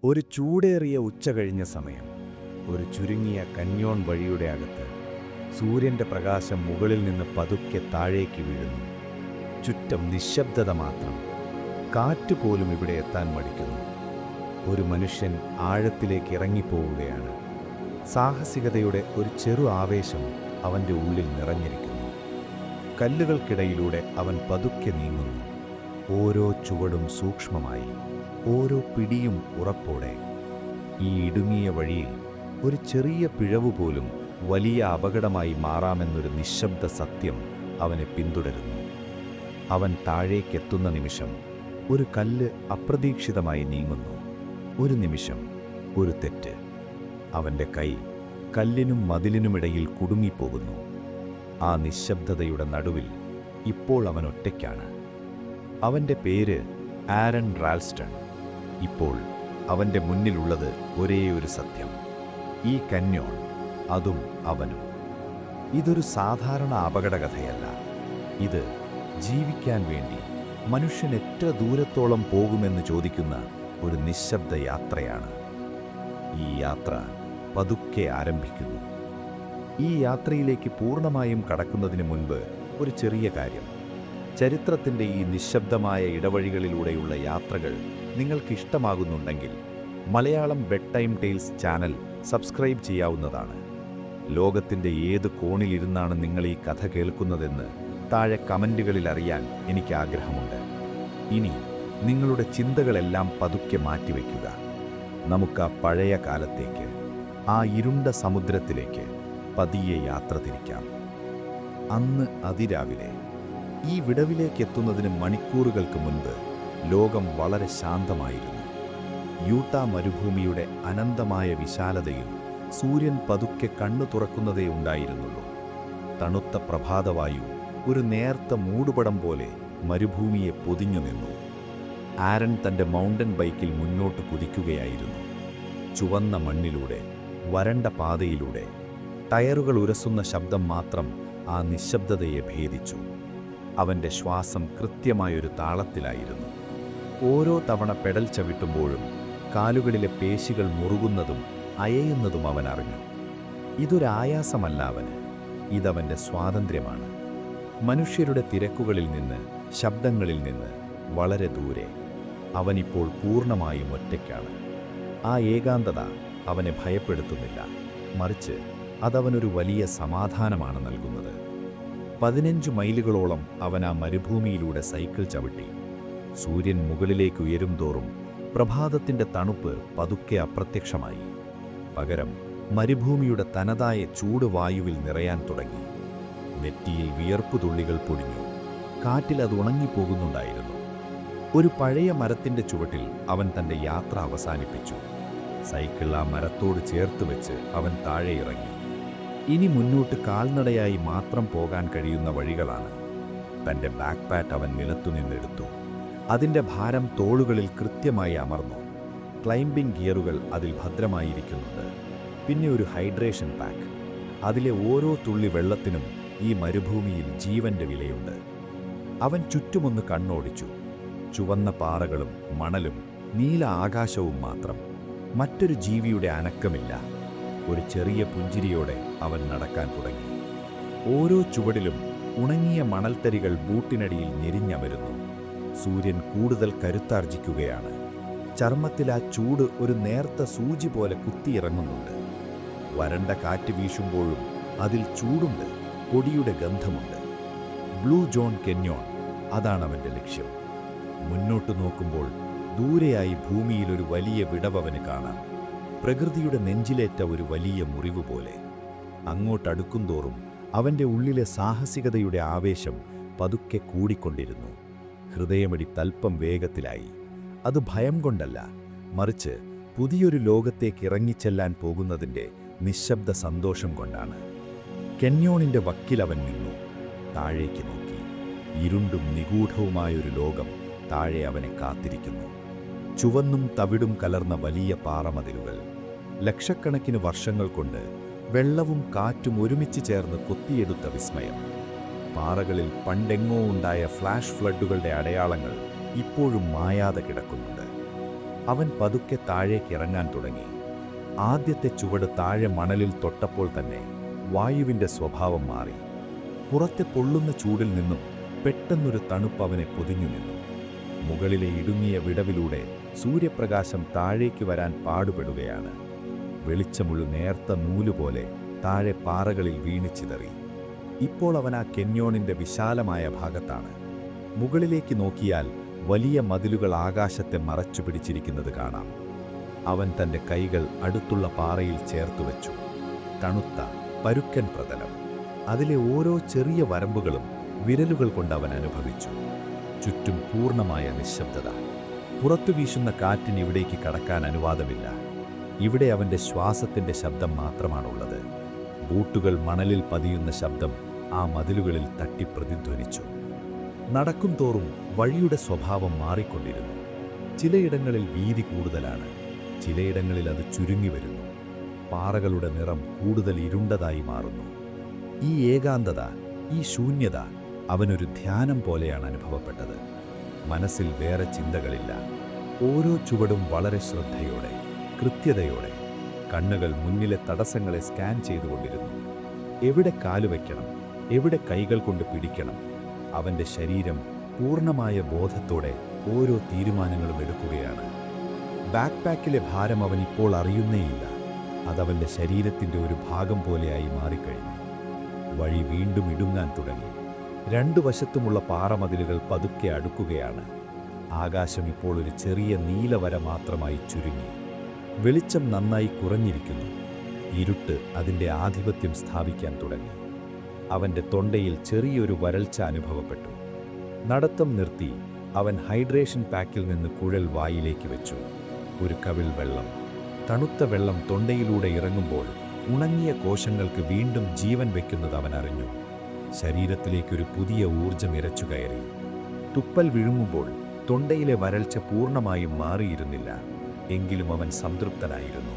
ഒരു ചൂടേറിയ ഉച്ച കഴിഞ്ഞ സമയം ഒരു ചുരുങ്ങിയ കന്യോൺ വഴിയുടെ അകത്ത് സൂര്യന്റെ പ്രകാശം മുകളിൽ നിന്ന് പതുക്കെ താഴേക്ക് വീഴുന്നു. ചുറ്റും നിശബ്ദത മാത്രം. കാറ്റുപോലും ഇവിടെ എത്താൻ മടിക്കുന്നു. ഒരു മനുഷ്യൻ ആഴത്തിലേക്ക് ഇറങ്ങിപ്പോവുകയാണ്. സാഹസികതയുടെ ഒരു ചെറു ആവേശം അവൻ്റെ ഉള്ളിൽ നിറഞ്ഞിരിക്കുന്നു. കല്ലുകൾക്കിടയിലൂടെ അവൻ പതുക്കെ നീങ്ങുന്നു. ഓരോ ചുവടും സൂക്ഷ്മമായി, ഓരോ പിടിയും ഉറപ്പോടെ. ഈ ഇടുങ്ങിയ വഴിയിൽ ഒരു ചെറിയ പിഴവ് പോലും വലിയ അപകടമായി മാറാമെന്നൊരു നിശബ്ദ സത്യം അവനെ പിന്തുടരുന്നു. അവൻ താഴേക്കെത്തുന്ന നിമിഷം ഒരു കല്ല് അപ്രതീക്ഷിതമായി നീങ്ങുന്നു. ഒരു നിമിഷം, ഒരു തെറ്റ്. അവൻ്റെ കൈ കല്ലിനും മതിലിനുമിടയിൽ കുടുങ്ങിപ്പോകുന്നു. ആ നിശബ്ദതയുടെ നടുവിൽ ഇപ്പോൾ അവൻ ഒറ്റയ്ക്കാണ്. അവൻ്റെ പേര് ആരൺ റാൽസ്റ്റൺ. ഇപ്പോൾ അവൻ്റെ മുന്നിലുള്ളത് ഒരേയൊരു സത്യം: ഈ കന്യോൺ, അതും അവനും. ഇതൊരു സാധാരണ അപകടകഥയല്ല. ഇത് ജീവിക്കാൻ വേണ്ടി മനുഷ്യൻ എത്ര ദൂരത്തോളം പോകുമെന്ന് ചോദിക്കുന്ന ഒരു നിശബ്ദ യാത്രയാണ്. ഈ യാത്ര പതുക്കെ ആരംഭിക്കുന്നു. ഈ യാത്രയിലേക്ക് പൂർണ്ണമായും കടക്കുന്നതിന് മുൻപ് ഒരു ചെറിയ കാര്യം. ചരിത്രത്തിൻ്റെ ഈ നിശബ്ദമായ ഇടവഴികളിലൂടെയുള്ള യാത്രകൾ നിങ്ങൾക്ക് ഇഷ്ടമാകുന്നുണ്ടെങ്കിൽ Malayalam bed time tales channel subscribe ചെയ്യാവുന്നതാണ്. ലോകത്തിൻ്റെ ഏത് കോണിലിരുന്നാണ് നിങ്ങൾ ഈ കഥ കേൾക്കുന്നതെന്ന് താഴെ കമൻറ്റുകളിൽ അറിയാൻ എനിക്ക് ആഗ്രഹമുണ്ട്. ഇനി നിങ്ങളുടെ ചിന്തകളെല്ലാം പതുക്കെ മാറ്റിവെക്കുക. നമുക്ക് ആ പഴയ കാലത്തേക്ക്, ആ ഇരുണ്ട സമുദ്രത്തിലേക്ക് പതിയെ യാത്ര തിരിക്കാം. അന്ന് അതിരാവിലെ, ഈ വിടവിലേക്കെത്തുന്നതിന് മണിക്കൂറുകൾക്ക് മുൻപ് ലോകം വളരെ ശാന്തമായിരുന്നു. യൂട്ടാ മരുഭൂമിയുടെ അനന്തമായ വിശാലതയിൽ സൂര്യൻ പതുക്കെ കണ്ണു തുറക്കുന്നതേ ഉണ്ടായിരുന്നുള്ളൂ. തണുത്ത പ്രഭാതവായു ഒരു നേർത്ത മൂടുപടം പോലെ മരുഭൂമിയെ പൊതിഞ്ഞു നിന്നു. ആരൺ തൻ്റെ മൗണ്ടൻ ബൈക്കിൽ മുന്നോട്ട് കുതിക്കുകയായിരുന്നു. ചുവന്ന മണ്ണിലൂടെ, വരണ്ട പാതയിലൂടെ. ടയറുകൾ ഉരസുന്ന ശബ്ദം മാത്രം ആ നിശബ്ദതയെ ഭേദിച്ചു. അവൻ്റെ ശ്വാസം കൃത്യമായൊരു താളത്തിലായിരുന്നു. ഓരോ തവണ പെഡൽ ചവിട്ടുമ്പോഴും കാലുകളിലെ പേശികൾ മുറുകുന്നതും അയയുന്നതും അവൻ അറിഞ്ഞു. ഇതൊരായാസമല്ല അവന്, ഇതവൻ്റെ സ്വാതന്ത്ര്യമാണ്. മനുഷ്യരുടെ തിരക്കുകളിൽ നിന്ന്, ശബ്ദങ്ങളിൽ നിന്ന് വളരെ ദൂരെ അവനിപ്പോൾ പൂർണ്ണമായും ഒറ്റയ്ക്കാണ്. ആ ഏകാന്തത അവനെ ഭയപ്പെടുത്തുന്നില്ല, മറിച്ച് അതവനൊരു വലിയ സമാധാനമാണ് നൽകുന്നത്. 15 മൈലുകളോളം അവൻ ആ മരുഭൂമിയിലൂടെ സൈക്കിൾ ചവിട്ടി. സൂര്യൻ മുകളിലേക്ക് ഉയരും തോറും പ്രഭാതത്തിൻ്റെ തണുപ്പ് പതുക്കെ അപ്രത്യക്ഷമായി. പകരം മരുഭൂമിയുടെ തനതായ ചൂട് വായുവിൽ നിറയാൻ തുടങ്ങി. നെറ്റിയിൽ വിയർപ്പുതുള്ളികൾ പൊടിഞ്ഞു. കാറ്റിൽ അത് ഉണങ്ങിപ്പോകുന്നുണ്ടായിരുന്നു. ഒരു പഴയ മരത്തിൻ്റെ ചുവട്ടിൽ അവൻ തൻ്റെ യാത്ര അവസാനിപ്പിച്ചു. സൈക്കിൾ ആ മരത്തോട് ചേർത്ത് വെച്ച് അവൻ താഴെ ഇറങ്ങി. ഇനി മുന്നോട്ട് കാൽനടയായി മാത്രം പോകാൻ കഴിയുന്ന വഴികളാണ്. തൻ്റെ ബാക്ക് പാക്ക് അവൻ നിലത്തുനിന്നെടുത്തു. അതിൻ്റെ ഭാരം തോളുകളിൽ കൃത്യമായി അമർന്നു. ക്ലൈംബിംഗ് ഗിയറുകൾ അതിൽ ഭദ്രമായിരിക്കുന്നുണ്ട്. പിന്നെ ഒരു ഹൈഡ്രേഷൻ പാക്ക്. അതിലെ ഓരോ തുള്ളി വെള്ളത്തിനും ഈ മരുഭൂമിയിൽ ജീവന്റെ വിലയുണ്ട്. അവൻ ചുറ്റുമൊന്ന് കണ്ണോടിച്ചു. ചുവന്ന പാറകളും മണലും നീല ആകാശവും മാത്രം. മറ്റൊരു ജീവിയുടെ അനക്കമില്ല. ഒരു ചെറിയ പുഞ്ചിരിയോടെ അവൻ നടക്കാൻ തുടങ്ങി. ഓരോ ചുവടിലും ഉണങ്ങിയ മണൽത്തരികൾ ബൂട്ടിനടിയിൽ ഞെരിഞ്ഞമരുന്നു. സൂര്യൻ കൂടുതൽ കരുത്താർജിക്കുകയാണ്. ചർമ്മത്തിൽ ആ ചൂട് ഒരു നേർത്ത സൂചി പോലെ കുത്തിയിറങ്ങുന്നുണ്ട്. വരണ്ട കാറ്റ് വീശുമ്പോഴും അതിൽ ചൂടുണ്ട്, പൊടിയുടെ ഗന്ധമുണ്ട്. ബ്ലൂ ജോൺ കന്യോൺ, അതാണ് അവൻ്റെ ലക്ഷ്യം. മുന്നോട്ട് നോക്കുമ്പോൾ ദൂരെയായി ഭൂമിയിൽ ഒരു വലിയ വിടവവന് കാണാം. പ്രകൃതിയുടെ നെഞ്ചിലേറ്റ ഒരു വലിയ മുറിവ് പോലെ. അങ്ങോട്ടടുക്കുംതോറും അവൻ്റെ ഉള്ളിലെ സാഹസികതയുടെ ആവേശം പതുക്കെ കൂടിക്കൊണ്ടിരുന്നു. ഹൃദയമടി തൽപ്പം വേഗത്തിലായി. അത് ഭയം കൊണ്ടല്ല, മറിച്ച് പുതിയൊരു ലോകത്തേക്ക് ഇറങ്ങിച്ചെല്ലാൻ പോകുന്നതിൻ്റെ നിശബ്ദ സന്തോഷം കൊണ്ടാണ്. കന്യോണിൻ്റെ വക്കിൽ അവൻ നിന്നു. താഴേക്ക് നോക്കി. ഇരുണ്ടും നിഗൂഢവുമായൊരു ലോകം താഴെ അവനെ കാത്തിരിക്കുന്നു. ചുവന്നും തവിടും കലർന്ന വലിയ പാറമതിലുകൾ. ലക്ഷക്കണക്കിന് വർഷങ്ങൾ കൊണ്ട് വെള്ളവും കാറ്റും ഒരുമിച്ച് ചേർന്ന് കൊത്തിയെടുത്ത വിസ്മയം. പാറകളിൽ പണ്ടെങ്ങോ ഉണ്ടായ ഫ്ലാഷ് ഫ്ലഡുകളുടെ അടയാളങ്ങൾ ഇപ്പോഴും മായാതെ കിടക്കുന്നുണ്ട്. അവൻ പതുക്കെ താഴേക്ക് ഇറങ്ങാൻ തുടങ്ങി. ആദ്യത്തെ ചുവട് താഴെ മണലിൽ തൊട്ടപ്പോൾ തന്നെ വായുവിൻ്റെ സ്വഭാവം മാറി. പുറത്തെ പൊള്ളുന്ന ചൂടിൽ നിന്നും പെട്ടെന്നൊരു തണുപ്പ് അവനെ പൊതിഞ്ഞു നിന്നു. മുകളിലെ ഇടുങ്ങിയ വിടവിലൂടെ സൂര്യപ്രകാശം താഴേക്ക് വരാൻ പാടുപെടുകയാണ്. വെളിച്ചമുള്ള നേർത്ത നൂലുപോലെ താഴെ പാറകളിൽ വീണിച്ചിതറി. ഇപ്പോൾ അവൻ ആ കെന്യോണിൻ്റെ വിശാലമായ ഭാഗത്താണ്. മുകളിലേക്ക് നോക്കിയാൽ വലിയ മതിലുകൾ ആകാശത്തെ മറച്ചു പിടിച്ചിരിക്കുന്നത് കാണാം. അവൻ തൻ്റെ കൈകൾ അടുത്തുള്ള പാറയിൽ ചേർത്തുവെച്ചു. തണുത്ത പരുക്കൻ പ്രതലം. അതിലെ ഓരോ ചെറിയ വരമ്പുകളും വിരലുകൾ കൊണ്ട് അവൻ അനുഭവിച്ചു. ചുറ്റും പൂർണ്ണമായ നിശബ്ദത. പുറത്തു വീശുന്ന കാറ്റിന് ഇവിടേക്ക് കടക്കാൻ അനുവാദമില്ല. ഇവിടെ അവൻ്റെ ശ്വാസത്തിൻ്റെ ശബ്ദം മാത്രമാണുള്ളത്. ബൂട്ടുകൾ മണലിൽ പതിയുന്ന ശബ്ദം ആ മതിലുകളിൽ തട്ടി പ്രതിധ്വനിച്ചു. നടക്കും തോറും വഴിയുടെ സ്വഭാവം മാറിക്കൊണ്ടിരുന്നു. ചിലയിടങ്ങളിൽ വീതി കൂടുതലാണ്, ചിലയിടങ്ങളിൽ അത് ചുരുങ്ങി വരുന്നു. പാറകളുടെ നിറം കൂടുതൽ ഇരുണ്ടതായി മാറുന്നു. ഈ ഏകാന്തത, ഈ ശൂന്യത അവനൊരു ധ്യാനം പോലെയാണ് അനുഭവപ്പെട്ടത്. മനസ്സിൽ വേറെ ചിന്തകളില്ല. ഓരോ ചുവടും വളരെ ശ്രദ്ധയോടെ, കൃത്യതയോടെ. കണ്ണുകൾ മുന്നിലെ തടസ്സങ്ങളെ സ്കാൻ ചെയ്തുകൊണ്ടിരുന്നു. എവിടെ കാലുവയ്ക്കണം, എവിടെ കൈകൾ കൊണ്ട് പിടിക്കണം. അവൻ്റെ ശരീരം പൂർണ്ണമായ ബോധത്തോടെ ഓരോ തീരുമാനങ്ങളും എടുക്കുകയാണ്. ബാക്ക് പാക്കിലെ ഭാരം അവനിപ്പോൾ അറിയുന്നേയില്ല. അതവൻ്റെ ശരീരത്തിൻ്റെ ഒരു ഭാഗം പോലെയായി മാറിക്കഴിഞ്ഞു. വഴി വീണ്ടും ഇടുങ്ങാൻ തുടങ്ങി. രണ്ടു വശത്തുമുള്ള പാറമതിലുകൾ പതുക്കെ അടുക്കുകയാണ്. ആകാശം ഇപ്പോൾ ഒരു ചെറിയ നീലവര മാത്രമായി ചുരുങ്ങി. വെളിച്ചം നന്നായി കുറഞ്ഞിരിക്കുന്നു. ഇരുട്ട് അതിൻ്റെ ആധിപത്യം സ്ഥാപിക്കാൻ തുടങ്ങി. അവൻ്റെ തൊണ്ടയിൽ ചെറിയൊരു വരൾച്ച അനുഭവപ്പെട്ടു. നടത്തം നിർത്തി അവൻ ഹൈഡ്രേഷൻ പാക്കിൽ നിന്ന് കുഴൽ വായിലേക്ക് വെച്ചു. ഒരു കവിൾ വെള്ളം. തണുത്ത വെള്ളം തൊണ്ടയിലൂടെ ഇറങ്ങുമ്പോൾ ഉണങ്ങിയ കോശങ്ങൾക്ക് വീണ്ടും ജീവൻ വയ്ക്കുന്നത് അവൻ അറിഞ്ഞു. ശരീരത്തിലേക്കൊരു പുതിയ ഊർജം ഇരച്ചുകയറി. തുപ്പൽ വിഴുങ്ങുമ്പോൾ തൊണ്ടയിലെ വരൾച്ച പൂർണ്ണമായും മാറിയിരുന്നില്ല. എങ്കിലും അവൻ സംതൃപ്തനായിരുന്നു.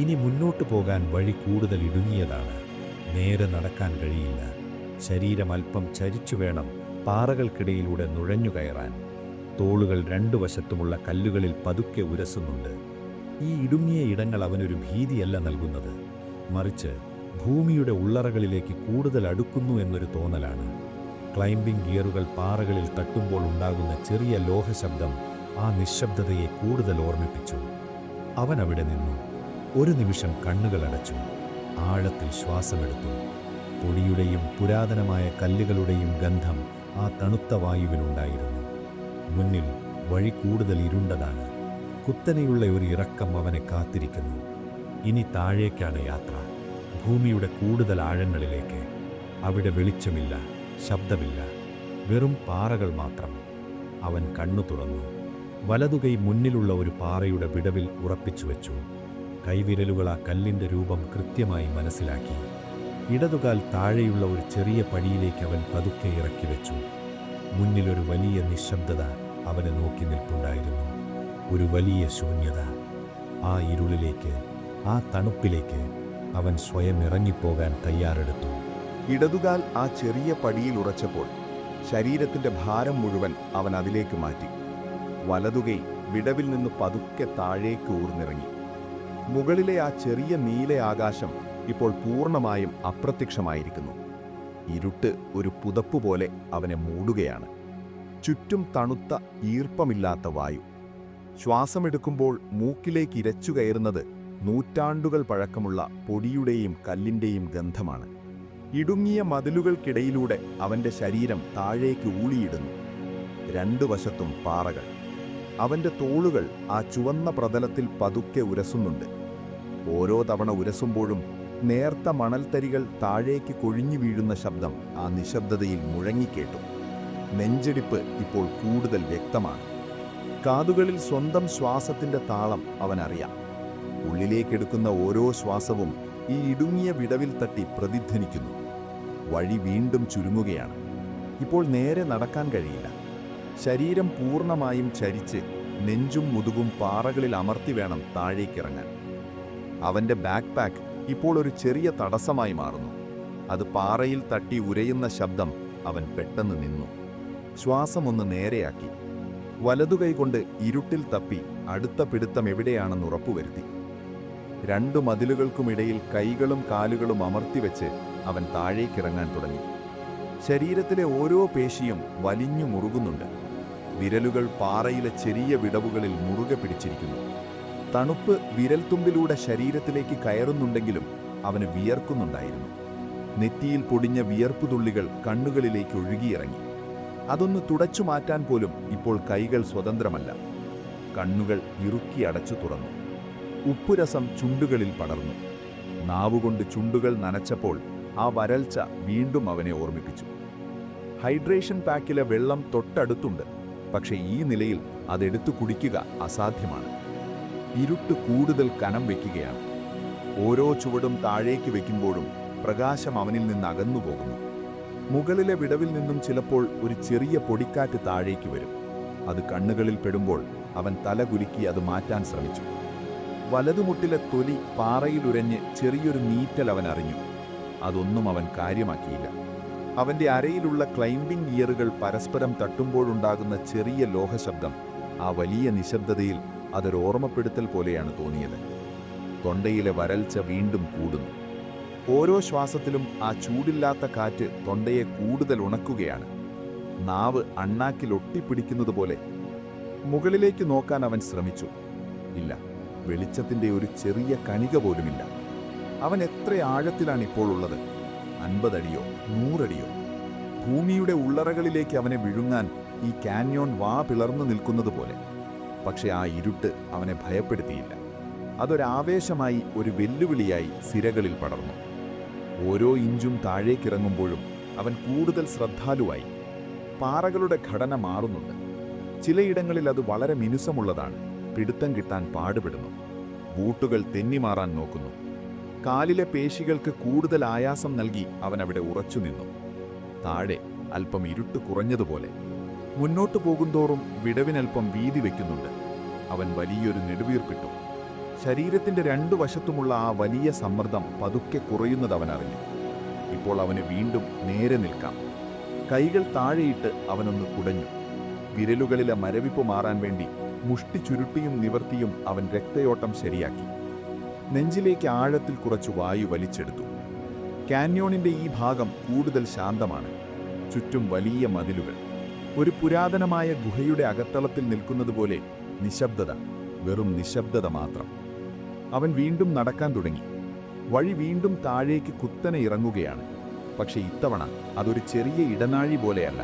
ഇനി മുന്നോട്ടു പോകാൻ വഴി കൂടുതൽ ഇടുങ്ങിയതാണ്. നേരെ നടക്കാൻ കഴിയില്ല. ശരീരം അല്പം ചരിച്ചു വേണം പാറകൾക്കിടയിലൂടെ നുഴഞ്ഞുകയറാൻ. തോളുകൾ രണ്ടു വശത്തുമുള്ള കല്ലുകളിൽ പതുക്കെ ഉരസുന്നുണ്ട്. ഈ ഇടുങ്ങിയ ഇടങ്ങൾ അവനൊരു ഭീതിയല്ല നൽകുന്നത്, മറിച്ച് ഭൂമിയുടെ ഉള്ളറകളിലേക്ക് കൂടുതൽ അടുക്കുന്നു എന്നൊരു തോന്നലാണ്. ക്ലൈംബിംഗ് ഗിയറുകൾ പാറകളിൽ തട്ടുമ്പോൾ ഉണ്ടാകുന്ന ചെറിയ ലോഹശബ്ദം ആ നിശബ്ദതയെ കൂടുതൽ ഓർമ്മിപ്പിച്ചു. അവൻ അവിടെ നിന്നു. ഒരു നിമിഷം കണ്ണുകൾ അടച്ചു. ആഴത്തിൽ ശ്വാസമെടുത്തു. പൊടിയുടെയും പുരാതനമായ കല്ലുകളുടെയും ഗന്ധം ആ തണുത്ത വായുവിലുണ്ടായിരുന്നു. മുന്നിൽ വഴി കൂടുതൽ ഇരുണ്ടതാണ്. കുത്തനെയുള്ള ഒരു ഇറക്കം അവനെ കാത്തിരിക്കുന്നു. ഇനി താഴേക്കാണ് യാത്ര, ഭൂമിയുടെ കൂടുതൽ ആഴങ്ങളിലേക്ക്. അവിടെ വെളിച്ചമില്ല, ശബ്ദമില്ല, വെറും പാറകൾ മാത്രം. അവൻ കണ്ണു തുറന്നു. വലതുകൈ മുന്നിലുള്ള ഒരു പാറയുടെ വിടവിൽ ഉറപ്പിച്ചു വെച്ചു. കൈവിരലുകൾ ആ കല്ലിൻ്റെ രൂപം കൃത്യമായി മനസ്സിലാക്കി. ഇടതുകാൽ താഴെയുള്ള ഒരു ചെറിയ പടിയിലേക്ക് അവൻ പതുക്കെ ഇറക്കി വെച്ചു. മുന്നിലൊരു വലിയ നിശബ്ദത അവനെ നോക്കി നിൽപ്പുണ്ടായിരുന്നു. ഒരു വലിയ ശൂന്യത. ആ ഇരുളിലേക്ക്, ആ തണുപ്പിലേക്ക് അവൻ സ്വയം ഇറങ്ങിപ്പോകാൻ തയ്യാറെടുത്തു. ഇടതുകാൽ ആ ചെറിയ പടിയിൽ ഉറച്ചപ്പോൾ ശരീരത്തിൻ്റെ ഭാരം മുഴുവൻ അവൻ അതിലേക്ക് മാറ്റി. വലതുകൈ വിടവിൽ നിന്ന് പതുക്കെ താഴേക്ക് ഊർന്നിറങ്ങി. മുകളിലെ ആ ചെറിയ നീല ആകാശം ഇപ്പോൾ പൂർണ്ണമായും അപ്രത്യക്ഷമായിരിക്കുന്നു. ഇരുട്ട് ഒരു പുതപ്പുപോലെ അവനെ മൂടുകയാണ്. ചുറ്റും തണുത്ത ഈർപ്പമില്ലാത്ത വായു. ശ്വാസമെടുക്കുമ്പോൾ മൂക്കിലേക്ക് ഇരച്ചു കയറുന്നത് നൂറ്റാണ്ടുകൾ പഴക്കമുള്ള പൊടിയുടെയും കല്ലിൻ്റെയും ഗന്ധമാണ്. ഇടുങ്ങിയ മതിലുകൾക്കിടയിലൂടെ അവൻ്റെ ശരീരം താഴേക്ക് ഊളിയിടുന്നു. രണ്ടു വശത്തും പാറകൾ. അവൻ്റെ തോളുകൾ ആ ചുവന്ന പ്രതലത്തിൽ പതുക്കെ ഉരസുന്നുണ്ട്. ഓരോ തവണ ഉരസുമ്പോഴും നേർത്ത മണൽത്തരികൾ താഴേക്ക് കൊഴിഞ്ഞു വീഴുന്ന ശബ്ദം ആ നിശബ്ദതയിൽ മുഴങ്ങിക്കേട്ടു. നെഞ്ചിടിപ്പ് ഇപ്പോൾ കൂടുതൽ വ്യക്തമാണ്. കാതുകളിൽ സ്വന്തം ശ്വാസത്തിൻ്റെ താളം അവനറിയാം. ഉള്ളിലേക്കെടുക്കുന്ന ഓരോ ശ്വാസവും ഈ ഇടുങ്ങിയ വിടവിൽ തട്ടി പ്രതിധ്വനിക്കുന്നു. വഴി വീണ്ടും ചുരുങ്ങുകയാണ്. ഇപ്പോൾ നേരെ നടക്കാൻ കഴിയില്ല. ശരീരം പൂർണ്ണമായും ചരിച്ച് നെഞ്ചും മുതുകും പാറകളിൽ അമർത്തി വേണം താഴേക്കിറങ്ങാൻ. അവൻ്റെ ബാക്ക് പാക്ക് ഇപ്പോൾ ഒരു ചെറിയ തടസ്സമായി മാറുന്നു. അത് പാറയിൽ തട്ടി ഉരയുന്ന ശബ്ദം അവൻ പെട്ടെന്ന് നിന്നു. ശ്വാസമൊന്ന് നേരെയാക്കി. വലതുകൈ കൊണ്ട് ഇരുട്ടിൽ തപ്പി അടുത്ത പിടുത്തം എവിടെയാണെന്ന് ഉറപ്പുവരുത്തി. രണ്ടു മതിലുകൾക്കുമിടയിൽ കൈകളും കാലുകളും അമർത്തിവെച്ച് അവൻ താഴേക്കിറങ്ങാൻ തുടങ്ങി. ശരീരത്തിലെ ഓരോ പേശിയും വലിഞ്ഞു മുറുകുന്നുണ്ട്. വിരലുകൾ പാറയിലെ ചെറിയ വിടവുകളിൽ മുറുകെ പിടിച്ചിരിക്കുന്നു. തണുപ്പ് വിരൽത്തുമ്പിലൂടെ ശരീരത്തിലേക്ക് കയറുന്നുണ്ടെങ്കിലും അവന് വിയർക്കുന്നുണ്ടായിരുന്നു. നെറ്റിയിൽ പൊടിഞ്ഞ വിയർപ്പുതുള്ളികൾ കണ്ണുകളിലേക്ക് ഒഴുകിയിറങ്ങി. അതൊന്ന് തുടച്ചു മാറ്റാൻ പോലും ഇപ്പോൾ കൈകൾ സ്വതന്ത്രമല്ല. കണ്ണുകൾ ഇറുക്കി അടച്ചു തുറന്നു. ഉപ്പുരസം ചുണ്ടുകളിൽ പടർന്നു. നാവുകൊണ്ട് ചുണ്ടുകൾ നനച്ചപ്പോൾ ആ വരൾച്ച വീണ്ടും അവനെ ഓർമ്മിപ്പിച്ചു. ഹൈഡ്രേഷൻ പാക്കിലെ വെള്ളം തൊട്ടടുത്തുണ്ട്. പക്ഷേ ഈ നിലയിൽ അതെടുത്തു കുടിക്കുക അസാധ്യമാണ്. ഇരുട്ട് കൂടുതൽ കനം വയ്ക്കുകയാണ്. ഓരോ ചുവടും താഴേക്ക് വയ്ക്കുമ്പോഴും പ്രകാശം അവനിൽ നിന്ന് അകന്നുപോകുന്നു. മുകളിലെ വിടവിൽ നിന്നും ചിലപ്പോൾ ഒരു ചെറിയ പൊടിക്കാറ്റ് താഴേക്ക് വരും. അത് കണ്ണുകളിൽ പെടുമ്പോൾ അവൻ തല കുലുക്കി അത് മാറ്റാൻ ശ്രമിച്ചു. വലതുമുട്ടിലെ തൊലി പാറയിലുരഞ്ഞ് ചെറിയൊരു നീറ്റൽ അവൻ അറിഞ്ഞു. അതൊന്നും അവൻ കാര്യമാക്കിയില്ല. അവന്റെ അരയിലുള്ള ക്ലൈംബിംഗ് ഗിയറുകൾ പരസ്പരം തട്ടുമ്പോഴുണ്ടാകുന്ന ചെറിയ ലോഹശബ്ദം ആ വലിയ നിശബ്ദതയിൽ അതൊരു ഓർമ്മപ്പെടുത്തൽ പോലെയാണ് തോന്നിയത്. തൊണ്ടയിലെ വരൾച്ച വീണ്ടും കൂടുന്നു. ഓരോ ശ്വാസത്തിലും ആ ചൂടില്ലാത്ത കാറ്റ് തൊണ്ടയെ കൂടുതൽ ഉണക്കുകയാണ്. നാവ് അണ്ണാക്കിൽ ഒട്ടിപ്പിടിക്കുന്നതുപോലെ. മുകളിലേക്ക് നോക്കാൻ അവൻ ശ്രമിച്ചു. ഇല്ല, വെളിച്ചത്തിന്റെ ഒരു ചെറിയ കണിക പോലുമില്ല. അവൻ എത്ര ആഴത്തിലാണ് ഇപ്പോൾ ഉള്ളത്? 50 അടിയോ 100 അടിയോ? ഭൂമിയുടെ ഉള്ളറകളിലേക്ക് അവനെ വിഴുങ്ങാൻ ഈ കാന്യോൺ വാ പിളർന്നു നിൽക്കുന്നത് പോലെ. പക്ഷെ ആ ഇരുട്ട് അവനെ ഭയപ്പെടുത്തിയില്ല. അതൊരാവേശമായി, ഒരു വെല്ലുവിളിയായി സിരകളിൽ പടർന്നു. ഓരോ ഇഞ്ചും താഴേക്കിറങ്ങുമ്പോഴും അവൻ കൂടുതൽ ശ്രദ്ധാലുവായി. പാറകളുടെ ഘടന മാറുന്നുണ്ട്. ചിലയിടങ്ങളിൽ അത് വളരെ മിനുസമുള്ളതാണ്. പിടുത്തം കിട്ടാൻ പാടുപെടുന്നു. ബൂട്ടുകൾ തെന്നിമാറാൻ നോക്കുന്നു. കാലിലെ പേശികൾക്ക് കൂടുതൽ ആയാസം നൽകി അവൻ അവിടെ ഉറച്ചുനിന്നു. താഴെ അല്പം ഇരുട്ട് കുറഞ്ഞതുപോലെ. മുന്നോട്ടു പോകുന്തോറും വിടവിനൽപ്പം വീതി വയ്ക്കുന്നുണ്ട്. അവൻ വലിയൊരു നെടുവീർപ്പിട്ടു. ശരീരത്തിന്റെ രണ്ടു വശത്തുമുള്ള ആ വലിയ സമ്മർദ്ദം പതുക്കെ കുറയുന്നത് അവൻ അറിഞ്ഞു. ഇപ്പോൾ അവന് വീണ്ടും നേരെ നിൽക്കാം. കൈകൾ താഴെയിട്ട് അവനൊന്ന് കുടഞ്ഞു. വിരലുകളിലെ മരവിപ്പ് മാറാൻ വേണ്ടി മുഷ്ടി ചുരുട്ടിയും നിവർത്തിയും അവൻ രക്തയോട്ടം ശരിയാക്കി. നെഞ്ചിലേക്ക് ആഴത്തിൽ കുറച്ചു വായു വലിച്ചെടുത്തു. കാന്യോണിന്റെ ഈ ഭാഗം കൂടുതൽ ശാന്തമാണ്. ചുറ്റും വലിയ മതിലുകൾ. ഒരു പുരാതനമായ ഗുഹയുടെ അകത്തളത്തിൽ നിൽക്കുന്നതുപോലെ നിശബ്ദത, വെറും നിശബ്ദത മാത്രം. അവൻ വീണ്ടും നടക്കാൻ തുടങ്ങി. വഴി വീണ്ടും താഴേക്ക് കുത്തനെ ഇറങ്ങുകയാണ്. പക്ഷെ ഇത്തവണ അതൊരു ചെറിയ ഇടനാഴി പോലെയല്ല.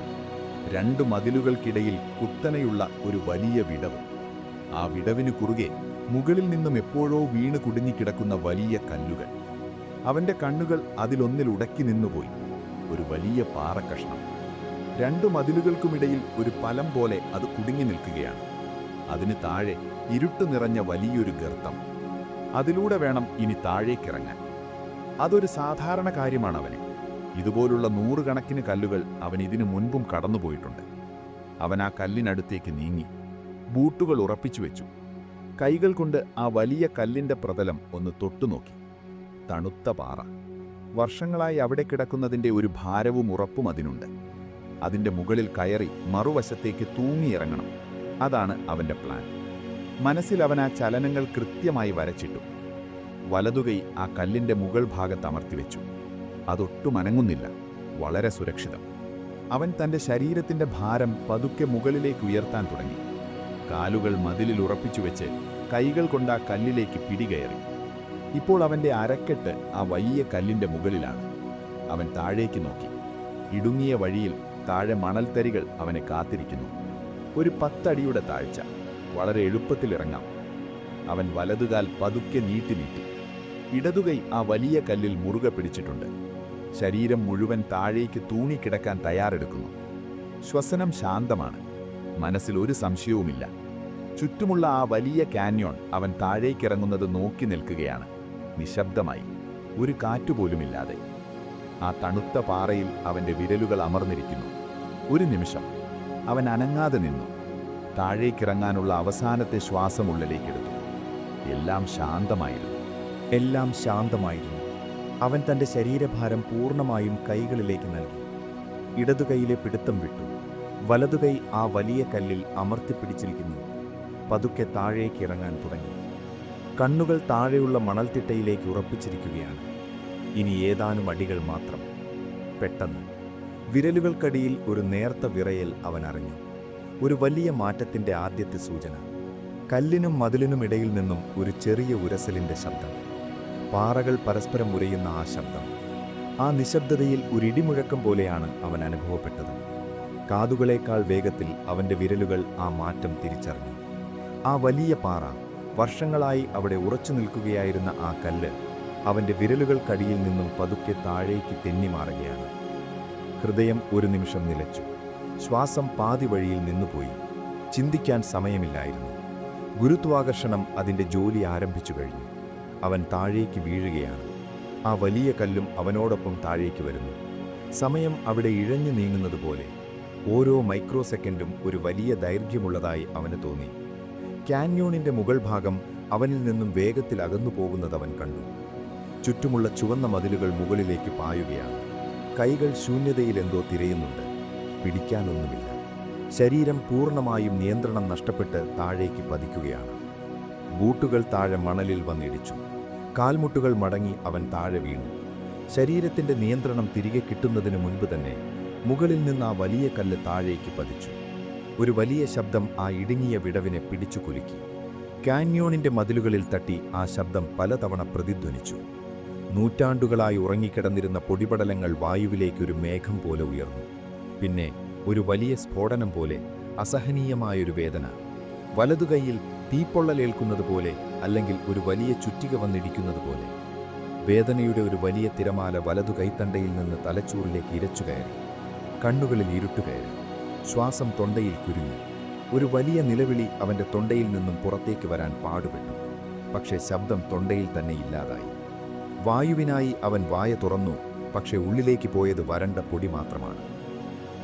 2 മതിലുകൾക്കിടയിൽ കുത്തനെയുള്ള ഒരു വലിയ വിടവ്. ആ വിടവിനു കുറുകെ മുകളിൽ നിന്നും എപ്പോഴോ വീണ് കുടുങ്ങിക്കിടക്കുന്ന വലിയ കല്ലുകൾ. അവന്റെ കണ്ണുകൾ അതിലൊന്നിൽ ഉടക്കി നിന്നുപോയി. ഒരു വലിയ പാറക്കഷ്ണം. 2 മതിലുകൾക്കുമിടയിൽ ഒരു പലം പോലെ അത് കുടുങ്ങി നിൽക്കുകയാണ്. അതിന് താഴെ ഇരുട്ട് നിറഞ്ഞ വലിയൊരു ഗർത്തം. അതിലൂടെ വേണം ഇനി താഴേക്കിറങ്ങാൻ. അതൊരു സാധാരണ കാര്യമാണ് അവന്. ഇതുപോലുള്ള 100 കണക്കിന് കല്ലുകൾ അവൻ ഇതിനു മുൻപും കടന്നുപോയിട്ടുണ്ട്. അവൻ ആ കല്ലിനടുത്തേക്ക് നീങ്ങി. ബൂട്ടുകൾ ഉറപ്പിച്ചു വെച്ചു. കൈകൾ കൊണ്ട് ആ വലിയ കല്ലിന്റെ പ്രതലം ഒന്ന് തൊട്ടുനോക്കി. തണുത്ത പാറ. വർഷങ്ങളായി അവിടെ കിടക്കുന്നതിന്റെ ഒരു ഭാരവും ഉറപ്പും അതിനുണ്ട്. അതിന്റെ മുകളിൽ കയറി മറുവശത്തേക്ക് തൂങ്ങിയിറങ്ങണം. അതാണ് അവന്റെ പ്ലാൻ. മനസ്സിൽ അവൻ ആ ചലനങ്ങൾ കൃത്യമായി വരച്ചിട്ടു. വലതുകൈ ആ കല്ലിന്റെ മുകൾ ഭാഗത്ത് അമർത്തിവെച്ചു. അതൊട്ടും അനങ്ങുന്നില്ല. വളരെ സുരക്ഷിതം. അവൻ തന്റെ ശരീരത്തിന്റെ ഭാരം പതുക്കെ മുകളിലേക്ക് ഉയർത്താൻ തുടങ്ങി. കാലുകൾ മതിലിൽ ഉറപ്പിച്ചുവെച്ച് കൈകൾ കൊണ്ട് ആ കല്ലിലേക്ക് പിടികയറി. ഇപ്പോൾ അവന്റെ അരക്കെട്ട് ആ വലിയ കല്ലിന്റെ മുകളിലാണ്. അവൻ താഴേക്ക് നോക്കി. ഇടുങ്ങിയ വഴിയിൽ താഴെ മണൽത്തരികൾ അവനെ കാത്തിരിക്കുന്നു. ഒരു 10 അടിയുടെ താഴ്ച. വളരെ എളുപ്പത്തിൽ ഇറങ്ങാം. അവൻ വലതുകാൽ പതുക്കെ നീട്ടി. ഇടതുകൈ ആ വലിയ കല്ലിൽ മുറുകെ പിടിച്ചിട്ടുണ്ട്. ശരീരം മുഴുവൻ താഴേക്ക് തൂങ്ങിക്കിടക്കാൻ തയ്യാറെടുക്കുന്നു. ശ്വസനം ശാന്തമാണ്. മനസ്സിൽ ഒരു സംശയവുമില്ല. ചുറ്റുമുള്ള ആ വലിയ കാന്യോൺ അവൻ താഴേക്കിറങ്ങുന്നത് നോക്കി നിൽക്കുകയാണ്. നിശബ്ദമായി, ഒരു കാറ്റുപോലുമില്ലാതെ. ആ തണുത്ത പാറയിൽ അവന്റെ വിരലുകൾ അമർന്നിരിക്കുന്നു. ഒരു നിമിഷം അവൻ അനങ്ങാതെ നിന്നു. താഴേക്കിറങ്ങാനുള്ള അവസാനത്തെ ശ്വാസം ഉള്ളിലേക്കെടുത്തു. എല്ലാം ശാന്തമായിരുന്നു. അവൻ തന്റെ ശരീരഭാരം പൂർണ്ണമായും കൈകളിലേക്ക് നൽകി. ഇടതുകൈയിലെ പിടുത്തം വിട്ടു. വലതുകൈ ആ വലിയ കല്ലിൽ അമർത്തിപ്പിടിച്ചിരിക്കുന്നു. പതുക്കെ താഴേക്ക് ഇറങ്ങാൻ തുടങ്ങി. കണ്ണുകൾ താഴെയുള്ള മണൽത്തിട്ടയിലേക്ക് ഉറപ്പിച്ചിരിക്കുകയാണ്. ഇനി ഏതാനും അടികൾ മാത്രം. പെട്ടെന്ന് വിരലുകൾക്കടിയിൽ ഒരു നേർത്ത വിറയൽ അവൻ അറിഞ്ഞു. ഒരു വലിയ മാറ്റത്തിന്റെ ആദ്യത്തെ സൂചന. കല്ലിനും മതിലിനുമിടയിൽ നിന്നും ഒരു ചെറിയ ഉരസലിന്റെ ശബ്ദം. പാറകൾ പരസ്പരം ഉരയുന്ന ആ ശബ്ദം. ആ നിശബ്ദതയിൽ ഒരു ഇടിമുഴക്കം പോലെയാണ് അവൻ അനുഭവപ്പെട്ടത്. കാതുകളേക്കാൾ വേഗത്തിൽ അവന്റെ വിരലുകൾ ആ മാറ്റം തിരിച്ചറിഞ്ഞു. ആ വലിയ പാറ, വർഷങ്ങളായി അവിടെ ഉറച്ചു നിൽക്കുകയായിരുന്ന ആ കല്ല്, അവന്റെ വിരലുകൾക്കടിയിൽ നിന്നും പതുക്കെ താഴേക്ക് തെന്നിമാറുകയാണ്. ഹൃദയം ഒരു നിമിഷം നിലച്ചു. ശ്വാസം പാതി വഴിയിൽ നിന്നുപോയി. ചിന്തിക്കാൻ സമയമില്ലായിരുന്നു. ഗുരുത്വാകർഷണം അതിൻ്റെ ജോലി ആരംഭിച്ചു കഴിഞ്ഞു. അവൻ താഴേക്ക് വീഴുകയാണ്. ആ വലിയ കല്ലും അവനോടൊപ്പം താഴേക്ക് വരുന്നു. സമയം അവിടെ ഇഴഞ്ഞു നീങ്ങുന്നത് പോലെ. ഓരോ മൈക്രോ സെക്കൻഡും ഒരു വലിയ ദൈർഘ്യമുള്ളതായി അവന് തോന്നി. കാന്യോണിൻ്റെ മുകൾ ഭാഗം അവനിൽ നിന്നും വേഗത്തിൽ അകന്നു പോകുന്നത് അവൻ കണ്ടു. ചുറ്റുമുള്ള ചുവന്ന മതിലുകൾ മുകളിലേക്ക് പായുകയാണ്. കൈകൾ ശൂന്യതയിൽ എന്തോ തിരയുന്നുണ്ട്. പിടിക്കാനൊന്നുമില്ല. ശരീരം പൂർണ്ണമായും നിയന്ത്രണം നഷ്ടപ്പെട്ട് താഴേക്ക് പതിക്കുകയാണ്. ബൂട്ടുകൾ താഴെ മണലിൽ വന്നിടിച്ചു. കാൽമുട്ടുകൾ മടങ്ങി അവൻ താഴെ വീണു. ശരീരത്തിൻ്റെ നിയന്ത്രണം തിരികെ കിട്ടുന്നതിന് മുൻപ് തന്നെ മുകളിൽ നിന്ന് ആ വലിയ കല്ല് താഴേക്ക് പതിച്ചു. ഒരു വലിയ ശബ്ദം ആ ഇടുങ്ങിയ വിടവിനെ പിടിച്ചു കുലുക്കി. കാന്യോണിൻ്റെ മതിലുകളിൽ തട്ടി ആ ശബ്ദം പലതവണ പ്രതിധ്വനിച്ചു. നൂറ്റാണ്ടുകളായി ഉറങ്ങിക്കിടന്നിരുന്ന പൊടിപടലങ്ങൾ വായുവിലേക്കൊരു മേഘം പോലെ ഉയർന്നു. പിന്നെ ഒരു വലിയ സ്ഫോടനം പോലെ, അസഹനീയമായൊരു വേദന. വലതുകൈയിൽ തീപ്പൊള്ളലേൽക്കുന്നത് പോലെ, അല്ലെങ്കിൽ ഒരു വലിയ ചുറ്റിക വന്നിടിക്കുന്നത് പോലെ. വേദനയുടെ ഒരു വലിയ തിരമാല വലതുകൈത്തണ്ടയിൽ നിന്ന് തലച്ചോറിലേക്ക് ഇരച്ചുകയറി. കണ്ണുകളിൽ ഇരുട്ടുകയറി. ശ്വാസം തൊണ്ടയിൽ കുരുങ്ങി. ഒരു വലിയ നിലവിളി അവൻ്റെ തൊണ്ടയിൽ നിന്നും പുറത്തേക്ക് വരാൻ പാടുപെട്ടു. പക്ഷേ ശബ്ദം തൊണ്ടയിൽ തന്നെ ഇല്ലാതായി. വായുവിനായി അവൻ വായ തുറന്നു. പക്ഷേ ഉള്ളിലേക്ക് പോയത് വരണ്ട പൊടി മാത്രമാണ്.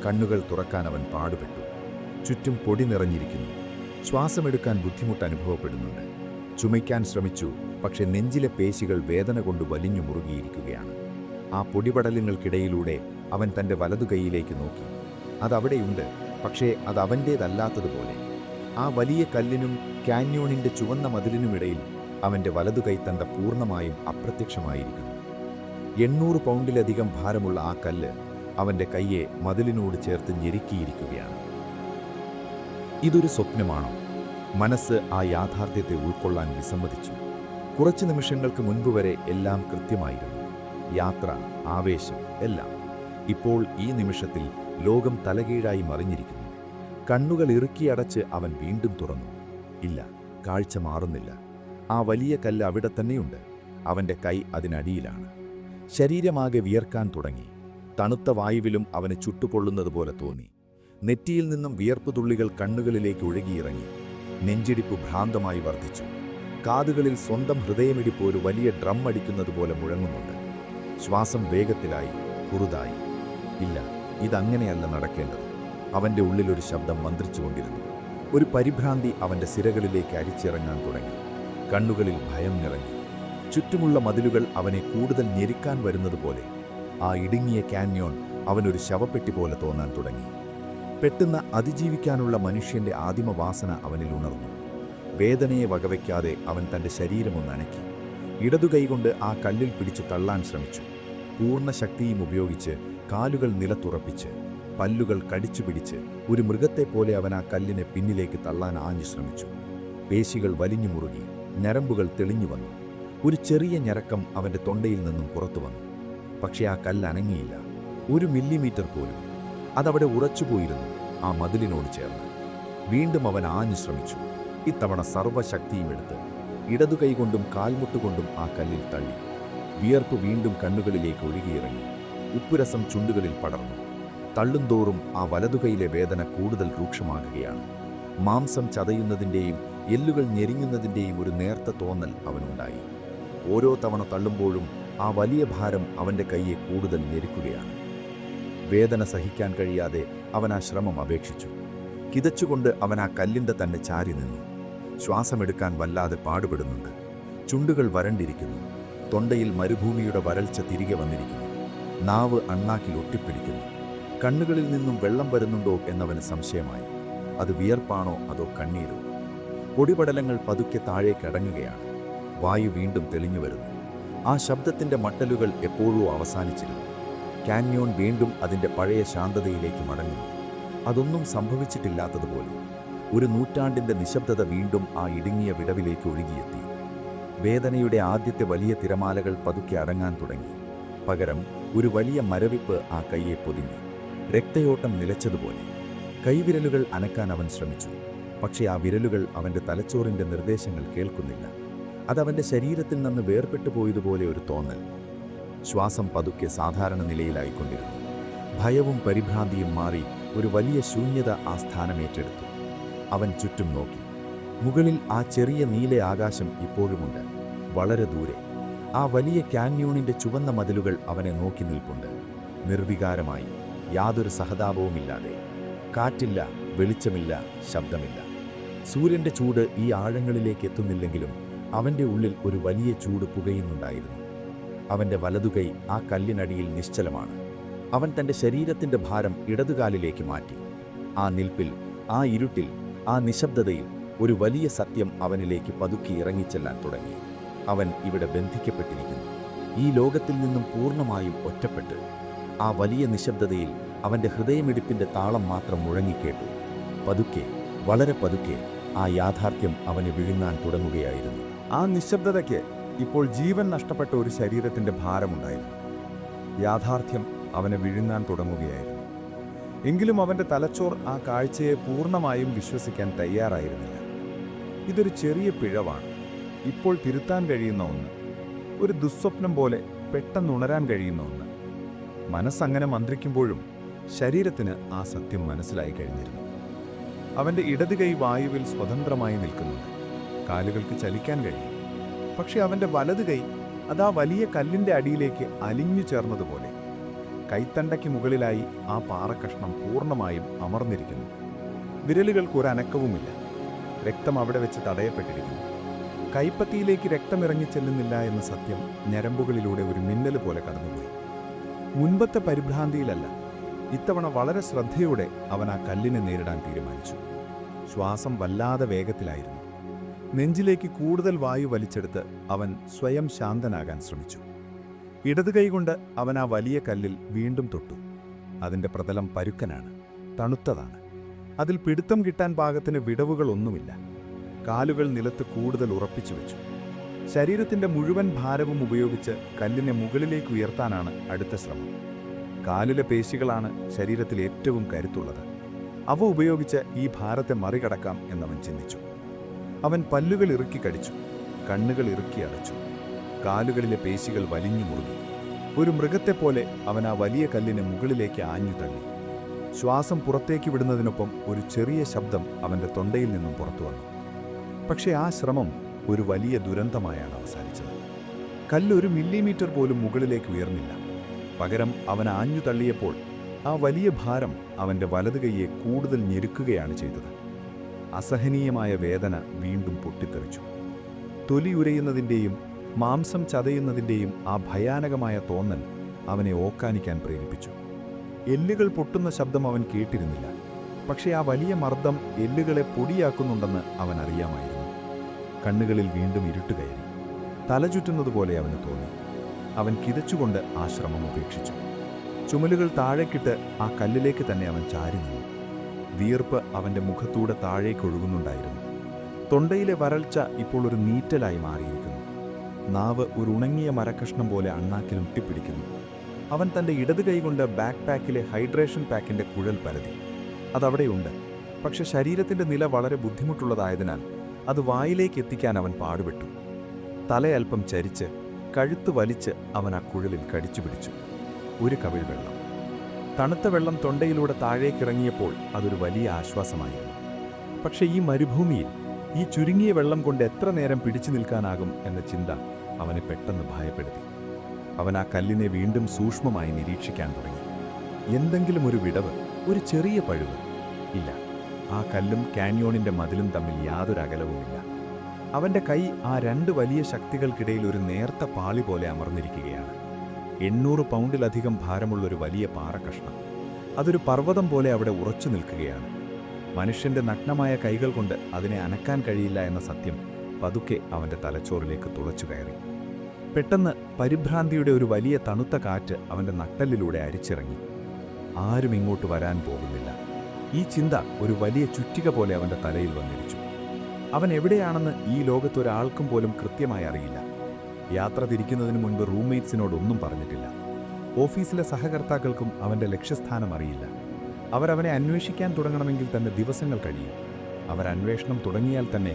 കണ്ണുകൾ തുറക്കാൻ അവൻ പാടുപെട്ടു. ചുറ്റും പൊടി നിറഞ്ഞിരിക്കുന്നു. ശ്വാസമെടുക്കാൻ ബുദ്ധിമുട്ട് അനുഭവപ്പെടുന്നുണ്ട്. ചുമയ്ക്കാൻ ശ്രമിച്ചു. പക്ഷെ നെഞ്ചിലെ പേശികൾ വേദന കൊണ്ട് വലിഞ്ഞു മുറുകിയിരിക്കുകയാണ്. ആ പൊടിപടലങ്ങൾക്കിടയിലൂടെ അവൻ തൻ്റെ വലതുകൈയിലേക്ക് നോക്കി. അതവിടെയുണ്ട്, പക്ഷേ അത് അവൻ്റേതല്ലാത്തതുപോലെ. ആ വലിയ കല്ലിനും കാന്യോണിൻ്റെ ചുവന്ന മതിലിനുമിടയിൽ അവൻ്റെ വലതുകൈത്തണ്ട പൂർണ്ണമായും അപ്രത്യക്ഷമായിരിക്കുന്നു. 800 പൗണ്ടിലധികം ഭാരമുള്ള ആ കല്ല് അവൻ്റെ കയ്യെ മതിലിനോട് ചേർത്ത് ഞെരുക്കിയിരിക്കുകയാണ്. ഇതൊരു സ്വപ്നമാണോ? മനസ്സ് ആ യാഥാർത്ഥ്യത്തെ ഉൾക്കൊള്ളാൻ വിസമ്മതിച്ചു. കുറച്ച് നിമിഷങ്ങൾക്ക് മുൻപ് വരെ എല്ലാം കൃത്യമായിരുന്നു. യാത്ര, ആവേശം, എല്ലാം. ഇപ്പോൾ ഈ നിമിഷത്തിൽ ലോകം തലകീഴായി മറിഞ്ഞിരിക്കുന്നു. കണ്ണുകൾ ഇറുക്കിയടച്ച് അവൻ വീണ്ടും തുറന്നു. ഇല്ല, കാഴ്ച മാറുന്നില്ല. ആ വലിയ കല്ല് അവിടെ തന്നെയുണ്ട്. അവൻ്റെ കൈ അതിനടിയിലാണ്. ശരീരമാകെ വിയർക്കാൻ തുടങ്ങി. തണുത്ത വായുവിലും അവന് ചുട്ടുപൊള്ളുന്നതുപോലെ തോന്നി. നെറ്റിയിൽ നിന്നും വിയർപ്പ് തുള്ളികൾ കണ്ണുകളിലേക്ക് ഒഴുകിയിറങ്ങി. നെഞ്ചിടിപ്പ് ഭ്രാന്തമായി വർദ്ധിച്ചു. കാതുകളിൽ സ്വന്തം ഹൃദയമിടിപ്പ് ഒരു വലിയ ഡ്രം അടിക്കുന്നതുപോലെ മുഴങ്ങുന്നുണ്ട്. ശ്വാസം വേഗത്തിലായി, കുറുതായി. ഇല്ല, ഇതങ്ങനെയല്ല നടക്കേണ്ടത്. അവൻ്റെ ഉള്ളിലൊരു ശബ്ദം മന്ത്രിച്ചുകൊണ്ടിരുന്നു. ഒരു പരിഭ്രാന്തി അവൻ്റെ സിരകളിലേക്ക് അരിച്ചിറങ്ങാൻ തുടങ്ങി. കണ്ണുകളിൽ ഭയം നിറഞ്ഞു. ചുറ്റുമുള്ള മതിലുകൾ അവനെ കൂടുതൽ ഞെരുക്കാൻ വരുന്നതുപോലെ. ആ ഇടുങ്ങിയ കാന്യോൺ അവനൊരു ശവപ്പെട്ടി പോലെ തോന്നാൻ തുടങ്ങി. പെട്ടെന്ന് അതിജീവിക്കാനുള്ള മനുഷ്യൻ്റെ ആദിമവാസന അവനിൽ ഉണർന്നു. വേദനയെ വകവയ്ക്കാതെ അവൻ തൻ്റെ ശരീരമൊന്നനക്കി. ഇടതുകൈകൊണ്ട് ആ കല്ലിൽ പിടിച്ചു തള്ളാൻ ശ്രമിച്ചു. പൂർണ്ണ ശക്തിയും ഉപയോഗിച്ച് കാലുകൾ നിലത്തുറപ്പിച്ച്, പല്ലുകൾ കടിച്ചുപിടിച്ച്, ഒരു മൃഗത്തെപ്പോലെ അവൻ ആ കല്ലിനെ പിന്നിലേക്ക് തള്ളാൻ ആഞ്ഞു ശ്രമിച്ചു. പേശികൾ വലിഞ്ഞു മുറുകി. ഞരമ്പുകൾ തെളിഞ്ഞു വന്നു. ഒരു ചെറിയ ഞരക്കം അവൻ്റെ തൊണ്ടയിൽ നിന്നും പുറത്തു വന്നു. പക്ഷേ ആ കല്ല് അനങ്ങിയില്ല. 1 മില്ലിമീറ്റർ പോലും. അതവിടെ ഉറച്ചുപോയിരുന്നു, ആ മതിലിനോട് ചേർന്ന്. വീണ്ടും അവൻ ആഞ്ഞു ശ്രമിച്ചു. ഇത്തവണ സർവ്വശക്തിയും എടുത്ത് ഇടതുകൈകൊണ്ടും കാൽമുട്ടുകൊണ്ടും ആ കല്ലിൽ തള്ളി. വിയർപ്പ് വീണ്ടും കണ്ണുകളിലേക്ക് ഒഴുകിയിറങ്ങി. ഉപ്പുരസം ചുണ്ടുകളിൽ പടർന്നു. തള്ളുംതോറും ആ വലതുകൈയിലെ വേദന കൂടുതൽ രൂക്ഷമാകുകയാണ്. മാംസം ചതയുന്നതിൻ്റെയും എല്ലുകൾ ഞെരിങ്ങുന്നതിൻ്റെയും ഒരു നേർത്ത തോന്നൽ അവനുണ്ടായി. ഓരോ തവണ തള്ളുമ്പോഴും ആ വലിയ ഭാരം അവൻ്റെ കൈയെ കൂടുതൽ ഞെരുക്കുകയാണ്. വേദന സഹിക്കാൻ കഴിയാതെ അവൻ ആ ശ്രമം അപേക്ഷിച്ചു. കിതച്ചുകൊണ്ട് അവൻ ആ കല്ലിൻ്റെ തന്നെ ചാരി നിന്നു. ശ്വാസമെടുക്കാൻ വല്ലാതെ പാടുപെടുന്നുണ്ട്. ചുണ്ടുകൾ വരണ്ടിരിക്കുന്നു. തൊണ്ടയിൽ മരുഭൂമിയുടെ വരൾച്ച തിരികെ വന്നിരിക്കുന്നു. നാവ് അണ്ണാക്കിൽ ഒട്ടിപ്പിടിക്കുന്നു. കണ്ണുകളിൽ നിന്നും വെള്ളം വരുന്നുണ്ടോ എന്നവന് സംശയമായി. അത് വിയർപ്പാണോ അതോ കണ്ണീരോ? പൊടിപടലങ്ങൾ പതുക്കെ താഴേക്കടങ്ങുകയാണ്. വായു വീണ്ടും തെളിഞ്ഞു വരുന്നു. ആ ശബ്ദത്തിൻ്റെ മട്ടലുകൾ എപ്പോഴോ അവസാനിച്ചിരുന്നു. കാന്യോൺ വീണ്ടും അതിൻ്റെ പഴയ ശാന്തതയിലേക്ക് മടങ്ങുന്നു. അതൊന്നും സംഭവിച്ചിട്ടില്ലാത്തതുപോലെ. ഒരു നൂറ്റാണ്ടിൻ്റെ നിശബ്ദത വീണ്ടും ആ ഇടുങ്ങിയ വിടവിലേക്ക് ഒഴുകിയെത്തി. വേദനയുടെ ആദ്യത്തെ വലിയ തിരമാലകൾ പതുക്കെ അടങ്ങാൻ തുടങ്ങി. പകരം ഒരു വലിയ മരവിപ്പ് ആ കൈയെ പൊതിഞ്ഞു. രക്തയോട്ടം നിലച്ചതുപോലെ. കൈവിരലുകൾ അനക്കാൻ അവൻ ശ്രമിച്ചു. പക്ഷേ ആ വിരലുകൾ അവൻ്റെ തലച്ചോറിൻ്റെ നിർദ്ദേശങ്ങൾ കേൾക്കുന്നില്ല. അതവൻ്റെ ശരീരത്തിൽ നിന്ന് വേർപെട്ടു പോയതുപോലെ ഒരു തോന്നൽ. ശ്വാസം പതുക്കെ സാധാരണ നിലയിലായിക്കൊണ്ടിരുന്നു. ഭയവും പരിഭ്രാന്തിയും മാറി ഒരു വലിയ ശൂന്യത ആ സ്ഥാനമേറ്റെടുത്തു. അവൻ ചുറ്റും നോക്കി. മുകളിൽ ആ ചെറിയ നീല ആകാശം ഇപ്പോഴുമുണ്ട്, വളരെ ദൂരെ. ആ വലിയ കാന്യോണിൻ്റെ ചുവന്ന മതിലുകൾ അവനെ നോക്കി നിൽപ്പുണ്ട്, നിർവികാരമായി, യാതൊരു സഹതാപവുമില്ലാതെ. കാറ്റില്ല, വെളിച്ചമില്ല, ശബ്ദമില്ല. സൂര്യൻ്റെ ചൂട് ഈ ആഴങ്ങളിലേക്ക് എത്തുന്നില്ലെങ്കിലും അവൻ്റെ ഉള്ളിൽ ഒരു വലിയ ചൂട് പുകയുന്നുണ്ടായിരുന്നു. അവൻ്റെ വലതുകൈ ആ കല്ലിനടിയിൽ നിശ്ചലമാണ്. അവൻ തൻ്റെ ശരീരത്തിൻ്റെ ഭാരം ഇടതുകാലിലേക്ക് മാറ്റി. ആ നിൽപ്പിൽ, ആ ഇരുട്ടിൽ, ആ നിശബ്ദതയിൽ ഒരു വലിയ സത്യം അവനിലേക്ക് പതുക്കി ഇറങ്ങിച്ചെല്ലാൻ തുടങ്ങി. അവൻ ഇവിടെ ബന്ധിക്കപ്പെട്ടിരിക്കുന്നു, ഈ ലോകത്തിൽ നിന്നും പൂർണ്ണമായും ഒറ്റപ്പെട്ട്. ആ വലിയ നിശബ്ദതയിൽ അവൻ്റെ ഹൃദയമിടിപ്പിൻ്റെ താളം മാത്രം മുഴങ്ങിക്കേട്ടു. പതുക്കെ, വളരെ പതുക്കെ ആ യാഥാർത്ഥ്യം അവനെ വിഴുങ്ങാൻ തുടങ്ങുകയായിരുന്നു. ആ നിശബ്ദതയ്ക്ക് ഇപ്പോൾ ജീവൻ നഷ്ടപ്പെട്ട ഒരു ശരീരത്തിൻ്റെ ഭാരമുണ്ടായിരുന്നു. യാഥാർത്ഥ്യം അവനെ വിഴുങ്ങാൻ തുടങ്ങുകയായിരുന്നു. എങ്കിലും അവൻ്റെ തലച്ചോർ ആ കാഴ്ചയെ പൂർണ്ണമായും വിശ്വസിക്കാൻ തയ്യാറായിരുന്നില്ല. ഇതൊരു ചെറിയ പിഴവാണ്, ഇപ്പോൾ തിരുത്താൻ കഴിയുന്ന ഒന്ന്, ഒരു ദുസ്വപ്നം പോലെ പെട്ടെന്നുണരാൻ കഴിയുന്ന ഒന്ന്. മനസ്സങ്ങനെ മന്ത്രിക്കുമ്പോഴും ശരീരത്തിന് ആ സത്യം മനസ്സിലായി കഴിഞ്ഞിരുന്നു. അവൻ്റെ ഇടത് കൈ വായുവിൽ സ്വതന്ത്രമായി നിൽക്കുന്നുണ്ട്, കാലുകൾക്ക് ചലിക്കാൻ കഴിയും. പക്ഷെ അവൻ്റെ വലത് കൈ അതാ വലിയ കല്ലിൻ്റെ അടിയിലേക്ക് അലിഞ്ഞു ചേർന്നതുപോലെ. കൈത്തണ്ടയ്ക്ക് മുകളിലായി ആ പാറക്കഷ്ണം പൂർണ്ണമായും അമർന്നിരിക്കുന്നു. വിരലുകൾക്ക് ഒരനക്കവുമില്ല. രക്തം അവിടെ വെച്ച് തടയപ്പെട്ടിരിക്കുന്നു. കൈപ്പത്തിയിലേക്ക് രക്തമിറങ്ങിച്ചെല്ലുന്നില്ല എന്ന സത്യം ഞരമ്പുകളിലൂടെ ഒരു മിന്നൽ പോലെ കടന്നുപോയി. മുൻപത്തെ പരിഭ്രാന്തിയിലല്ല, ഇത്തവണ വളരെ ശ്രദ്ധയോടെ അവൻ ആ കല്ലിനെ നേരിടാൻ തീരുമാനിച്ചു. ശ്വാസം വല്ലാതെ വേഗത്തിലായിരുന്നു. നെഞ്ചിലേക്ക് കൂടുതൽ വായു വലിച്ചെടുത്ത് അവൻ സ്വയം ശാന്തനാകാൻ ശ്രമിച്ചു. ഇടത് കൈകൊണ്ട് അവൻ ആ വലിയ കല്ലിൽ വീണ്ടും തൊട്ടു. അതിൻ്റെ പ്രതലം പരുക്കനാണ്, തണുത്തതാണ്. അതിൽ പിടുത്തം കിട്ടാൻ പാകത്തിന് വിടവുകളൊന്നുമില്ല. കാലുകൾ നിലത്ത് കൂടുതൽ ഉറപ്പിച്ചു വെച്ചു. ശരീരത്തിൻ്റെ മുഴുവൻ ഭാരവും ഉപയോഗിച്ച് കല്ലിനെ മുകളിലേക്ക് ഉയർത്താനാണ് അടുത്ത ശ്രമം. കാലിലെ പേശികളാണ് ശരീരത്തിൽ ഏറ്റവും കരുത്തുള്ളത്. അവ ഉപയോഗിച്ച് ഈ ഭാരത്തെ മറികടക്കാം എന്നവൻ ചിന്തിച്ചു. അവൻ പല്ലുകൾ ഇറുക്കി കടിച്ചു, കണ്ണുകൾ ഇറുക്കി അടച്ചു. കാലുകളിലെ പേശികൾ വലിഞ്ഞു മുറുകി. ഒരു മൃഗത്തെപ്പോലെ അവൻ ആ വലിയ കല്ലിനെ മുകളിലേക്ക് ആഞ്ഞു തള്ളി. ശ്വാസം പുറത്തേക്ക് വിടുന്നതിനൊപ്പം ഒരു ചെറിയ ശബ്ദം അവൻ്റെ തൊണ്ടയിൽ നിന്നും പുറത്തു വന്നു. പക്ഷേ ആ ശ്രമം ഒരു വലിയ ദുരന്തമായാണ് അവസാനിച്ചത്. കല്ല് 1 മില്ലിമീറ്റർ പോലും മുകളിലേക്ക് ഉയർന്നില്ല. പകരം അവൻ ആഞ്ഞു തള്ളിയപ്പോൾ ആ വലിയ ഭാരം അവൻ്റെ വലത് കൈയെ കൂടുതൽ ഞെരുക്കുകയാണ് ചെയ്തത്. അസഹനീയമായ വേദന വീണ്ടും പൊട്ടിത്തെറിച്ചു. തൊലി ഉരയുന്നതിൻ്റെയും മാംസം ചതയുന്നതിൻ്റെയും ആ ഭയാനകമായ തോന്നൽ അവനെ ഓക്കാനിക്കാൻ പ്രേരിപ്പിച്ചു. എല്ലുകൾ പൊട്ടുന്ന ശബ്ദം അവൻ കേട്ടിരുന്നില്ല. പക്ഷേ ആ വലിയ മർദ്ദം എല്ലുകളെ പൊടിയാക്കുന്നുണ്ടെന്ന് അവൻ അറിയാമായിരുന്നു. കണ്ണുകളിൽ വീണ്ടും ഇരുട്ട് കയറി. തല ചുറ്റുന്നതുപോലെ അവന് തോന്നി. അവൻ കിതച്ചുകൊണ്ട് ആ ശ്രമം ഉപേക്ഷിച്ചു. ചുമലുകൾ താഴേക്കിട്ട് ആ കല്ലിലേക്ക് തന്നെ അവൻ ചാരി നിന്നു. വിയർപ്പ് അവൻ്റെ മുഖത്തൂടെ താഴേക്കൊഴുകുന്നുണ്ടായിരുന്നു. തൊണ്ടയിലെ വരൾച്ച ഇപ്പോൾ ഒരു നീറ്റലായി മാറിയിരിക്കുന്നു. നാവ് ഒരു ഉണങ്ങിയ മരക്കഷ്ണം പോലെ അണ്ണാക്കിൽ ഒട്ടിപ്പിടിക്കുന്നു. അവൻ തൻ്റെ ഇടത് കൈകൊണ്ട് ബാക്ക് പാക്കിലെ ഹൈഡ്രേഷൻ പാക്കിൻ്റെ കുഴൽ പരതി. അതവിടെയുണ്ട്. പക്ഷെ ശരീരത്തിൻ്റെ നില വളരെ ബുദ്ധിമുട്ടുള്ളതായതിനാൽ അത് വായിലേക്ക് എത്തിക്കാൻ അവൻ പാടുപെട്ടു. തലയൽപ്പം ചരിച്ച് കഴുത്ത് വലിച്ച് അവൻ ആ കുഴലിൽ കടിച്ചു പിടിച്ചു. ഒരു കവിൾ വെള്ളം. തണുത്ത വെള്ളം തൊണ്ടയിലൂടെ താഴേക്കിറങ്ങിയപ്പോൾ അതൊരു വലിയ ആശ്വാസമായിരുന്നു. പക്ഷെ ഈ മരുഭൂമിയിൽ ഈ ചുരുങ്ങിയ വെള്ളം കൊണ്ട് എത്ര നേരം പിടിച്ചു നിൽക്കാനാകും എന്ന ചിന്ത അവനെ പെട്ടെന്ന് ഭയപ്പെടുത്തി. അവൻ ആ കല്ലിനെ വീണ്ടും സൂക്ഷ്മമായി നിരീക്ഷിക്കാൻ തുടങ്ങി. എന്തെങ്കിലും ഒരു വിടവ്, ഒരു ചെറിയ പഴുവ്? ഇല്ല. ആ കല്ലും കാന്യോണിൻ്റെ മതിലും തമ്മിൽ യാതൊരു അകലവുമില്ല. അവൻ്റെ കൈ ആ 2 വലിയ ശക്തികൾക്കിടയിൽ ഒരു നേർത്ത പാളി പോലെ അമർന്നിരിക്കുകയാണ്. 800 പൗണ്ടിലധികം ഭാരമുള്ളൊരു വലിയ പാറക്കഷ്ണം. അതൊരു പർവ്വതം പോലെ അവിടെ ഉറച്ചു നിൽക്കുകയാണ്. മനുഷ്യന്റെ നഗ്നമായ കൈകൾ കൊണ്ട് അതിനെ അനക്കാൻ കഴിയില്ല എന്ന സത്യം പതുക്കെ അവന്റെ തലച്ചോറിലേക്ക് തുളച്ചു കയറി. പെട്ടെന്ന് പരിഭ്രാന്തിയുടെ ഒരു വലിയ തണുത്ത കാറ്റ് അവന്റെ നട്ടെല്ലിലൂടെ അരിച്ചിറങ്ങി. ആരും ഇങ്ങോട്ട് വരാൻ പോകുന്നില്ല. ഈ ചിന്ത ഒരു വലിയ ചുറ്റിക പോലെ അവന്റെ തലയിൽ വന്നിരിച്ചു. അവൻ എവിടെയാണെന്ന് ഈ ലോകത്തൊരാൾക്കും പോലും കൃത്യമായി അറിയില്ല. യാത്ര തിരിക്കുന്നതിന് മുൻപ് റൂംമേറ്റ്സിനോടൊന്നും പറഞ്ഞിട്ടില്ല. ഓഫീസിലെ സഹകർത്താക്കൾക്കും അവന്റെ ലക്ഷ്യസ്ഥാനം അറിയില്ല. അവരവനെ അന്വേഷിക്കാൻ തുടങ്ങണമെങ്കിൽ തന്നെ ദിവസങ്ങൾ കഴിയും. അവരന്വേഷണം തുടങ്ങിയാൽ തന്നെ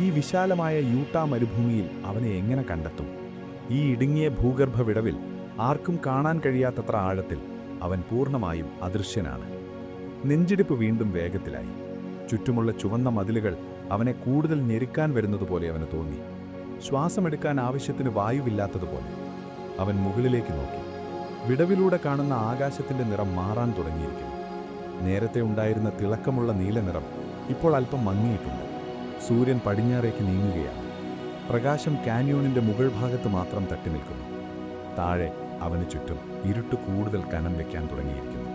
ഈ വിശാലമായ യൂട്ടാ മരുഭൂമിയിൽ അവനെ എങ്ങനെ കണ്ടെത്തും? ഈ ഇടുങ്ങിയ ഭൂഗർഭ വിടവിൽ ആർക്കും കാണാൻ കഴിയാത്തത്ര ആഴത്തിൽ അവൻ പൂർണ്ണമായും അദൃശ്യനാണ്. നെഞ്ചിടിപ്പ് വീണ്ടും വേഗത്തിലായി. ചുറ്റുമുള്ള ചുവന്ന മതിലുകൾ അവനെ കൂടുതൽ ഞെരുക്കാൻ വരുന്നതുപോലെ അവന് തോന്നി. ശ്വാസമെടുക്കാൻ ആവശ്യത്തിന് വായുവില്ലാത്തതുപോലെ. അവൻ മുകളിലേക്ക് നോക്കി. വിടവിലൂടെ കാണുന്ന ആകാശത്തിന്റെ നിറം മാറാൻ തുടങ്ങിയിരിക്കുന്നു. നേരത്തെ ഉണ്ടായിരുന്ന തിളക്കമുള്ള നീലനിറം ഇപ്പോൾ അല്പം മങ്ങിയിട്ടുണ്ട്. സൂര്യൻ പടിഞ്ഞാറേക്ക് നീങ്ങുകയാണ്. പ്രകാശം കാന്യോണിന്റെ മുകൾ ഭാഗത്ത് മാത്രം തട്ടി നിൽക്കുന്നു. താഴെ അവന് ചുറ്റും ഇരുട്ട് കൂടുതൽ കനം വയ്ക്കാൻ തുടങ്ങിയിരിക്കുന്നു.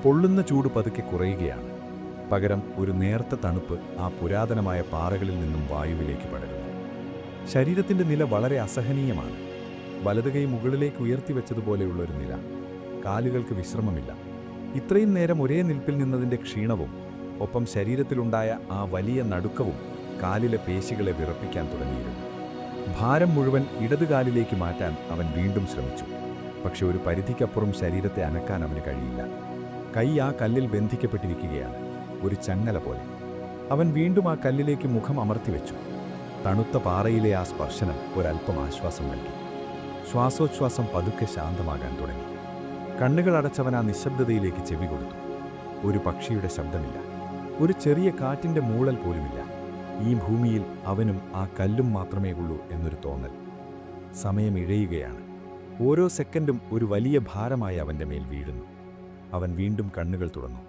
പൊള്ളുന്ന ചൂട് പതുക്കെ കുറയുകയാണ്. പകരം ഒരു നേർത്ത തണുപ്പ് ആ പുരാതനമായ പാറകളിൽ നിന്നും വായുവിലേക്ക് പടരുന്നു. ശരീരത്തിന്റെ നില വളരെ അസഹനീയമാണ്. വലതുകൈ മുകളിലേക്ക് ഉയർത്തിവെച്ചതുപോലെയുള്ളൊരു നില. കാലുകൾക്ക് വിശ്രമമില്ല. ഇത്രയും നേരം ഒരേ നിൽപ്പിൽ നിന്നതിൻ്റെ ക്ഷീണവും ഒപ്പം ശരീരത്തിലുണ്ടായ ആ വലിയ നടുക്കവും കാലിലെ പേശികളെ വിറപ്പിക്കാൻ തുടങ്ങിയിരുന്നു. ഭാരം മുഴുവൻ ഇടതുകാലിലേക്ക് മാറ്റാൻ അവൻ വീണ്ടും ശ്രമിച്ചു. പക്ഷെ ഒരു പരിധിക്കപ്പുറം ശരീരത്തെ അനക്കാൻ അവന് കഴിയില്ല. കൈ ആ കല്ലിൽ ബന്ധിക്കപ്പെട്ടിരിക്കുകയാണ്, ഒരു ചങ്ങല പോലെ. അവൻ വീണ്ടും ആ കല്ലിലേക്ക് മുഖം അമർത്തിവെച്ചു. തണുത്ത പാറയിലെ ആ സ്പർശനം ഒരല്പം ആശ്വാസം നൽകി. ശ്വാസോച്ഛ്വാസം പതുക്കെ ശാന്തമാകാൻ തുടങ്ങി. കണ്ണുകൾ അടച്ചവൻ ആ നിശബ്ദതയിലേക്ക് ചെവി കൊടുത്തു. ഒരു പക്ഷിയുടെ ശബ്ദമില്ല, ഒരു ചെറിയ കാറ്റിന്റെ മൂളൽ പോലുമില്ല. ഈ ഭൂമിയിൽ അവനും ആ കല്ലും മാത്രമേ ഉള്ളൂ എന്നൊരു തോന്നൽ. സമയം ഇഴയുകയാണ്. ഓരോ സെക്കൻഡും ഒരു വലിയ ഭാരമായി അവന്റെ മേൽ വീഴുന്നു. അവൻ വീണ്ടും കണ്ണുകൾ തുറന്നു.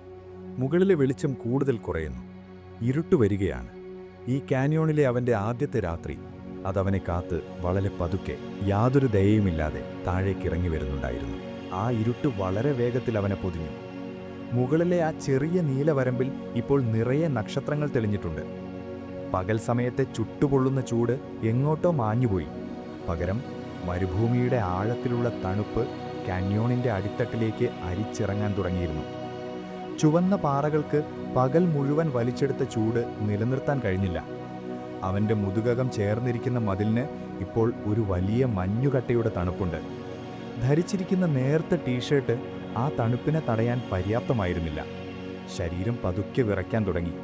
മുകളിലെ വെളിച്ചം കൂടുതൽ കുറയുന്നു. ഇരുട്ട് വരികയാണ്. ഈ കാന്യോണിലെ അവന്റെ ആദ്യത്തെ രാത്രി അതവനെ കാത്ത് വളരെ പതുക്കെ, യാതൊരു ദയയുമില്ലാതെ താഴേക്കിറങ്ങി വരുന്നുണ്ടായിരുന്നു. ആ ഇരുട്ട് വളരെ വേഗത്തിൽ അവനെ പൊതിഞ്ഞു. മുകളിലെ ആ ചെറിയ നീലവരമ്പിൽ ഇപ്പോൾ നിറയെ നക്ഷത്രങ്ങൾ തെളിഞ്ഞിട്ടുണ്ട്. പകൽ സമയത്തെ ചുട്ടുപൊള്ളുന്ന ചൂട് എങ്ങോട്ടോ മാഞ്ഞുപോയി. പകരം മരുഭൂമിയുടെ ആഴത്തിലുള്ള തണുപ്പ് കാന്യോണിന്റെ അടിത്തട്ടിലേക്ക് അരിച്ചിറങ്ങാൻ തുടങ്ങിയിരുന്നു. ചുവന്ന പാറകൾക്ക് പകൽ മുഴുവൻ വലിച്ചെടുത്ത ചൂട് നിലനിർത്താൻ കഴിഞ്ഞില്ല. അവന്റെ മുതുകകം ചേർന്നിരിക്കുന്ന മതിലിന് ഇപ്പോൾ ഒരു വലിയ മഞ്ഞുകട്ടയുടെ തണുപ്പുണ്ട്. ധരിച്ചിരിക്കുന്ന നേർത്ത ടീഷർട്ട് ആ തണുപ്പിനെ തടയാൻ പര്യാപ്തമായിരുന്നില്ല. ശരീരം പതുക്കെ വിറയ്ക്കാൻ തുടങ്ങി.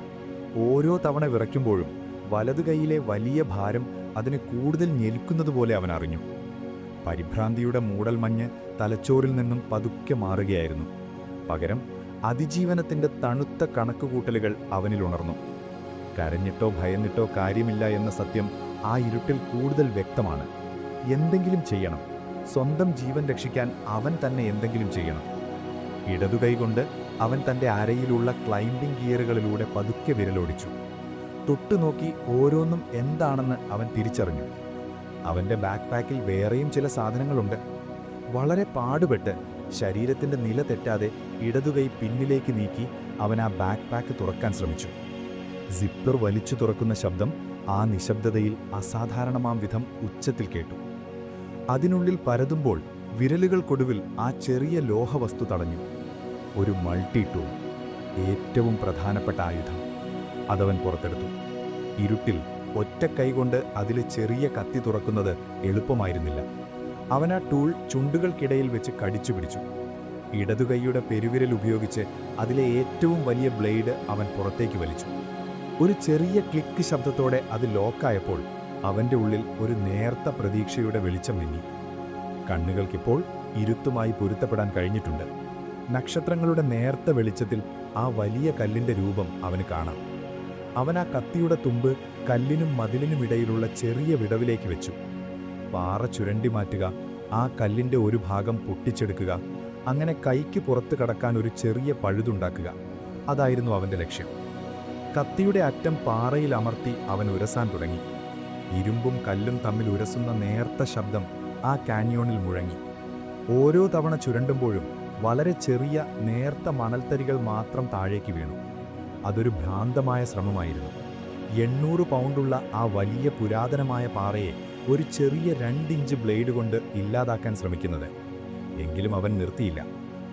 ഓരോ തവണ വിറയ്ക്കുമ്പോഴും വലതുകൈയിലെ വലിയ ഭാരം അതിനെ കൂടുതൽ ഞെരുക്കുന്നതുപോലെ അവൻ അറിഞ്ഞു. പരിഭ്രാന്തിയുടെ മൂടൽമഞ്ഞ് തലച്ചോറിൽ നിന്നും പതുക്കെ മാറുകയായിരുന്നു. പകരം അതിജീവനത്തിന്റെ തണുത്ത കണക്കുകൂട്ടലുകൾ അവനിലുണർന്നു. കരഞ്ഞിട്ടോ ഭയന്നിട്ടോ കാര്യമില്ല എന്ന സത്യം ആ ഇരുട്ടിൽ കൂടുതൽ വ്യക്തമാണ്. എന്തെങ്കിലും ചെയ്യണം. സ്വന്തം ജീവൻ രക്ഷിക്കാൻ അവൻ തന്നെ എന്തെങ്കിലും ചെയ്യണം. ഇടതുകൈകൊണ്ട് അവൻ തൻ്റെ അരയിലുള്ള ക്ലൈംബിംഗ് ഗിയറുകളിലൂടെ പതുക്കെ വിരലോടിച്ചു. തൊട്ടുനോക്കി ഓരോന്നും എന്താണെന്ന് അവൻ തിരിച്ചറിഞ്ഞു. അവൻ്റെ ബാക്ക് പാക്കിൽ വേറെയും ചില സാധനങ്ങളുണ്ട്. വളരെ പാടുപെട്ട് ശരീരത്തിൻ്റെ നില തെറ്റാതെ ഇടതുകൈ പിന്നിലേക്ക് നീക്കി അവൻ ആ ബാക്ക് പാക്ക് തുറക്കാൻ ശ്രമിച്ചു. സിപ്പർ വലിച്ചു തുറക്കുന്ന ശബ്ദം ആ നിശബ്ദതയിൽ അസാധാരണമാം വിധം ഉച്ചത്തിൽ കേട്ടു. അതിനുള്ളിൽ പരതുമ്പോൾ വിരലുകൾക്കൊടുവിൽ ആ ചെറിയ ലോഹവസ്തു തടഞ്ഞു. ഒരു മൾട്ടി ടൂൾ, ഏറ്റവും പ്രധാനപ്പെട്ട ആയുധം. അതവൻ പുറത്തെടുത്തു. ഇരുട്ടിൽ ഒറ്റ കൈകൊണ്ട് അതിലെ ചെറിയ കത്തി തുറക്കുന്നത് എളുപ്പമായിരുന്നില്ല. അവൻ ആ ടൂൾ ചുണ്ടുകൾക്കിടയിൽ വെച്ച് കടിച്ചു പിടിച്ചു. ഇടതുകൈയുടെ പെരുവിരൽ ഉപയോഗിച്ച് അതിലെ ഏറ്റവും വലിയ ബ്ലേഡ് അവൻ പുറത്തേക്ക് വലിച്ചു. ഒരു ചെറിയ ക്ലിക്ക് ശബ്ദത്തോടെ അത് ലോക്കായപ്പോൾ അവൻ്റെ ഉള്ളിൽ ഒരു നേർത്ത പ്രതീക്ഷയുടെ വെളിച്ചം മിന്നി. കണ്ണുകൾക്കിപ്പോൾ ഇരുത്തുമായി പൊരുത്തപ്പെടാൻ കഴിഞ്ഞിട്ടുണ്ട്. നക്ഷത്രങ്ങളുടെ നേർത്ത വെളിച്ചത്തിൽ ആ വലിയ കല്ലിൻ്റെ രൂപം അവന് കാണാം. അവൻ ആ കത്തിയുടെ തുമ്പ് കല്ലിനും മതിലിനുമിടയിലുള്ള ചെറിയ വിടവിലേക്ക് വെച്ചു. പാറ ചുരണ്ടി മാറ്റുക, ആ കല്ലിൻ്റെ ഒരു ഭാഗം പൊട്ടിച്ചെടുക്കുക, അങ്ങനെ കൈക്ക് പുറത്ത് കടക്കാൻ ഒരു ചെറിയ പഴുതുണ്ടാക്കുക. അതായിരുന്നു അവൻ്റെ ലക്ഷ്യം. കത്തിയുടെ അറ്റം പാറയിൽ അമർത്തി അവൻ ഉരസാൻ തുടങ്ങി. ഇരുമ്പും കല്ലും തമ്മിൽ ഉരസുന്ന നേർത്ത ശബ്ദം ആ കാന്യോണിൽ മുഴങ്ങി. ഓരോ തവണ ചുരണ്ടുമ്പോഴും വളരെ ചെറിയ നേർത്ത മണൽത്തരികൾ മാത്രം താഴേക്ക് വീണു. അതൊരു ഭ്രാന്തമായ ശ്രമമായിരുന്നു. 800 പൗണ്ടുള്ള ആ വലിയ പുരാതനമായ പാറയെ ഒരു ചെറിയ 2 ഇഞ്ച് ബ്ലേഡ് കൊണ്ട് ഇല്ലാതാക്കാൻ ശ്രമിക്കുന്നത്. എങ്കിലും അവൻ നിർത്തിയില്ല.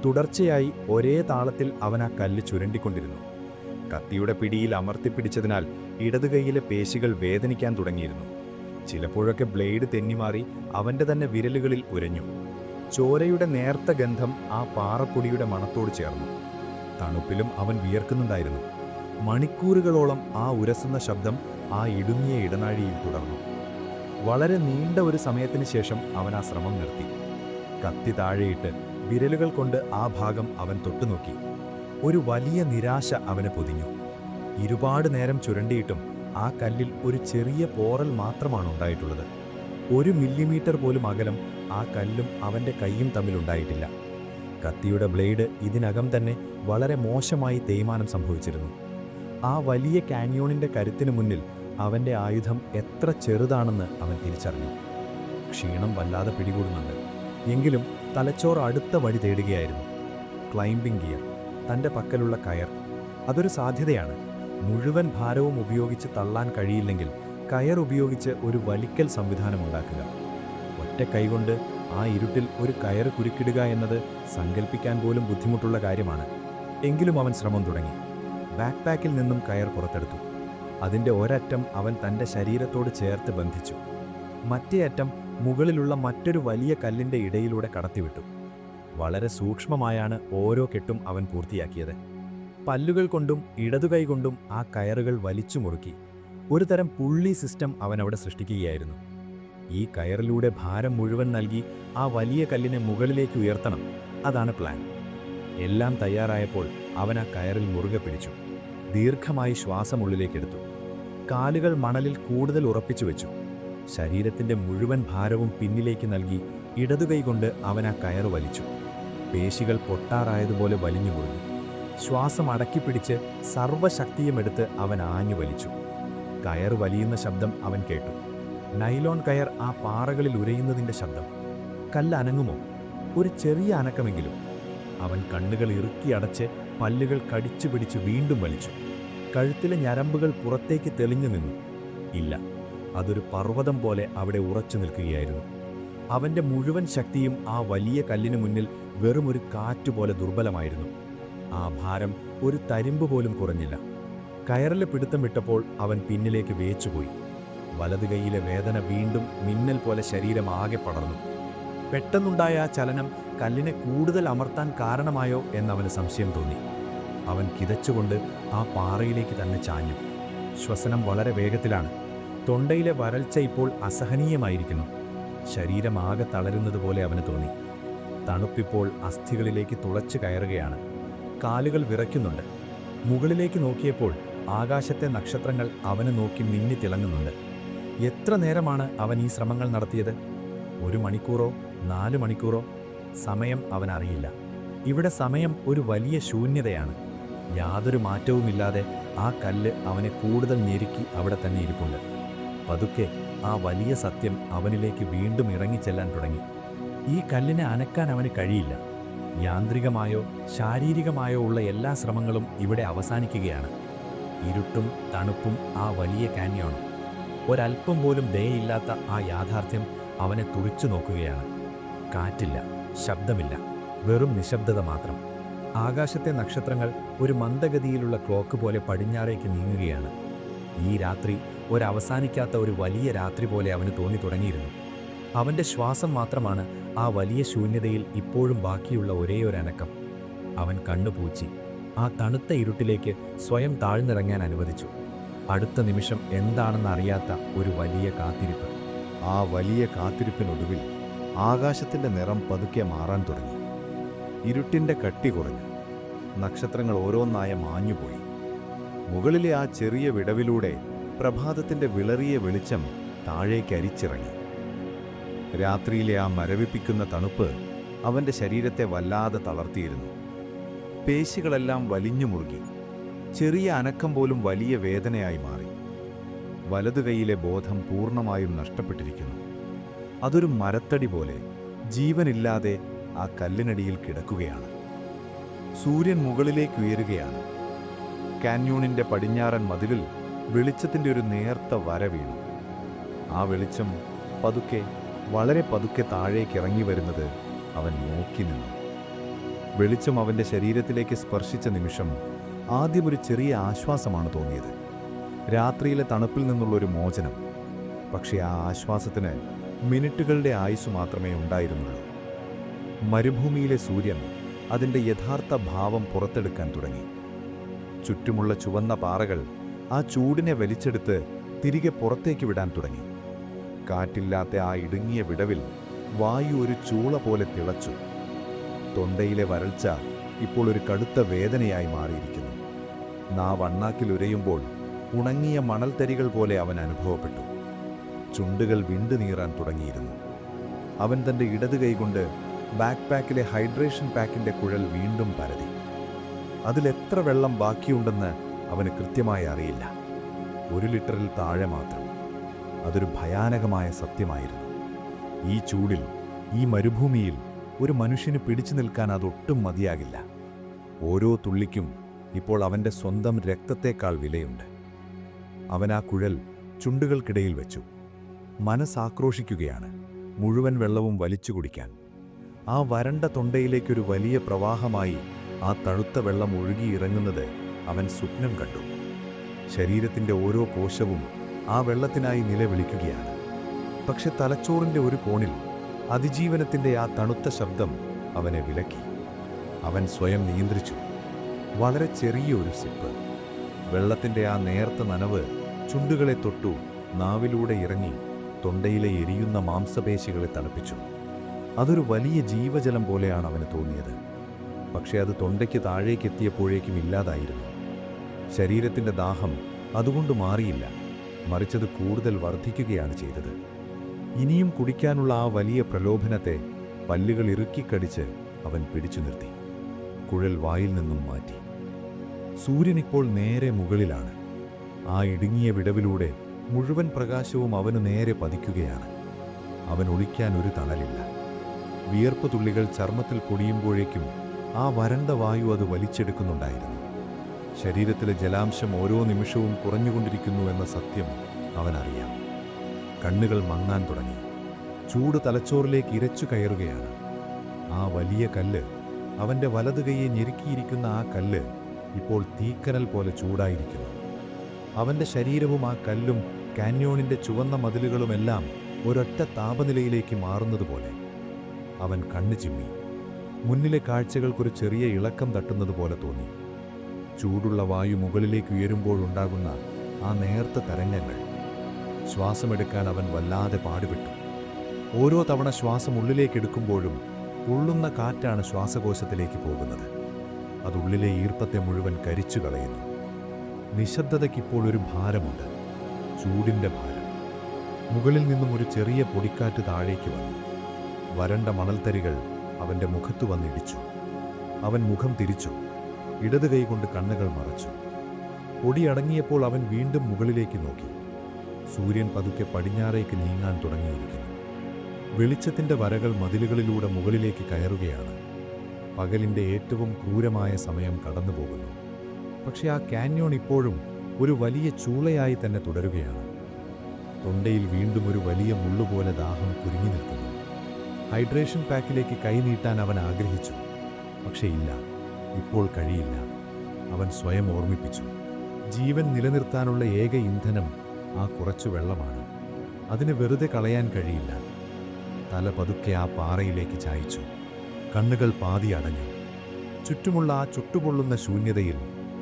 തുടർച്ചയായി ഒരേ താളത്തിൽ അവൻ ആ കല്ല് ചുരണ്ടിക്കൊണ്ടിരുന്നു. കത്തിയുടെ പിടിയിൽ അമർത്തിപ്പിടിച്ചതിനാൽ ഇടതുകൈയിലെ പേശികൾ വേദനിക്കാൻ തുടങ്ങിയിരുന്നു. ചിലപ്പോഴൊക്കെ ബ്ലേഡ് തെന്നിമാറി അവൻ്റെ തന്നെ വിരലുകളിൽ ഉരഞ്ഞു. ചോരയുടെ നേർത്ത ഗന്ധം ആ പാറപ്പൊടിയുടെ മണത്തോട് ചേർന്നു. തണുപ്പിലും അവൻ വിയർക്കുന്നുണ്ടായിരുന്നു. മണിക്കൂറുകളോളം ആ ഉരസുന്ന ശബ്ദം ആ ഇടുങ്ങിയ ഇടനാഴിയിൽ തുടർന്നു. വളരെ നീണ്ട ഒരു സമയത്തിന് ശേഷം അവൻ ആ ശ്രമം നിർത്തി. കത്തി താഴെയിട്ട് വിരലുകൾ കൊണ്ട് ആ ഭാഗം അവൻ തൊട്ടുനോക്കി. ഒരു വലിയ നിരാശ അവനെ പൊതിഞ്ഞു. ഒരുപാട് നേരം ചുരണ്ടിയിട്ടും ആ കല്ലിൽ ഒരു ചെറിയ പോറൽ മാത്രമാണ് ഉണ്ടായിട്ടുള്ളത്. 1 മില്ലിമീറ്റർ പോലും അകലം ആ കല്ലും അവൻ്റെ കൈയും തമ്മിലുണ്ടായിട്ടില്ല. കത്തിയുടെ ബ്ലേഡ് ഇതിനകം തന്നെ വളരെ മോശമായി തേയ്മാനം സംഭവിച്ചിരുന്നു. ആ വലിയ കാന്യോണിൻ്റെ കരുത്തിനു മുന്നിൽ അവൻ്റെ ആയുധം എത്ര ചെറുതാണെന്ന് അവൻ തിരിച്ചറിഞ്ഞു. ക്ഷീണം വല്ലാതെ പിടികൂടുന്നുണ്ട്. എങ്കിലും തലച്ചോറ് അടുത്ത വഴി തേടുകയായിരുന്നു. ക്ലൈംബിംഗ് ഗിയർ, തൻ്റെ പക്കലുള്ള കയർ, അതൊരു സാധ്യതയാണ്. മുഴുവൻ ഭാരവും ഉപയോഗിച്ച് തള്ളാൻ കഴിയില്ലെങ്കിൽ കയർ ഉപയോഗിച്ച് ഒരു വലിക്കൽ സംവിധാനമുണ്ടാക്കുക. ഒറ്റ കൈകൊണ്ട് ആ ഇരുട്ടിൽ ഒരു കയർ കുരുക്കിടുക എന്നത് സങ്കല്പിക്കാൻ പോലും ബുദ്ധിമുട്ടുള്ള കാര്യമാണ്. എങ്കിലും അവൻ ശ്രമം തുടങ്ങി. ബാക്ക് പാക്കിൽ നിന്നും കയർ പുറത്തെടുത്തു. അതിൻ്റെ ഒരറ്റം അവൻ തൻ്റെ ശരീരത്തോട് ചേർത്ത് ബന്ധിച്ചു. മറ്റേ അറ്റം മുകളിലുള്ള മറ്റൊരു വലിയ കല്ലിൻ്റെ ഇടയിലൂടെ കടത്തിവിട്ടു. വളരെ സൂക്ഷ്മമായാണ് ഓരോ കെട്ടും അവൻ പൂർത്തിയാക്കിയത്. പല്ലുകൾ കൊണ്ടും ഇടതുകൈ കൊണ്ടും ആ കയറുകൾ വലിച്ചു മുറുക്കി. ഒരു തരം പുള്ളി സിസ്റ്റം അവൻ അവിടെ സൃഷ്ടിക്കുകയായിരുന്നു. ഈ കയറിലൂടെ ഭാരം മുഴുവൻ നൽകി ആ വലിയ കല്ലിനെ മുകളിലേക്ക് ഉയർത്തണം. അതാണ് പ്ലാൻ. എല്ലാം തയ്യാറായപ്പോൾ അവൻ ആ കയറിൽ മുറുകെ പിടിച്ചു. ദീർഘമായി ശ്വാസമുള്ളിലേക്കെടുത്തു. കാലുകൾ മണലിൽ കൂടുതൽ ഉറപ്പിച്ചു വെച്ചു. ശരീരത്തിൻ്റെ മുഴുവൻ ഭാരവും പിന്നിലേക്ക് നൽകി ഇടതുകൈ കൊണ്ട് അവൻ ആ കയറ് വലിച്ചു. പേശികൾ പൊട്ടാറായതുപോലെ വലിഞ്ഞു മുറുകി. ശ്വാസം അടക്കിപ്പിടിച്ച് സർവ്വശക്തിയുമെടുത്ത് അവൻ ആഞ്ഞു വലിച്ചു. കയർ വലിയുന്ന ശബ്ദം അവൻ കേട്ടു. നൈലോൺ കയർ ആ പാറകളിൽ ഉരയുന്നതിൻ്റെ ശബ്ദം. കല്ല് അനങ്ങുമോ? ഒരു ചെറിയ അനക്കമെങ്കിലും. അവൻ കണ്ണുകൾ ഇറുക്കി അടച്ച് പല്ലുകൾ കടിച്ചു പിടിച്ച് വീണ്ടും വലിച്ചു. കഴുത്തിലെ ഞരമ്പുകൾ പുറത്തേക്ക് തെളിഞ്ഞു നിന്നു. ഇല്ല, അതൊരു പർവ്വതം പോലെ അവിടെ ഉറച്ചു നിൽക്കുകയായിരുന്നു. അവൻ്റെ മുഴുവൻ ശക്തിയും ആ വലിയ കല്ലിനു മുന്നിൽ വെറുമൊരു കാറ്റുപോലെ ദുർബലമായിരുന്നു. ആ ഭാരം ഒരു തരിമ്പ് പോലും കുറഞ്ഞില്ല. കയറിലെ പിടുത്തം വിട്ടപ്പോൾ അവൻ പിന്നിലേക്ക് വേച്ചുപോയി. വലതു കൈയിലെ വേദന വീണ്ടും മിന്നൽ പോലെ ശരീരം ആകെ പടർന്നു. പെട്ടെന്നുണ്ടായ ആ ചലനം കല്ലിനെ കൂടുതൽ അമർത്താൻ കാരണമായോ എന്നവന് സംശയം തോന്നി. അവൻ കിതച്ചുകൊണ്ട് ആ പാറയിലേക്ക് തന്നെ ചാഞ്ഞു. ശ്വസനം വളരെ വേഗത്തിലാണ്. തൊണ്ടയിലെ വരൾച്ച ഇപ്പോൾ അസഹനീയമായിരിക്കുന്നു. ശരീരം ആകെ തളരുന്നതുപോലെ അവന് തോന്നി. തണുപ്പിപ്പോൾ അസ്ഥികളിലേക്ക് തുളച്ചു കയറുകയാണ്. കാലുകൾ വിറയ്ക്കുന്നുണ്ട്. മുകളിലേക്ക് നോക്കിയപ്പോൾ ആകാശത്തെ നക്ഷത്രങ്ങൾ അവനെ നോക്കി മിന്നി തിളങ്ങുന്നുണ്ട്. എത്ര നേരമാണ് അവൻ ഈ ശ്രമങ്ങൾ നടത്തിയത്? 1 മണിക്കൂറോ 4 മണിക്കൂറോ? സമയം അവനറിയില്ല. ഇവിടെ സമയം ഒരു വലിയ ശൂന്യതയാണ്. യാതൊരു മാറ്റവുമില്ലാതെ ആ കല്ല് അവനെ കൂടുതൽ ഞെരുക്കി അവിടെ തന്നെ ഇരിപ്പുണ്ട്. പതുക്കെ ആ വലിയ സത്യം അവനിലേക്ക് വീണ്ടും ഇറങ്ങിച്ചെല്ലാൻ തുടങ്ങി. ഈ കല്ലിനെ അനക്കാൻ അവന് കഴിയില്ല. യാന്ത്രികമായോ ശാരീരികമായോ ഉള്ള എല്ലാ ശ്രമങ്ങളും ഇവിടെ അവസാനിക്കുകയാണ്. ഇരുട്ടും തണുപ്പും ആ വലിയ കാന്യോണും. ഒരൽപ്പം പോലും ദയയില്ലാത്ത ആ യാഥാർത്ഥ്യം അവനെ തുറിച്ചു നോക്കുകയാണ്. കാറ്റില്ല, ശബ്ദമില്ല, വെറും നിശബ്ദത മാത്രം. ആകാശത്തെ നക്ഷത്രങ്ങൾ ഒരു മന്ദഗതിയിലുള്ള ക്ലോക്ക് പോലെ പടിഞ്ഞാറേക്ക് നീങ്ങുകയാണ്. ഈ രാത്രി ഒരവസാനിക്കാത്ത ഒരു വലിയ രാത്രി പോലെ അവന് തോന്നി തുടങ്ങിയിരുന്നു. അവൻ്റെ ശ്വാസം മാത്രമാണ് ആ വലിയ ശൂന്യതയിൽ ഇപ്പോഴും ബാക്കിയുള്ള ഒരേയൊരനക്കം. അവൻ കണ്ണുപൂച്ചി ആ തണുത്ത ഇരുട്ടിലേക്ക് സ്വയം താഴ്ന്നിറങ്ങാൻ അനുവദിച്ചു. അടുത്ത നിമിഷം എന്താണെന്നറിയാത്ത ഒരു വലിയ കാത്തിരിപ്പ്. ആ വലിയ കാത്തിരിപ്പിനൊടുവിൽ ആകാശത്തിൻ്റെ നിറം പതുക്കെ മാറാൻ തുടങ്ങി. ഇരുട്ടിൻ്റെ കട്ടി കുറഞ്ഞു. നക്ഷത്രങ്ങൾ ഓരോന്നായ മാഞ്ഞുപോയി. മുകളിലെ ആ ചെറിയ വിടവിലൂടെ പ്രഭാതത്തിൻ്റെ വിളറിയ വെളിച്ചം താഴേക്ക് അരിച്ചിറങ്ങി. രാത്രിയിലെ ആ മരവിപ്പിക്കുന്ന തണുപ്പ് അവൻ്റെ ശരീരത്തെ വല്ലാതെ തളർത്തിയിരുന്നു. പേശികളെല്ലാം വലിഞ്ഞു മുറുകി. ചെറിയ അനക്കം പോലും വലിയ വേദനയായി മാറി. വലതുകൈയിലെ ബോധം പൂർണ്ണമായും നഷ്ടപ്പെട്ടിരിക്കുന്നു. അതൊരു മരത്തടി പോലെ ജീവനില്ലാതെ ആ കല്ലിനടിയിൽ കിടക്കുകയാണ്. സൂര്യൻ മുകളിലേക്ക് ഉയരുകയാണ്. കാന്യോണിന്റെ പടിഞ്ഞാറൻ മതിലിൽ വെളിച്ചത്തിന്റെ ഒരു നേർത്ത വര വീണു. ആ വെളിച്ചം പതുക്കെ, വളരെ പതുക്കെ താഴേക്ക് ഇറങ്ങി വരുന്നത് അവൻ നോക്കി നിന്നു. വെളിച്ചം അവന്റെ ശരീരത്തിലേക്ക് സ്പർശിച്ച നിമിഷം ആദ്യം ഒരു ചെറിയ ആശ്വാസമാണ് തോന്നിയത്. രാത്രിയിലെ തണുപ്പിൽ നിന്നുള്ളൊരു മോചനം. പക്ഷേ ആ ആശ്വാസത്തിന് മിനിറ്റുകളുടെ ആയുസ് മാത്രമേ ഉണ്ടായിരുന്നുള്ളൂ. മരുഭൂമിയിലെ സൂര്യൻ അതിൻ്റെ യഥാർത്ഥ ഭാവം പുറത്തെടുക്കാൻ തുടങ്ങി. ചുറ്റുമുള്ള ചുവന്ന പാറകൾ ആ ചൂടിനെ വലിച്ചെടുത്ത് തിരികെ പുറത്തേക്ക് വിടാൻ തുടങ്ങി. കാറ്റില്ലാത്ത ആ ഇടുങ്ങിയ വിടവിൽ വായു ഒരു ചൂള പോലെ തിളച്ചു. തൊണ്ടയിലെ വരൾച്ച ഇപ്പോൾ ഒരു കടുത്ത വേദനയായി മാറിയിരിക്കുന്നു. നാവ് അണ്ണാക്കിൽ ഉരയുമ്പോൾ ഉണങ്ങിയ മണൽത്തരികൾ പോലെ അവൻ അനുഭവപ്പെട്ടു. ചുണ്ടുകൾ വിണ്ടുനീറാൻ തുടങ്ങിയിരുന്നു. അവൻ തൻ്റെ ഇടത് കൈകൊണ്ട് ബാക്ക് പാക്കിലെ ഹൈഡ്രേഷൻ പാക്കിൻ്റെ കുഴൽ വീണ്ടും പരതി. അതിലെത്ര വെള്ളം ബാക്കിയുണ്ടെന്ന് അവന് കൃത്യമായി അറിയില്ല. 1 ലിറ്ററിൽ താഴെ മാത്രം. അതൊരു ഭയാനകമായ സത്യമായിരുന്നു. ഈ ചൂടിൽ, ഈ മരുഭൂമിയിൽ ഒരു മനുഷ്യന് പിടിച്ചു നിൽക്കാൻ അതൊട്ടും മതിയാകില്ല. ഓരോ തുള്ളിക്കും ഇപ്പോൾ അവൻ്റെ സ്വന്തം രക്തത്തേക്കാൾ വിലയുണ്ട്. അവൻ ആ കുഴൽ ചുണ്ടുകൾക്കിടയിൽ വെച്ചു. മനസ്സാക്രോശിക്കുകയാണ് മുഴുവൻ വെള്ളവും വലിച്ചു കുടിക്കാൻ. ആ വരണ്ട തൊണ്ടയിലേക്കൊരു വലിയ പ്രവാഹമായി ആ തണുത്ത വെള്ളം ഒഴുകിയിറങ്ങുന്നത് അവൻ സ്വപ്നം കണ്ടു. ശരീരത്തിൻ്റെ ഓരോ കോശവും ആ വെള്ളത്തിനായി നിലവിളിക്കുകയാണ്. പക്ഷെ തലച്ചോറിൻ്റെ ഒരു കോണിൽ അതിജീവനത്തിൻ്റെ ആ തണുത്ത ശബ്ദം അവനെ വിലക്കി. അവൻ സ്വയം നിയന്ത്രിച്ചു. വളരെ ചെറിയ ഒരു സിപ്പ്. വെള്ളത്തിൻ്റെ ആ നേർത്ത നനവ് ചുണ്ടുകളെ തൊട്ടു, നാവിലൂടെ ഇറങ്ങി തൊണ്ടയിലെ എരിയുന്ന മാംസപേശികളെ തണുപ്പിച്ചു. അതൊരു വലിയ ജീവജലം പോലെയാണ് അവന് തോന്നിയത്. പക്ഷേ അത് തൊണ്ടയ്ക്ക് താഴേക്കെത്തിയപ്പോഴേക്കും ഇല്ലാതായിരുന്നു. ശരീരത്തിൻ്റെ ദാഹം അതുകൊണ്ട് മാറിയില്ല, മറിച്ചത് കൂടുതൽ വർദ്ധിക്കുകയാണ് ചെയ്തത്. ഇനിയും കുടിക്കാനുള്ള ആ വലിയ പ്രലോഭനത്തെ പല്ലുകൾ ഇറുക്കിക്കടിച്ച് അവൻ പിടിച്ചു നിർത്തി. കുഴൽ വായിൽ നിന്നും മാറ്റി. സൂര്യനിപ്പോൾ നേരെ മുകളിലാണ്. ആ ഇടുങ്ങിയ വിടവിലൂടെ മുഴുവൻ പ്രകാശവും അവന് നേരെ പതിക്കുകയാണ്. അവൻ ഒളിക്കാൻ ഒരു തണലില്ല. വിയർപ്പ് തുള്ളികൾ ചർമ്മത്തിൽ പൊടിയുമ്പോഴേക്കും ആ വരണ്ട വായു അത് വലിച്ചെടുക്കുന്നുണ്ടായിരുന്നു. ശരീരത്തിലെ ജലാംശം ഓരോ നിമിഷവും കുറഞ്ഞുകൊണ്ടിരിക്കുന്നു എന്ന സത്യം അവനറിയാം. കണ്ണുകൾ മങ്ങാൻ തുടങ്ങി. ചൂട് തലച്ചോറിലേക്ക് ഇരച്ചു കയറുകയാണ്. ആ വലിയ കല്ല്, അവൻ്റെ വലതു കൈയെ ഞെരുക്കിയിരിക്കുന്ന ആ കല്ല് ഇപ്പോൾ തീക്കനൽ പോലെ ചൂടായിരിക്കുന്നു. അവൻ്റെ ശരീരവും ആ കല്ലും കാന്യോണിൻ്റെ ചുവന്ന മതിലുകളുമെല്ലാം ഒരൊറ്റ താപനിലയിലേക്ക് മാറുന്നതുപോലെ. അവൻ കണ്ണു ചിമ്മി. മുന്നിലെ കാഴ്ചകൾക്കൊരു ചെറിയ ഇളക്കം തട്ടുന്നതുപോലെ തോന്നി. ചൂടുള്ള വായു മുകളിലേക്ക് ഉയരുമ്പോഴുണ്ടാകുന്ന ആ നേർത്ത തരംഗങ്ങൾ. ശ്വാസമെടുക്കാൻ അവൻ വല്ലാതെ പാടുപെട്ടു. ഓരോ തവണ ശ്വാസം ഉള്ളിലേക്കെടുക്കുമ്പോഴും പൊള്ളുന്ന കാറ്റാണ് ശ്വാസകോശത്തിലേക്ക് പോകുന്നത്. അതുള്ളിലെ ഈർപ്പത്തെ മുഴുവൻ കരിച്ചു കളയുന്നു. നിശബ്ദതയ്ക്കിപ്പോൾ ഒരു ഭാരമുണ്ട്. ചൂടിൻ്റെ ഭാരം. മുകളിൽ നിന്നും ഒരു ചെറിയ പൊടിക്കാറ്റ് താഴേക്ക് വന്നു. വരണ്ട മണൽത്തരികൾ അവൻ്റെ മുഖത്തു വന്നിടിച്ചു. അവൻ മുഖം തിരിച്ചു. ഇടത് കൈകൊണ്ട് കണ്ണുകൾ മറച്ചു. പൊടി അടങ്ങിയപ്പോൾ അവൻ വീണ്ടും മുകളിലേക്ക് നോക്കി. സൂര്യൻ പതുക്കെ പടിഞ്ഞാറേക്ക് നീങ്ങാൻ തുടങ്ങിയിരിക്കുന്നു. വെളിച്ചത്തിൻ്റെ വരകൾ മതിലുകളിലൂടെ മുകളിലേക്ക് കയറുകയാണ്. പകലിൻ്റെ ഏറ്റവും ക്രൂരമായ സമയം കടന്നുപോകുന്നു. പക്ഷേ ആ കാന്യോൺ ഇപ്പോഴും ഒരു വലിയ ചൂളയായി തന്നെ തുടരുകയാണ്. തൊണ്ടയിൽ വീണ്ടും ഒരു വലിയ മുള്ളുപോലെ ദാഹം കുരുങ്ങി നിൽക്കുന്നു. ഹൈഡ്രേഷൻ പാക്കിലേക്ക് കൈനീട്ടാൻ അവൻ ആഗ്രഹിച്ചു. പക്ഷേ ഇല്ല, ഇപ്പോൾ കഴിയില്ല. അവൻ സ്വയം ഓർമ്മിപ്പിച്ചു. ജീവൻ നിലനിർത്താനുള്ള ഏക ഇന്ധനം ആ കുറച്ചു വെള്ളമാണ്. അതിന് വെറുതെ കളയാൻ കഴിയില്ല. തല പതുക്കെ ആ പാറയിലേക്ക് ചായ്ച്ചു. കണ്ണുകൾ പാതി അടഞ്ഞു. ചുറ്റുമുള്ള ആ ചുട്ടുപൊള്ളുന്ന ശൂന്യതയിൽ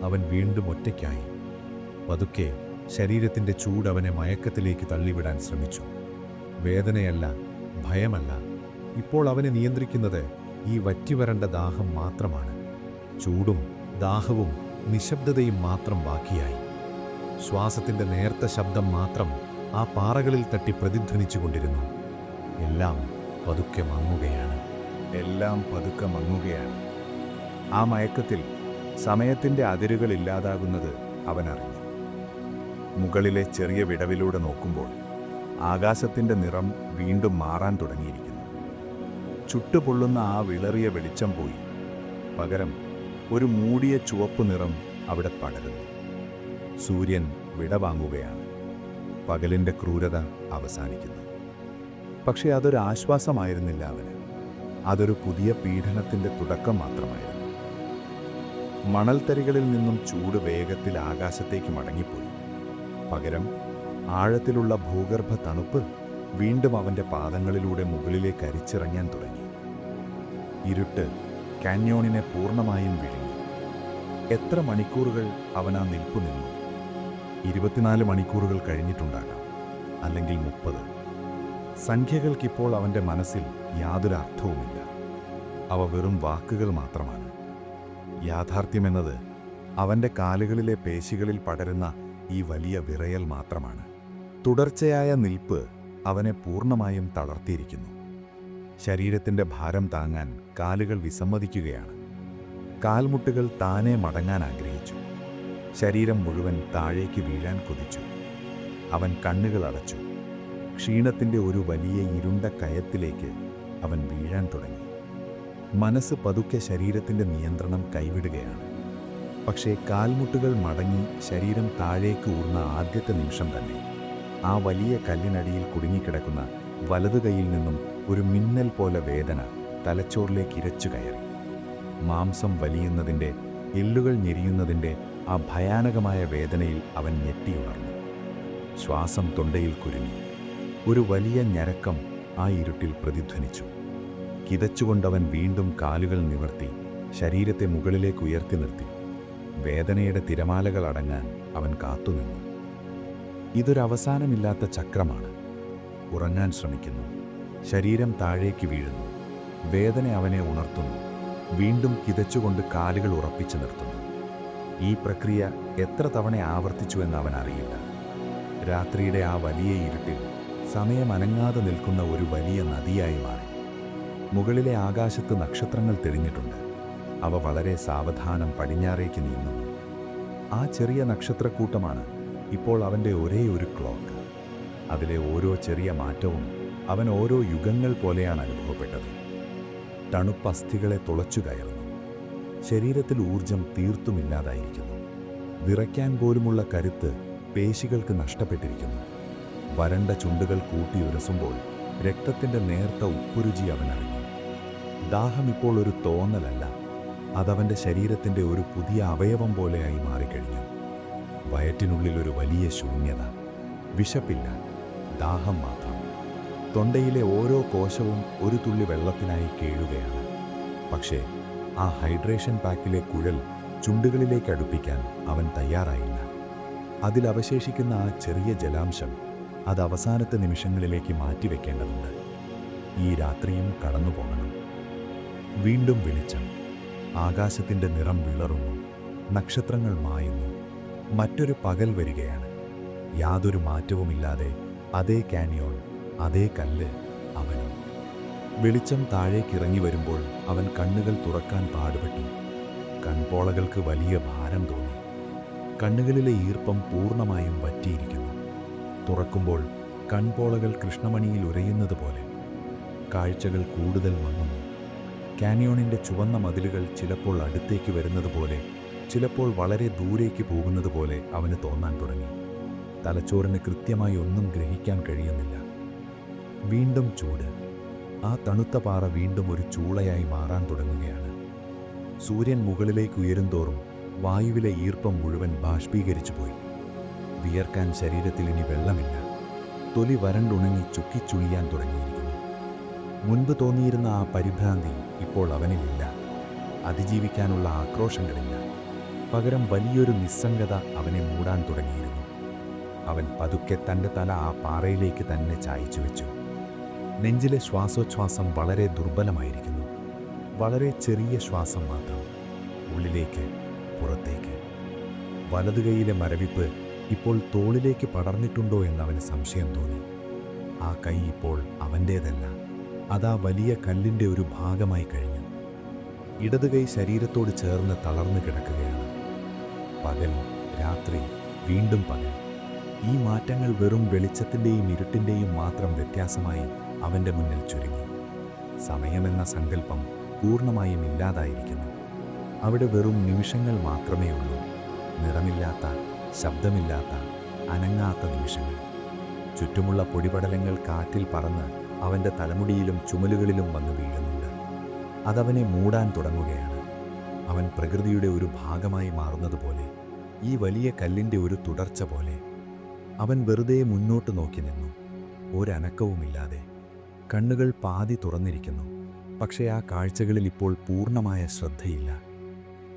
അവൻ വീണ്ടും ഒറ്റയ്ക്കായി. പതുക്കെ ശരീരത്തിൻ്റെ ചൂട് അവനെ മയക്കത്തിലേക്ക് തള്ളിവിടാൻ ശ്രമിച്ചു. വേദനയല്ല, ഭയമല്ല. ഇപ്പോൾ അവനെ നിയന്ത്രിക്കുന്നത് ഈ വറ്റിവരണ്ട ദാഹം മാത്രമാണ്. ചൂടും ദാഹവും നിശബ്ദതയും മാത്രം ബാക്കിയായി. ശ്വാസത്തിൻ്റെ നേർത്ത ശബ്ദം മാത്രം ആ പാറകളിൽ തട്ടി പ്രതിധ്വനിച്ചുകൊണ്ടിരുന്നു. എല്ലാം പതുക്കെ മങ്ങുകയാണ്. എല്ലാം പതുക്കെ മങ്ങുകയാണ്. ആ മയക്കത്തിൽ സമയത്തിൻ്റെ അതിരുകൾ ഇല്ലാതാകുന്നത് അവനറിഞ്ഞു. മുകളിലെ ചെറിയ വിടവിലൂടെ നോക്കുമ്പോൾ ആകാശത്തിൻ്റെ നിറം വീണ്ടും മാറാൻ തുടങ്ങിയിരിക്കുന്നു. ചുട്ടുപൊള്ളുന്ന ആ വിളറിയ വെളിച്ചം പോയി. പകരം ഒരു മൂടിയ ചുവപ്പ് നിറം അവിടെ പടരുന്നു. സൂര്യൻ വിടവാങ്ങുകയാണ്. പകലിൻ്റെ ക്രൂരത അവസാനിക്കുന്നു. പക്ഷേ അതൊരു ആശ്വാസമായിരുന്നില്ല അവന്. അതൊരു പുതിയ പീഡനത്തിൻ്റെ തുടക്കം മാത്രമായിരുന്നു. മണൽത്തരികളിൽ നിന്നും ചൂട് വേഗത്തിൽ ആകാശത്തേക്ക് മടങ്ങിപ്പോയി. പകരം ആഴത്തിലുള്ള ഭൂഗർഭ തണുപ്പ് വീണ്ടും അവൻ്റെ പാദങ്ങളിലൂടെ മുകളിലേക്ക് അരിച്ചിറങ്ങാൻ തുടങ്ങി. ഇരുട്ട് കാന്യോണിനെ പൂർണ്ണമായും വിഴുങ്ങി. എത്ര മണിക്കൂറുകൾ അവൻ ആ നിൽപ്പു നിന്നു? 24 മണിക്കൂറുകൾ കഴിഞ്ഞിട്ടുണ്ടാകാം, അല്ലെങ്കിൽ 30. സംഖ്യകൾക്കിപ്പോൾ അവൻ്റെ മനസ്സിൽ യാതൊരു അർത്ഥവുമില്ല. അവ വെറും വാക്കുകൾ മാത്രമാണ്. യാഥാർത്ഥ്യമെന്നത് അവൻ്റെ കാലുകളിലെ പേശികളിൽ പടരുന്ന ഈ വലിയ വിറയൽ മാത്രമാണ്. തുടർച്ചയായ നിൽപ്പ് അവനെ പൂർണ്ണമായും തളർത്തിയിരിക്കുന്നു. ശരീരത്തിൻ്റെ ഭാരം താങ്ങാൻ കാലുകൾ വിസമ്മതിക്കുകയാണ്. കാൽമുട്ടുകൾ താനെ മടങ്ങാൻ ആഗ്രഹിച്ചു. ശരീരം മുഴുവൻ താഴേക്ക് വീഴാൻ കൊതിച്ചു. അവൻ കണ്ണുകൾ അടച്ചു. ക്ഷീണത്തിൻ്റെ ഒരു വലിയ ഇരുണ്ട കയത്തിലേക്ക് അവൻ വീഴാൻ തുടങ്ങി. മനസ്സ് പതുക്കെ ശരീരത്തിൻ്റെ നിയന്ത്രണം കൈവിടുകയാണ്. പക്ഷേ കാൽമുട്ടുകൾ മടങ്ങി ശരീരം താഴേക്ക് ഊർന്ന ആദ്യത്തെ നിമിഷം തന്നെ ആ വലിയ കല്ലിനടിയിൽ കുടുങ്ങിക്കിടക്കുന്ന വലതു കൈയിൽ നിന്നും ഒരു മിന്നൽ പോലെ വേദന തലച്ചോറിലേക്ക് ഇരച്ചു കയറി. മാംസം വലിയുന്നതിൻ്റെ, എല്ലുകൾ ഞെരിയുന്നതിൻ്റെ ആ ഭയാനകമായ വേദനയിൽ അവൻ ഞെട്ടിയുണർന്നു. ശ്വാസം തൊണ്ടയിൽ കുരുങ്ങി. ഒരു വലിയ ഞരക്കം ആ ഇരുട്ടിൽ പ്രതിധ്വനിച്ചു. കിതച്ചുകൊണ്ടവൻ വീണ്ടും കാലുകൾ നിവർത്തി ശരീരത്തെ മുകളിലേക്ക് ഉയർത്തി നിർത്തി. വേദനയുടെ തിരമാലകൾ അടങ്ങാൻ അവൻ കാത്തുനിന്നു. ഇതൊരവസാനമില്ലാത്ത ചക്രമാണ്. ഉറങ്ങാൻ ശ്രമിക്കുന്നു. ശരീരം താഴേക്ക് വീഴുന്നു. വേദന അവനെ ഉണർത്തുന്നു. വീണ്ടും കിതച്ചുകൊണ്ട് കാലുകൾ ഉറപ്പിച്ചു നിർത്തുന്നു. ഈ പ്രക്രിയ എത്ര തവണ ആവർത്തിച്ചുവെന്ന് അവൻ അറിയില്ല. രാത്രിയുടെ ആ വലിയ ഇരുട്ടിൽ സമയം അനങ്ങാതെ നിൽക്കുന്ന ഒരു വലിയ നദിയായി മാറി. മുകളിലെ ആകാശത്ത് നക്ഷത്രങ്ങൾ തെളിഞ്ഞിട്ടുണ്ട്. അവ വളരെ സാവധാനം പടിഞ്ഞാറേക്ക് നീങ്ങുന്നു. ആ ചെറിയ നക്ഷത്രക്കൂട്ടമാണ് ഇപ്പോൾ അവൻ്റെ ഒരേ ഒരു ക്ലോക്ക്. അതിലെ ഓരോ ചെറിയ മാറ്റവും അവൻ ഓരോ യുഗങ്ങൾ പോലെയാണ് അനുഭവപ്പെട്ടത്. തണുപ്പ് അസ്ഥികളെ തുളച്ചു കയറുന്നു. ശരീരത്തിൽ ഊർജം തീർത്തുമില്ലാതായിരിക്കുന്നു. വിറയ്ക്കാൻ പോലുമുള്ള കരുത്ത് പേശികൾക്ക് നഷ്ടപ്പെട്ടിരിക്കുന്നു. വരണ്ട ചുണ്ടുകൾ കൂട്ടിയുരസുമ്പോൾ രക്തത്തിൻ്റെ നേർത്ത ഉപ്പുരുചി അവനറിഞ്ഞു. ദാഹം ഇപ്പോൾ ഒരു തോന്നലല്ല, അതവൻ്റെ ശരീരത്തിൻ്റെ ഒരു പുതിയ അവയവം പോലെയായി മാറിക്കഴിഞ്ഞു. വയറ്റിനുള്ളിൽ ഒരു വലിയ ശൂന്യത. വിശപ്പില്ല, ദാഹം മാത്രം. തൊണ്ടയിലെ ഓരോ കോശവും ഒരു തുള്ളി വെള്ളത്തിനായി കേഴുകയാണ്. പക്ഷേ ആ ഹൈഡ്രേഷൻ പാക്കിലെ കുഴൽ ചുണ്ടുകളിലേക്ക് അടുപ്പിക്കാൻ അവൻ തയ്യാറായില്ല. അതിലവശേഷിക്കുന്ന ആ ചെറിയ ജലാംശം അത് അവസാനത്തെ നിമിഷങ്ങളിലേക്ക് മാറ്റിവെക്കേണ്ടതുണ്ട്. ഈ രാത്രിയും കടന്നു പോകണം. വീണ്ടും വെളിച്ചം. ആകാശത്തിൻ്റെ നിറം വിളറുന്നു. നക്ഷത്രങ്ങൾ മായുന്നു. മറ്റൊരു പകൽ വരികയാണ്. യാതൊരു മാറ്റവുമില്ലാതെ അതേ കാനിയോൺ, അതേ കല്ല്, അവനും. വെളിച്ചം താഴേക്കിറങ്ങി വരുമ്പോൾ അവൻ കണ്ണുകൾ തുറക്കാൻ പാടുപെട്ടു. കൺപോളകൾക്ക് വലിയ ഭാരം തോന്നി. കണ്ണുകളിലെ ഈർപ്പം പൂർണ്ണമായും വറ്റിയിരിക്കുന്നു. തുറക്കുമ്പോൾ കൺപോളകൾ കൃഷ്ണമണിയിൽ ഉരയുന്നത് പോലെ. കാഴ്ചകൾ കൂടുതൽ മങ്ങുന്നു. കാനിയോണിൻ്റെ ചുവന്ന മതിലുകൾ ചിലപ്പോൾ അടുത്തേക്ക് വരുന്നത് പോലെ, ചിലപ്പോൾ വളരെ ദൂരേക്ക് പോകുന്നത് പോലെ അവന് തോന്നാൻ തുടങ്ങി. തലച്ചോറിന് കൃത്യമായി ഒന്നും ഗ്രഹിക്കാൻ കഴിയുന്നില്ല. വീണ്ടും ചൂട്. ആ തണുത്ത പാറ വീണ്ടും ഒരു ചൂളയായി മാറാൻ തുടങ്ങുകയാണ്. സൂര്യൻ മുകളിലേക്ക് ഉയരുന്തോറും വായുവിലെ ഈർപ്പം മുഴുവൻ ബാഷ്പീകരിച്ചു പോയി. വിയർക്കാൻ ശരീരത്തിൽ ഇനി വെള്ളമില്ല. തൊലി വരണ്ടുണങ്ങി ചുക്കിച്ചുളിയാൻ തുടങ്ങിയിരിക്കുന്നു. മുൻപ് തോന്നിയിരുന്ന ആ പരിഭ്രാന്തി ഇപ്പോൾ അവനിലില്ല. അതിജീവിക്കാനുള്ള ആക്രോശങ്ങളില്ല. പകരം വലിയൊരു നിസ്സംഗത അവനെ മൂടാൻ തുടങ്ങിയിരുന്നു. അവൻ പതുക്കെ തൻ്റെ തല ആ പാറയിലേക്ക് തന്നെ ചായച്ചു വെച്ചു. നെഞ്ചിലെ ശ്വാസോച്ഛ്വാസം വളരെ ദുർബലമായിരിക്കുന്നു. വളരെ ചെറിയ ശ്വാസം മാത്രം. ഉള്ളിലേക്ക്, പുറത്തേക്ക്. വലതുകൈയിലെ മരവിപ്പ് ഇപ്പോൾ തോളിലേക്ക് പടർന്നിട്ടുണ്ടോ എന്നവന് സംശയം തോന്നി. ആ കൈ ഇപ്പോൾ അവൻ്റേതല്ല. അതാ വലിയ കല്ലിൻ്റെ ഒരു ഭാഗമായി കഴിഞ്ഞു. ഇടതുകൈ ശരീരത്തോട് ചേർന്ന് തളർന്നു കിടക്കുകയാണ്. പകൽ, രാത്രി, വീണ്ടും പകൽ. ഈ മാറ്റങ്ങൾ വെറും വെളിച്ചത്തിൻ്റെയും ഇരുട്ടിൻ്റെയും മാത്രം വ്യത്യാസമായി അവൻ്റെ മുന്നിൽ ചുരുങ്ങി. സമയമെന്ന സങ്കല്പം പൂർണ്ണമായും ഇല്ലാതായിരിക്കുന്നു. അവിടെ വെറും നിമിഷങ്ങൾ മാത്രമേ ഉള്ളൂ. നിറമില്ലാത്ത, ശബ്ദമില്ലാത്ത, അനങ്ങാത്ത നിമിഷങ്ങൾ. ചുറ്റുമുള്ള പൊടിപടലങ്ങൾ കാറ്റിൽ പറന്ന് അവൻ്റെ തലമുടിയിലും ചുമലുകളിലും വന്ന് വീഴുന്നുണ്ട്. അതവനെ മൂടാൻ തുടങ്ങുകയാണ്. അവൻ പ്രകൃതിയുടെ ഒരു ഭാഗമായി മാറുന്നതുപോലെ, ഈ വലിയ കല്ലിൻ്റെ ഒരു തുടർച്ച പോലെ. അവൻ വെറുതെ മുന്നോട്ട് നോക്കി നിന്നു, ഒരനക്കവുമില്ലാതെ. കണ്ണുകൾ പാതി തുറന്നിരിക്കുന്നു, പക്ഷേ ആ കാഴ്ചകളിൽ ഇപ്പോൾ പൂർണ്ണമായ ശ്രദ്ധയില്ല.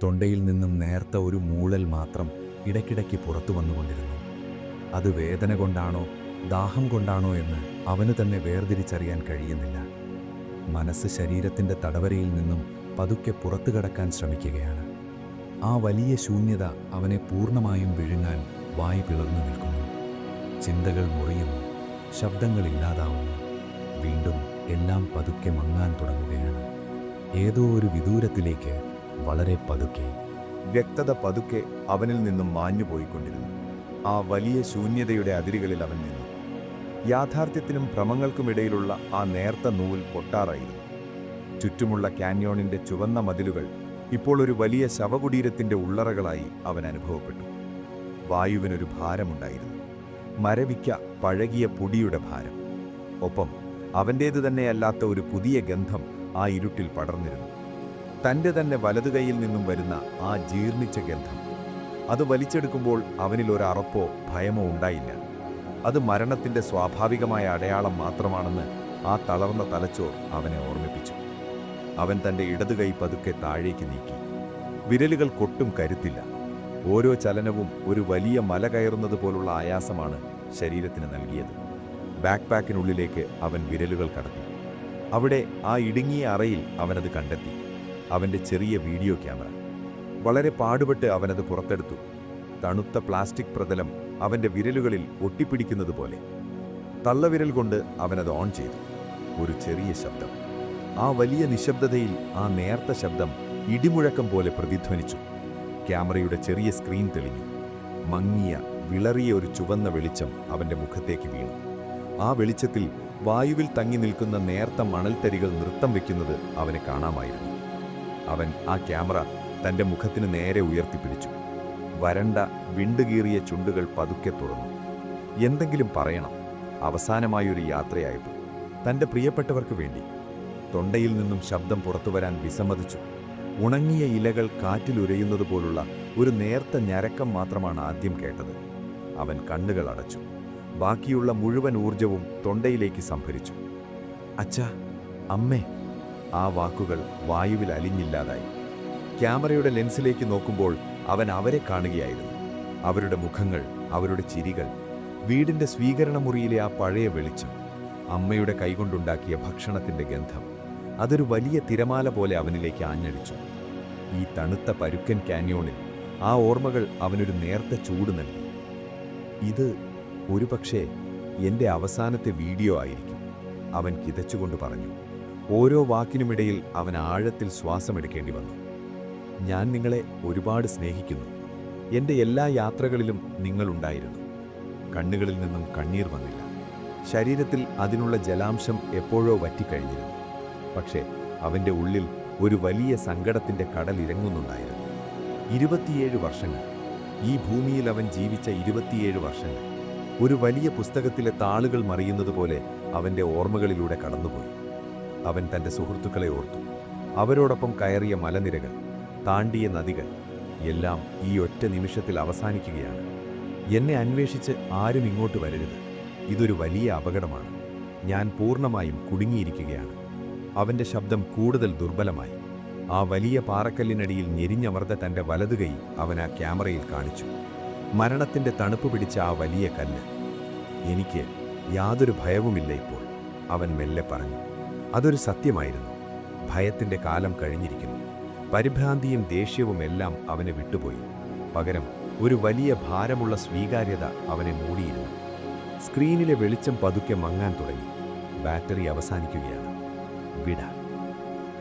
തൊണ്ടയിൽ നിന്നും നേർത്ത ഒരു മൂളൽ മാത്രം ഇടയ്ക്കിടയ്ക്ക് പുറത്തു വന്നുകൊണ്ടിരുന്നു. അത് വേദന കൊണ്ടാണോ ദാഹം കൊണ്ടാണോ എന്ന് അവന് തന്നെ വേർതിരിച്ചറിയാൻ കഴിയുന്നില്ല. മനസ്സ് ശരീരത്തിൻ്റെ തടവരയിൽ നിന്നും പതുക്കെ പുറത്തു കടക്കാൻ ശ്രമിക്കുകയാണ്. ആ വലിയ ശൂന്യത അവനെ പൂർണ്ണമായും വിഴുങ്ങാൻ വായ് പിളർന്നു നിൽക്കുന്നു. ചിന്തകൾ മുറിയുന്നു, ശബ്ദങ്ങളില്ലാതാവുന്നു. വീണ്ടും എല്ലാം പതുക്കെ മങ്ങാൻ തുടങ്ങുകയാണ്. ഏതോ ഒരു വിദൂരത്തിലേക്ക്, വളരെ പതുക്കെ. വ്യക്തത പതുക്കെ അവനിൽ നിന്നും മാഞ്ഞുപോയിക്കൊണ്ടിരുന്നു. ആ വലിയ ശൂന്യതയുടെ അതിരുകളിൽ അവൻ നിന്നു. യാഥാർത്ഥ്യത്തിനും ഭ്രമങ്ങൾക്കുമിടയിലുള്ള ആ നേർത്ത നൂൽ പൊട്ടാറായിരുന്നു. ചുറ്റുമുള്ള കാന്യോണിന്റെ ചുവന്ന മതിലുകൾ ഇപ്പോൾ ഒരു വലിയ ശവകുടീരത്തിന്റെ ഉള്ളറകളായി അവൻ അനുഭവപ്പെട്ടു. വായുവിനൊരു ഭാരമുണ്ടായിരുന്നു, മരവിക്ക പഴകിയ പൊടിയുടെ ഭാരം. ഒപ്പം അവൻ്റേതു തന്നെയല്ലാത്ത ഒരു പുതിയ ഗന്ധം ആ ഇരുട്ടിൽ പടർന്നിരുന്നു. തൻ്റെ തന്നെ വലതുകൈയിൽ നിന്നും വരുന്ന ആ ജീർണിച്ച ഗന്ധം. അത് വലിച്ചെടുക്കുമ്പോൾ അവനിൽ ഒരറപ്പോ ഭയമോ ഉണ്ടായില്ല. അത് മരണത്തിൻ്റെ സ്വാഭാവികമായ അടയാളം മാത്രമാണെന്ന് ആ തളർന്ന തലച്ചോർ അവനെ ഓർമ്മിപ്പിച്ചു. അവൻ തൻ്റെ ഇടതുകൈ പതുക്കെ താഴേക്ക് നീക്കി. വിരലുകൾ കൊട്ടും കരുത്തില്ല. ഓരോ ചലനവും ഒരു വലിയ മല കയറുന്നത് പോലുള്ള ആയാസമാണ് ശരീരത്തിന് നൽകിയത്. ബാക്ക് പാക്കിനുള്ളിലേക്ക് അവൻ വിരലുകൾ കടത്തി. അവിടെ ആ ഇടുങ്ങിയ അറയിൽ അവനത് കണ്ടെത്തി. അവൻ്റെ ചെറിയ വീഡിയോ ക്യാമറ. വളരെ പാടുപെട്ട് അവനത് പുറത്തെടുത്തു. തണുത്ത പ്ലാസ്റ്റിക് പ്രതലം അവൻ്റെ വിരലുകളിൽ ഒട്ടിപ്പിടിക്കുന്നത് പോലെ. തള്ളവിരൽ കൊണ്ട് അവനത് ഓൺ ചെയ്തു. ഒരു ചെറിയ ശബ്ദം. ആ വലിയ നിശബ്ദതയിൽ ആ നേർത്ത ശബ്ദം ഇടിമുഴക്കം പോലെ പ്രതിധ്വനിച്ചു. ക്യാമറയുടെ ചെറിയ സ്ക്രീൻ തെളിഞ്ഞു. മങ്ങിയ, വിളറിയ ഒരു ചുവന്ന വെളിച്ചം അവൻ്റെ മുഖത്തേക്ക് വീണു. ആ വെളിച്ചത്തിൽ വായുവിൽ തങ്ങി നിൽക്കുന്ന നേർത്ത മണൽത്തരികൾ നൃത്തം വയ്ക്കുന്നത് അവനെ കാണാമായിരുന്നു. അവൻ ആ ക്യാമറ തൻ്റെ മുഖത്തിന് നേരെ ഉയർത്തിപ്പിടിച്ചു. വരണ്ട, വിണ്ടുകീറിയ ചുണ്ടുകൾ പതുക്കെ തുറന്നു. എന്തെങ്കിലും പറയണം. അവസാനമായൊരു യാത്രയായപ്പോൾ തൻ്റെ പ്രിയപ്പെട്ടവർക്ക് വേണ്ടി. തൊണ്ടയിൽ നിന്നും ശബ്ദം പുറത്തുവരാൻ വിസമ്മതിച്ചു. ഉണങ്ങിയ ഇലകൾ കാറ്റിലുരയുന്നത് പോലുള്ള ഒരു നേർത്ത ഞരക്കം മാത്രമാണ് ആദ്യം കേട്ടത്. അവൻ കണ്ണുകൾ അടച്ചു. ബാക്കിയുള്ള മുഴുവൻ ഊർജവും തൊണ്ടയിലേക്ക് സംഭരിച്ചു. അച്ഛാ, അമ്മേ. ആ വാക്കുകൾ വായുവിൽ അലിഞ്ഞില്ലാതായി. ക്യാമറയുടെ ലെൻസിലേക്ക് നോക്കുമ്പോൾ അവൻ അവരെ കാണുകയായിരുന്നു. അവരുടെ മുഖങ്ങൾ, അവരുടെ ചിരികൾ, വീടിൻ്റെ സ്വീകരണ മുറിയിലെ ആ പഴയ വെളിച്ചം, അമ്മയുടെ കൈകൊണ്ടുണ്ടാക്കിയ ഭക്ഷണത്തിൻ്റെ ഗന്ധം. അതൊരു വലിയ തിരമാല പോലെ അവനിലേക്ക് ആഞ്ഞടിച്ചു. ഈ തണുത്ത പരുക്കൻ കാന്യോണിൽ ആ ഓർമ്മകൾ അവനൊരു നേർത്ത ചൂട് നൽകി. ഇത് ഒരുപക്ഷേ എൻ്റെ അവസാനത്തെ വീഡിയോ ആയിരിക്കും, അവൻ കിതച്ചുകൊണ്ട് പറഞ്ഞു. ഓരോ വാക്കിനുമിടയിൽ അവൻ ആഴത്തിൽ ശ്വാസമെടുക്കേണ്ടി വന്നു. ഞാൻ നിങ്ങളെ ഒരുപാട് സ്നേഹിക്കുന്നു. എൻ്റെ എല്ലാ യാത്രകളിലും നിങ്ങളുണ്ടായിരുന്നു. കണ്ണുകളിൽ നിന്നും കണ്ണീർ വന്നില്ല. ശരീരത്തിൽ അതിനുള്ള ജലാംശം എപ്പോഴോ വറ്റിക്കഴിഞ്ഞിരുന്നു. പക്ഷേ അവൻ്റെ ഉള്ളിൽ ഒരു വലിയ സങ്കടത്തിൻ്റെ കടൽ ഇറങ്ങുന്നുണ്ടായിരുന്നു. 27 വർഷങ്ങൾ. ഈ ഭൂമിയിൽ അവൻ ജീവിച്ച 27 വർഷങ്ങൾ. ഒരു വലിയ പുസ്തകത്തിലെ താളുകൾ മറിയുന്നത് പോലെ അവൻ്റെ ഓർമ്മകളിലൂടെ കടന്നുപോയി. അവൻ തൻ്റെ സുഹൃത്തുക്കളെ ഓർത്തു. അവരോടൊപ്പം കയറിയ മലനിരകൾ, താണ്ടിയ നദികൾ, എല്ലാം ഈ ഒറ്റ നിമിഷത്തിൽ അവസാനിക്കുകയാണ്. എന്നെ അന്വേഷിച്ച് ആരും ഇങ്ങോട്ട് വരരുത്. ഇതൊരു വലിയ അപകടമാണ്. ഞാൻ പൂർണ്ണമായും കുടുങ്ങിയിരിക്കുകയാണ്. അവൻ്റെ ശബ്ദം കൂടുതൽ ദുർബലമായി. ആ വലിയ പാറക്കല്ലിനടിയിൽ ഞെരിഞ്ഞമർന്ന തൻ്റെ വലതുകൈ അവൻ ആ ക്യാമറയിൽ കാണിച്ചു. മരണത്തിൻ്റെ തണുപ്പ് പിടിച്ച ആ വലിയ കല്ല്. എനിക്ക് യാതൊരു ഭയവുമില്ല ഇപ്പോൾ, അവൻ മെല്ലെ പറഞ്ഞു. അതൊരു സത്യമായിരുന്നു. ഭയത്തിൻ്റെ കാലം കഴിഞ്ഞിരിക്കുന്നു. പരിഭ്രാന്തിയും ദേഷ്യവും എല്ലാം അവനെ വിട്ടുപോയി. പകരം ഒരു വലിയ ഭാരമുള്ള സ്വീകാര്യത അവനെ മൂടിയിരുന്നു. സ്ക്രീനിലെ വെളിച്ചം പതുക്കെ മങ്ങാൻ തുടങ്ങി. ബാറ്ററി അവസാനിക്കുകയാണ്. വിട.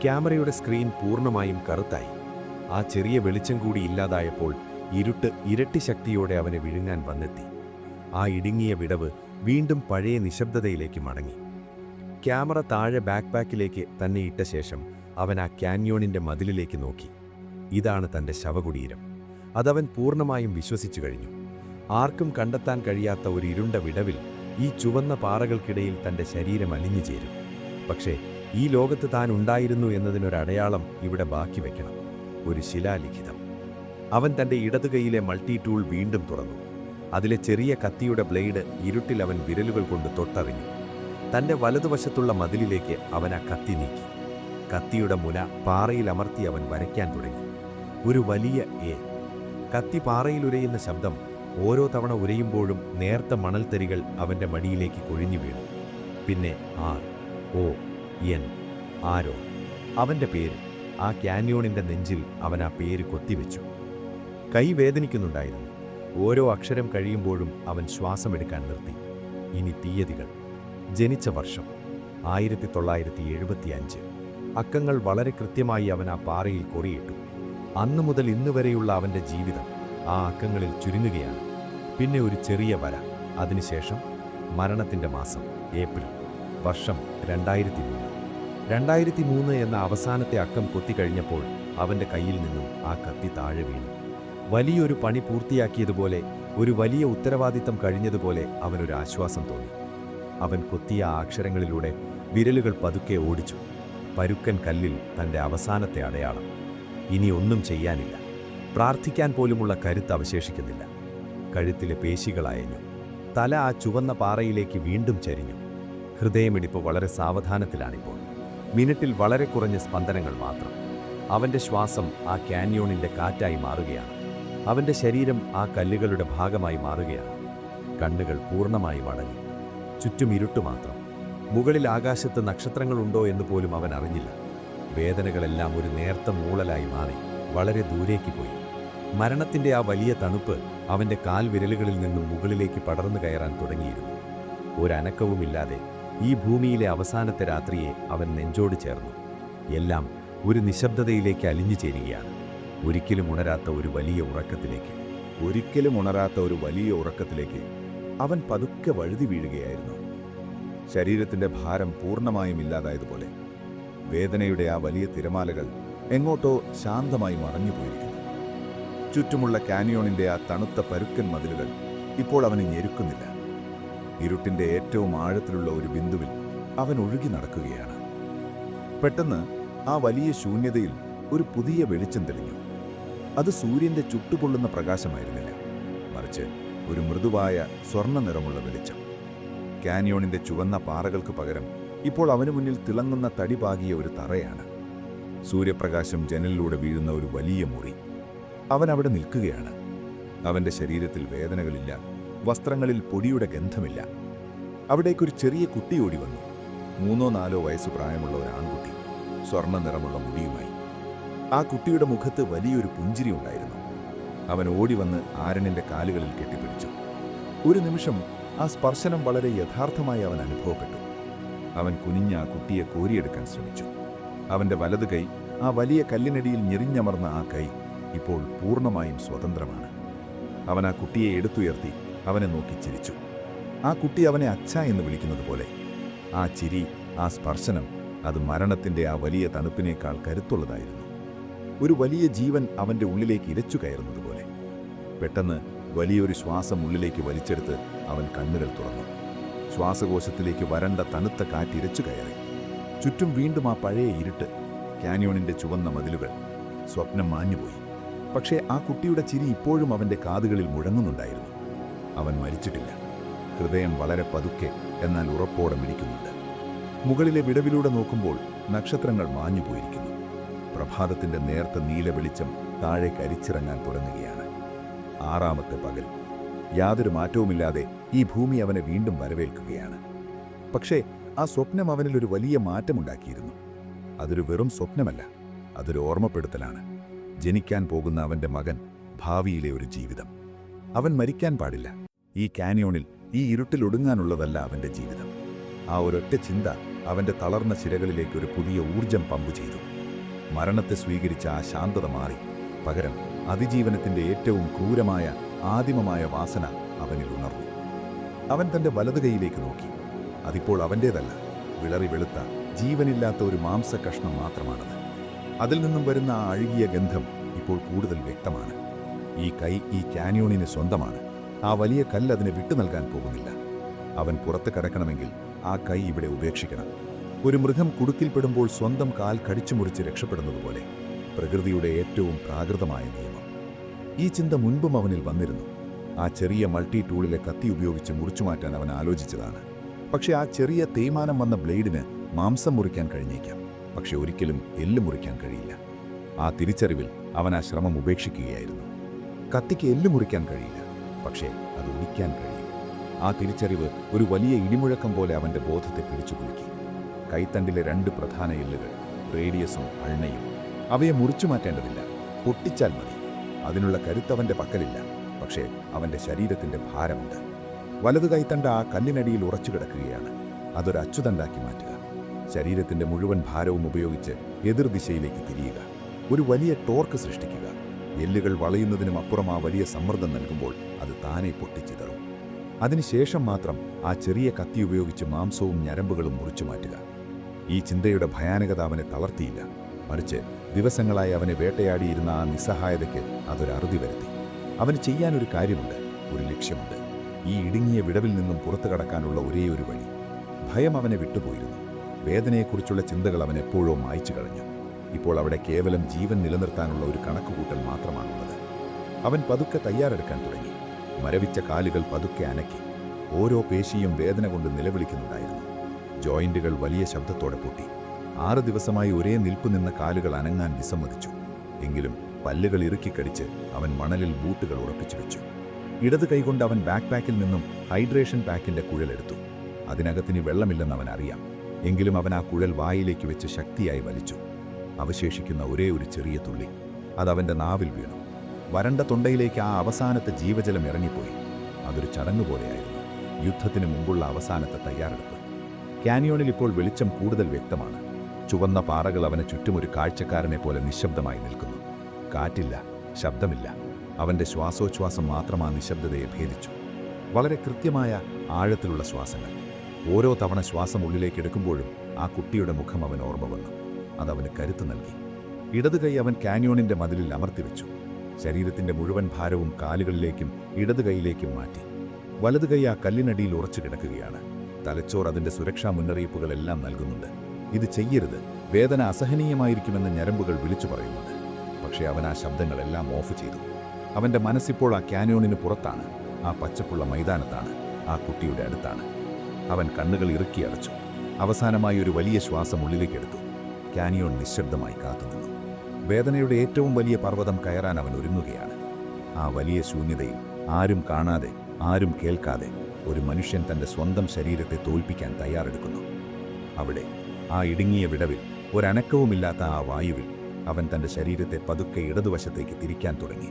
ക്യാമറയുടെ സ്ക്രീൻ പൂർണ്ണമായും കറുത്തായി. ആ ചെറിയ വെളിച്ചം കൂടി ഇല്ലാതായപ്പോൾ ഇരുട്ട് ഇരട്ടി ശക്തിയോടെ അവനെ വിഴുങ്ങാൻ വന്നെത്തി. ആ ഇടുങ്ങിയ വിടവ് വീണ്ടും പഴയ നിശബ്ദതയിലേക്ക് മടങ്ങി. ക്യാമറ താഴെ ബാക്ക് പാക്കിലേക്ക് തന്നെ ഇട്ട ശേഷം അവൻ ആ കാന്യോണിൻ്റെ മതിലിലേക്ക് നോക്കി. ഇതാണ് തൻ്റെ ശവകുടീരം. അതവൻ പൂർണ്ണമായും വിശ്വസിച്ചു കഴിഞ്ഞു. ആർക്കും കണ്ടെത്താൻ കഴിയാത്ത ഒരു ഇരുണ്ട വിടവിൽ ഈ ചുവന്ന പാറകൾക്കിടയിൽ തൻ്റെ ശരീരം അലിഞ്ഞു ചേരും. പക്ഷേ ഈ ലോകത്ത് താൻ ഉണ്ടായിരുന്നു എന്നതിനൊരടയാളം ഇവിടെ ബാക്കി വയ്ക്കണം. ഒരു ശിലാലിഖിതം. അവൻ തൻ്റെ ഇടതുകൈയിലെ മൾട്ടി ടൂൾ വീണ്ടും തുറന്നു. അതിലെ ചെറിയ കത്തിയുടെ ബ്ലേഡ് ഇരുട്ടിൽ അവൻ വിരലുകൾ കൊണ്ട് തൊട്ടറിഞ്ഞു. തൻ്റെ വലതുവശത്തുള്ള മതിലിലേക്ക് അവൻ ആ കത്തി നീക്കി. കത്തിയുടെ മുന പാറയിൽ അമർത്തി അവൻ വരയ്ക്കാൻ തുടങ്ങി. ഒരു വലിയ എ. കത്തി പാറയിൽ ഉരയുന്ന ശബ്ദം ഓരോ തവണ ഉരയുമ്പോഴും നേർത്ത മണൽത്തരികൾ അവൻ്റെ മടിയിലേക്ക് കൊഴിഞ്ഞു വീണു. പിന്നെ ആർ, ഒ, എൻ, ആരോ. അവൻ്റെ പേര്. ആ ക്യാന്യോണിൻ്റെ നെഞ്ചിൽ അവൻ ആ പേര് കൊത്തിവെച്ചു. കൈ വേദനിക്കുന്നുണ്ടായിരുന്നു. ഓരോ അക്ഷരം കഴിയുമ്പോഴും അവൻ ശ്വാസമെടുക്കാൻ നിർത്തി. ഇനി തീയതികൾ. ജനിച്ച വർഷം 1975. അക്കങ്ങൾ വളരെ കൃത്യമായി അവൻ ആ പാറയിൽ കൊറിയിട്ടു. അന്നു മുതൽ ഇന്ന് വരെയുള്ള അവൻ്റെ ജീവിതം ആ അക്കങ്ങളിൽ ചുരുങ്ങുകയാണ്. പിന്നെ ഒരു ചെറിയ വര. അതിനുശേഷം മരണത്തിൻ്റെ മാസം ഏപ്രിൽ. വർഷം 2003. 2003 എന്ന അവസാനത്തെ അക്കം കൊത്തിക്കഴിഞ്ഞപ്പോൾ അവൻ്റെ കയ്യിൽ നിന്നും ആ കത്തി താഴെ വീണു. വലിയൊരു പണി പൂർത്തിയാക്കിയതുപോലെ, ഒരു വലിയ ഉത്തരവാദിത്തം കഴിഞ്ഞതുപോലെ അവനൊരു ആശ്വാസം തോന്നി. അവൻ കൊത്തിയ ആ അക്ഷരങ്ങളിലൂടെ വിരലുകൾ പതുക്കെ ഓടിച്ചു. പരുക്കൻ കല്ലിൽ തൻ്റെ അവസാനത്തെ അടയാളം. ഇനി ഒന്നും ചെയ്യാനില്ല. പ്രാർത്ഥിക്കാൻ പോലുമുള്ള കരുത്ത് അവശേഷിക്കുന്നില്ല. കഴുത്തിലെ പേശികളയഞ്ഞു. തല ആ ചുവന്ന പാറയിലേക്ക് വീണ്ടും ചരിഞ്ഞു. ഹൃദയമിടിപ്പ് വളരെ സാവധാനത്തിലാണിപ്പോൾ. മിനിറ്റിൽ വളരെ കുറഞ്ഞ സ്പന്ദനങ്ങൾ മാത്രം. അവൻ്റെ ശ്വാസം ആ ക്യാന്യോണിൻ്റെ കാറ്റായി മാറുകയാണ്. അവൻ്റെ ശരീരം ആ കല്ലുകളുടെ ഭാഗമായി മാറുകയാണ്. കണ്ണുകൾ പൂർണ്ണമായും അടഞ്ഞു. ചുറ്റും ഇരുട്ടു മാത്രം. മുകളിൽ ആകാശത്ത് നക്ഷത്രങ്ങളുണ്ടോ എന്ന് പോലും അവൻ അറിഞ്ഞില്ല. വേദനകളെല്ലാം ഒരു നേർത്ത മൂളലായി മാറി വളരെ ദൂരേക്ക് പോയി. മരണത്തിൻ്റെ ആ വലിയ തണുപ്പ് അവൻ്റെ കാൽവിരലുകളിൽ നിന്നും മുകളിലേക്ക് പടർന്നു കയറാൻ തുടങ്ങിയിരുന്നു. ഒരനക്കവുമില്ലാതെ ഈ ഭൂമിയിലെ അവസാനത്തെ രാത്രിയെ അവൻ നെഞ്ചോട് ചേർന്നു. എല്ലാം ഒരു നിശബ്ദതയിലേക്ക് അലിഞ്ഞു ചേരുകയാണ്. ഒരിക്കലും ഉണരാത്ത ഒരു വലിയ ഉറക്കത്തിലേക്ക് അവൻ പതുക്കെ വഴുതി വീഴുകയായിരുന്നു. ശരീരത്തിൻ്റെ ഭാരം പൂർണ്ണമായും ഇല്ലാതായതുപോലെ. വേദനയുടെ ആ വലിയ തിരമാലകൾ എങ്ങോട്ടോ ശാന്തമായി മറഞ്ഞുപോയിരിക്കുന്നു. ചുറ്റുമുള്ള കാനിയോണിൻ്റെ ആ തണുത്ത പരുക്കൻ മതിലുകൾ ഇപ്പോൾ അവനെ ഞെരുക്കുന്നില്ല. ഇരുട്ടിൻ്റെ ഏറ്റവും ആഴത്തിലുള്ള ഒരു ബിന്ദുവിൽ അവൻ ഒഴുകി നടക്കുകയാണ്. പെട്ടെന്ന് ആ വലിയ ശൂന്യതയിൽ ഒരു പുതിയ വെളിച്ചം തെളിഞ്ഞു. അത് സൂര്യൻ്റെ ചുട്ടുപൊള്ളുന്ന പ്രകാശമായിരുന്നില്ല, മറിച്ച് ഒരു മൃദുവായ സ്വർണ്ണ നിറമുള്ള വെളിച്ചം. കാനിയോണിൻ്റെ ചുവന്ന പാറകൾക്ക് പകരം ഇപ്പോൾ അവന് മുന്നിൽ തിളങ്ങുന്ന തടി പാകിയ ഒരു തറയാണ്. സൂര്യപ്രകാശം ജനലിലൂടെ വീഴുന്ന ഒരു വലിയ മുറി. അവൻ അവിടെ നിൽക്കുകയാണ്. അവൻ്റെ ശരീരത്തിൽ വേദനകളില്ല, വസ്ത്രങ്ങളിൽ പൊടിയുടെ ഗന്ധമില്ല. അവിടേക്കൊരു ചെറിയ കുട്ടി ഓടി വന്നു. 3-4 വയസ്സ് പ്രായമുള്ള ഒരു ആൺകുട്ടി, സ്വർണ്ണ നിറമുള്ള മുടിയുമായി. ആ കുട്ടിയുടെ മുഖത്ത് വലിയൊരു പുഞ്ചിരി ഉണ്ടായിരുന്നു. അവൻ ഓടിവന്ന് ആരണിൻ്റെ കാലുകളിൽ കെട്ടിപ്പിടിച്ചു. ഒരു നിമിഷം ആ സ്പർശനം വളരെ യഥാർത്ഥമായി അവൻ അനുഭവപ്പെട്ടു. അവൻ കുനിഞ്ഞ ആ കുട്ടിയെ കോരിയെടുക്കാൻ ശ്രമിച്ചു. അവൻ്റെ വലതു കൈ, ആ വലിയ കല്ലിനടിയിൽ ഞെരിഞ്ഞമർന്ന ആ കൈ ഇപ്പോൾ പൂർണ്ണമായും സ്വതന്ത്രമാണ്. അവൻ ആ കുട്ടിയെ എടുത്തുയർത്തി അവനെ നോക്കി ചിരിച്ചു. ആ കുട്ടി അവനെ അച്ഛ എന്ന് വിളിക്കുന്നത് പോലെ. ആ ചിരി, ആ സ്പർശനം, അത് മരണത്തിൻ്റെ ആ വലിയ തണുപ്പിനേക്കാൾ കരുത്തുള്ളതായിരുന്നു. ഒരു വലിയ ജീവൻ അവൻ്റെ ഉള്ളിലേക്ക് ഇരച്ചു കയറുന്നതുപോലെ. പെട്ടെന്ന് വലിയൊരു ശ്വാസം ഉള്ളിലേക്ക് വലിച്ചെടുത്ത് അവൻ കണ്ണുകൾ തുറന്നു. ശ്വാസകോശത്തിലേക്ക് വരണ്ട തണുത്ത കാറ്റിരച്ചു കയറി. ചുറ്റും വീണ്ടും ആ പഴയ ഇരുട്ട്, കാനിയോണിൻ്റെ ചുവന്ന മതിലുകൾ. സ്വപ്നം മാഞ്ഞുപോയി. പക്ഷേ ആ കുട്ടിയുടെ ചിരി ഇപ്പോഴും അവൻ്റെ കാതുകളിൽ മുഴങ്ങുന്നുണ്ടായിരുന്നു. അവൻ മരിച്ചിട്ടില്ല. ഹൃദയം വളരെ പതുക്കെ എന്നാൽ ഉറപ്പോടെ മിടിക്കുന്നുണ്ട്. മുകളിലെ വിടവിലൂടെ നോക്കുമ്പോൾ നക്ഷത്രങ്ങൾ മാഞ്ഞുപോയിരിക്കുന്നു. പ്രഭാതത്തിൻ്റെ നേർത്ത നീല വെളിച്ചം താഴേക്ക് അരിച്ചിറങ്ങാൻ തുടങ്ങുകയാണ്. 6ാമത്തെ പകൽ. യാതൊരു മാറ്റവുമില്ലാതെ ഈ ഭൂമി അവനെ വീണ്ടും വരവേൽക്കുകയാണ്. പക്ഷേ ആ സ്വപ്നം അവനിലൊരു വലിയ മാറ്റമുണ്ടാക്കിയിരുന്നു. അതൊരു വെറും സ്വപ്നമല്ല, അതൊരു ഓർമ്മപ്പെടുത്തലാണ്. ജനിക്കാൻ പോകുന്ന അവൻ്റെ മകൻ, ഭാവിയിലെ ഒരു ജീവിതം. അവൻ മരിക്കാൻ പാടില്ല. ഈ കാനിയോണിൽ, ഈ ഇരുട്ടിൽ ഒടുങ്ങാനുള്ളതല്ല അവൻ്റെ ജീവിതം. ആ ഒരൊറ്റ ചിന്ത അവൻ്റെ തളർന്ന ശിരകളിലേക്ക് ഒരു പുതിയ ഊർജം പമ്പു ചെയ്തു. മരണത്തെ സ്വീകരിച്ച ആ ശാന്തത മാറി. പകരം അതിജീവനത്തിൻ്റെ ഏറ്റവും ക്രൂരമായ, ആദിമമായ വാസന അവനിൽ ഉണർന്നു. അവൻ തൻ്റെ വലതു കൈയിലേക്ക് നോക്കി. അതിപ്പോൾ അവൻ്റേതല്ല, വിളറി വെളുത്ത, ജീവനില്ലാത്ത ഒരു മാംസകഷ്ണം മാത്രമാണത്. അതിൽ നിന്നും വരുന്ന ആ അഴുകിയ ഗന്ധം ഇപ്പോൾ ഇപ്പോൾ കൂടുതൽ വ്യക്തമാണ്. ഈ കൈ ഈ കാനിയോണിന് സ്വന്തമാണ്. ആ വലിയ കല്ല് അതിനെ വിട്ടു നൽകാൻ പോകുന്നില്ല. അവൻ പുറത്ത് കടക്കണമെങ്കിൽ ആ കൈ ഇവിടെ ഉപേക്ഷിക്കണം. ഒരു മൃഗം കുടുക്കിൽപ്പെടുമ്പോൾ സ്വന്തം കാൽ കടിച്ചു മുറിച്ച് രക്ഷപ്പെടുന്നതുപോലെ പ്രകൃതിയുടെ ഏറ്റവും പ്രാകൃതമായ നിയമം. ഈ ചിന്ത മുൻപും അവനിൽ വന്നിരുന്നു. ആ ചെറിയ മൾട്ടി ടൂളിലെ കത്തി ഉപയോഗിച്ച് മുറിച്ചു മാറ്റാൻ അവൻ ആലോചിച്ചതാണ്. പക്ഷേ ആ ചെറിയ തേയ്മാനം വന്ന ബ്ലേഡിന് മാംസം മുറിക്കാൻ കഴിഞ്ഞേക്കാം, പക്ഷെ ഒരിക്കലും എല്ല് മുറിക്കാൻ കഴിയില്ല. ആ തിരിച്ചറിവിൽ അവൻ ആ ശ്രമം ഉപേക്ഷിക്കുകയായിരുന്നു. കത്തിക്ക് എല്ല് മുറിക്കാൻ കഴിയില്ല, പക്ഷേ അത് ഒടിക്കാൻ കഴിയും. ആ തിരിച്ചറിവ് ഒരു വലിയ ഇടിമുഴക്കം പോലെ അവൻ്റെ ബോധത്തെ പിടിച്ചുകുലുക്കി. കൈത്തണ്ടിലെ 2 പ്രധാന എല്ലുകൾ, റേഡിയസും അൾണയും, അവയെ മുറിച്ചു മാറ്റേണ്ടതില്ല, പൊട്ടിച്ചാൽ മതി. അതിനുള്ള കരുത്തവൻ്റെ പക്കലില്ല, പക്ഷേ അവൻ്റെ ശരീരത്തിൻ്റെ ഭാരമുണ്ട്. വലതു കൈത്തണ്ട ആ കല്ലിനടിയിൽ ഉറച്ചു കിടക്കുകയാണ്. അതൊരു അച്ചുതണ്ടാക്കി മാറ്റുക. ശരീരത്തിൻ്റെ മുഴുവൻ ഭാരവും ഉപയോഗിച്ച് എതിർദിശയിലേക്ക് തിരിയുക. ഒരു വലിയ ടോർക്ക് സൃഷ്ടിക്കുക. എല്ലുകൾ വളയുന്നതിനും അപ്പുറം ആ വലിയ സമ്മർദ്ദം നൽകുമ്പോൾ അത് താനെ പൊട്ടിച്ചിതറും. അതിനുശേഷം മാത്രം ആ ചെറിയ കത്തി ഉപയോഗിച്ച് മാംസവും ഞരമ്പുകളും മുറിച്ചു മാറ്റുക. ഈ ചിന്തയുടെ ഭയാനകത അവനെ തളർത്തിയില്ല, മറിച്ച് ദിവസങ്ങളായി അവനെ വേട്ടയാടിയിരുന്ന ആ നിസ്സഹായതയ്ക്ക് അതൊരു അറുതി വരുത്തി. അവന് ചെയ്യാനൊരു കാര്യമുണ്ട്, ഒരു ലക്ഷ്യമുണ്ട്. ഈ ഇടുങ്ങിയ വിടവിൽ നിന്നും പുറത്തു കടക്കാനുള്ള ഒരേയൊരു വഴി. ഭയം അവനെ വിട്ടുപോയിരുന്നു. വേദനയെക്കുറിച്ചുള്ള ചിന്തകൾ അവൻ എപ്പോഴോ മായ്ച്ചു കളഞ്ഞു. ഇപ്പോൾ അവിടെ കേവലം ജീവൻ നിലനിർത്താനുള്ള ഒരു കണക്കുകൂട്ടൽ മാത്രമാണുള്ളത്. അവൻ പതുക്കെ തയ്യാറെടുക്കാൻ തുടങ്ങി. മരവിച്ച കാലുകൾ പതുക്കെ അനക്കി. ഓരോ പേശിയും വേദന കൊണ്ട് നിലവിളിക്കുന്നുണ്ടായിരുന്നു. ജോയിന്റുകൾ വലിയ ശബ്ദത്തോടെ പൊട്ടി. 6 ദിവസമായി ഒരേ നിൽപ്പ് നിന്ന കാലുകൾ അനങ്ങാൻ വിസമ്മതിച്ചു. എങ്കിലും പല്ലുകൾ ഇറുക്കിക്കടിച്ച് അവൻ മണലിൽ ബൂട്ടുകൾ ഉറപ്പിച്ചു വെച്ചു. ഇടത് കൈകൊണ്ട് അവൻ ബാക്ക് പാക്കിൽ നിന്നും ഹൈഡ്രേഷൻ പാക്കിന്റെ കുഴലെടുത്തു. അതിനകത്തിന് വെള്ളമില്ലെന്ന് അവൻ അറിയാം. എങ്കിലും അവൻ ആ കുഴൽ വായിലേക്ക് വെച്ച് ശക്തിയായി വലിച്ചു. അവശേഷിക്കുന്ന ഒരേ ഒരു ചെറിയ തുള്ളി അതവൻ്റെ നാവിൽ വീണു. വരണ്ട തൊണ്ടയിലേക്ക് ആ അവസാനത്തെ ജീവജലം ഇറങ്ങിപ്പോയി. അതൊരു ചടങ്ങ് പോലെയായിരുന്നു, യുദ്ധത്തിന് മുമ്പുള്ള അവസാനത്തെ തയ്യാറെടുപ്പ്. കാനിയോണിൽ ഇപ്പോൾ വെളിച്ചം കൂടുതൽ വ്യക്തമാണ്. ചുവന്ന പാറകൾ അവന് ചുറ്റും ഒരു കാഴ്ചക്കാരനെ പോലെ നിശബ്ദമായി നിൽക്കുന്നു. കാറ്റില്ല, ശബ്ദമില്ല. അവൻ്റെ ശ്വാസോച്ഛ്വാസം മാത്രം ആ നിശബ്ദതയെ ഭേദിച്ചു. വളരെ കൃത്യമായ ആഴത്തിലുള്ള ശ്വാസങ്ങൾ. ഓരോ തവണ ശ്വാസം ഉള്ളിലേക്കെടുക്കുമ്പോഴും ആ കുട്ടിയുടെ മുഖം അവൻ ഓർമ്മ വന്നു. അതവന് കരുത്ത് നൽകി. ഇടത് കൈ അവൻ കാനിയോണിൻ്റെ മതിലിൽ അമർത്തിവെച്ചു. ശരീരത്തിൻ്റെ മുഴുവൻ ഭാരവും കാലുകളിലേക്കും ഇടത് കൈയിലേക്കും മാറ്റി. വലത് കൈ ആ കല്ലിനടിയിൽ ഉറച്ചു കിടക്കുകയാണ്. തലച്ചോർ അതിൻ്റെ സുരക്ഷാ മുന്നറിയിപ്പുകളെല്ലാം നൽകുന്നുണ്ട്. ഇത് ചെയ്യരുത്, വേദന അസഹനീയമായിരിക്കുമെന്ന് ഞരമ്പുകൾ വിളിച്ചു പറയുന്നുണ്ട്. പക്ഷേ അവൻ ആ ശബ്ദങ്ങളെല്ലാം ഓഫ് ചെയ്തു. അവൻ്റെ മനസ്സിപ്പോൾ ആ കാനിയോണിന് പുറത്താണ്, ആ പച്ചപ്പുള്ള മൈതാനത്താണ്, ആ കുട്ടിയുടെ അടുത്താണ്. അവൻ കണ്ണുകൾ ഇറുക്കി അടച്ചു. അവസാനമായി ഒരു വലിയ ശ്വാസം ഉള്ളിലേക്കെടുത്തു. കാനിയോൺ നിശബ്ദമായി കാത്തുനിന്നു. വേദനയുടെ ഏറ്റവും വലിയ പർവ്വതം കയറാൻ അവൻ ഒരുങ്ങുകയാണ്. ആ വലിയ ശൂന്യതയിൽ, ആരും കാണാതെ, ആരും കേൾക്കാതെ, ഒരു മനുഷ്യൻ തൻ്റെ സ്വന്തം ശരീരത്തെ തോൽപ്പിക്കാൻ തയ്യാറെടുക്കുന്നു. അവിടെ ആ ഇടുങ്ങിയ വിടവിൽ, ഒരനക്കവുമില്ലാത്ത ആ വായുവിൽ, അവൻ തൻ്റെ ശരീരത്തെ പതുക്കെ ഇടതുവശത്തേക്ക് തിരിക്കാൻ തുടങ്ങി.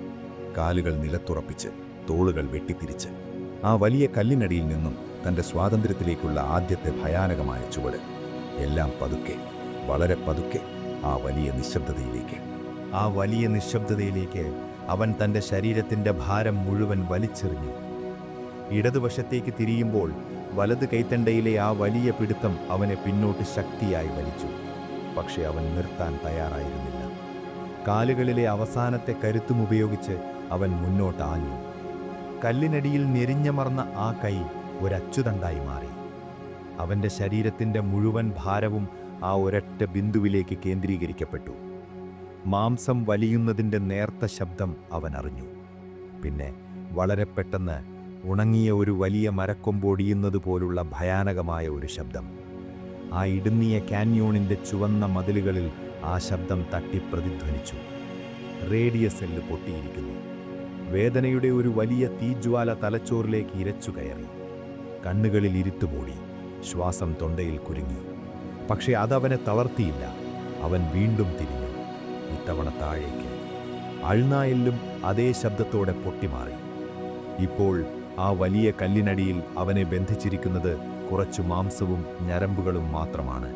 കാലുകൾ നിലത്തുറപ്പിച്ച്, തോളുകൾ വെട്ടിത്തിരിച്ച്. ആ വലിയ കല്ലിനടിയിൽ നിന്നും തൻ്റെ സ്വാതന്ത്ര്യത്തിലേക്കുള്ള ആദ്യത്തെ ഭയാനകമായ ചുവട്. എല്ലാം പതുക്കെ, വളരെ പതുക്കെ, ആ വലിയ നിശബ്ദതയിലേക്ക്. ആ വലിയ നിശബ്ദതയിലേക്ക് അവൻ തൻ്റെ ശരീരത്തിൻ്റെ ഭാരം മുഴുവൻ വലിച്ചെറിഞ്ഞു. ഇടതുവശത്തേക്ക് തിരിയുമ്പോൾ വലത് കൈത്തണ്ടയിലെ ആ വലിയ പിടുത്തം അവനെ പിന്നോട്ട് ശക്തിയായി വലിച്ചു. പക്ഷെ അവൻ നിർത്താൻ തയ്യാറായിരുന്നില്ല. കാലുകളിലെ അവസാനത്തെ കരുത്തും ഉപയോഗിച്ച് അവൻ മുന്നോട്ട് ആഞ്ഞു. കല്ലിനടിയിൽ ഞെരിഞ്ഞമർന്ന ആ കൈ ഒരച്ചുതണ്ടായി മാറി. അവൻ്റെ ശരീരത്തിൻ്റെ മുഴുവൻ ഭാരവും ആ ഒരൊറ്റ ബിന്ദുവിലേക്ക് കേന്ദ്രീകരിക്കപ്പെട്ടു. മാംസം വലിയുന്നതിൻ്റെ നേർത്ത ശബ്ദം അവൻ അറിഞ്ഞു. പിന്നെ വളരെ പെട്ടെന്ന് ഉണങ്ങിയ ഒരു വലിയ മരക്കൊമ്പൊടിയുന്നതുപോലുള്ള ഭയാനകമായ ഒരു ശബ്ദം. ആ ഇടുങ്ങിയ കാന്യോണിൻ്റെ ചുവന്ന മതിലുകളിൽ ആ ശബ്ദം തട്ടി പ്രതിധ്വനിച്ചു. Radius cell പൊട്ടിയിരിക്കുന്നു. വേദനയുടെ ഒരു വലിയ തീജ്വാല തലച്ചോറിലേക്ക് ഇരച്ചു കയറി. കണ്ണുകളിൽ ഇരുട്ടുമൂടി. ശ്വാസം തൊണ്ടയിൽ കുരുങ്ങി. പക്ഷെ അതവനെ തളർത്തിയില്ല. അവൻ വീണ്ടും തിരിഞ്ഞു, ഇത്തവണ താഴേക്ക്. അൾനായെല്ലും അതേ ശബ്ദത്തോടെ പൊട്ടിമാറി. ഇപ്പോൾ ആ വലിയ കല്ലിനടിയിൽ അവനെ ബന്ധിച്ചിരിക്കുന്നത് കുറച്ചു മാംസവും ഞരമ്പുകളും മാത്രമാണ്.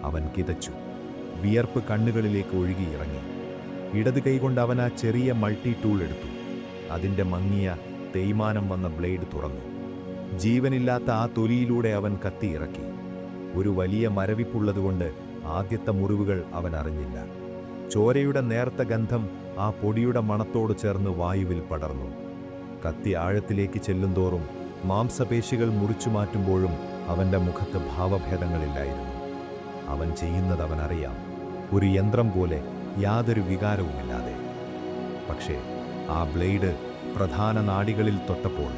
അവൻ കിതച്ചു. വിയർപ്പ് കണ്ണുകളിലേക്ക് ഒഴുകിയിറങ്ങി. ഇടത് കൈകൊണ്ട് അവൻ ആ ചെറിയ മൾട്ടി ടൂൾ എടുത്തു. അതിൻ്റെ മങ്ങിയ തേയ്മാനം വന്ന ബ്ലേഡ് തുറന്നു. ജീവനില്ലാത്ത ആ തൊലിയിലൂടെ അവൻ കത്തിയിറക്കി. ഒരു വലിയ മരവിപ്പുള്ളതുകൊണ്ട് ആദ്യത്തെ മുറിവുകൾ അവൻ അറിഞ്ഞില്ല. ചോരയുടെ നേർത്ത ഗന്ധം ആ പൊടിയുടെ മണത്തോട് ചേർന്ന് വായുവിൽ പടർന്നു. കത്തി ആഴത്തിലേക്ക് ചെല്ലുന്തോറും മാംസപേശികൾ മുറിച്ചു മാറ്റുമ്പോഴും അവൻ്റെ മുഖത്ത് ഭാവഭേദങ്ങളില്ലായിരുന്നു. അവൻ ചെയ്യുന്നത് അവനറിയാം, ഒരു യന്ത്രം പോലെ, യാതൊരു വികാരവുമില്ലാതെ. പക്ഷേ ആ ബ്ലേഡ് പ്രധാന നാഡികളിൽ തൊട്ടപ്പോൾ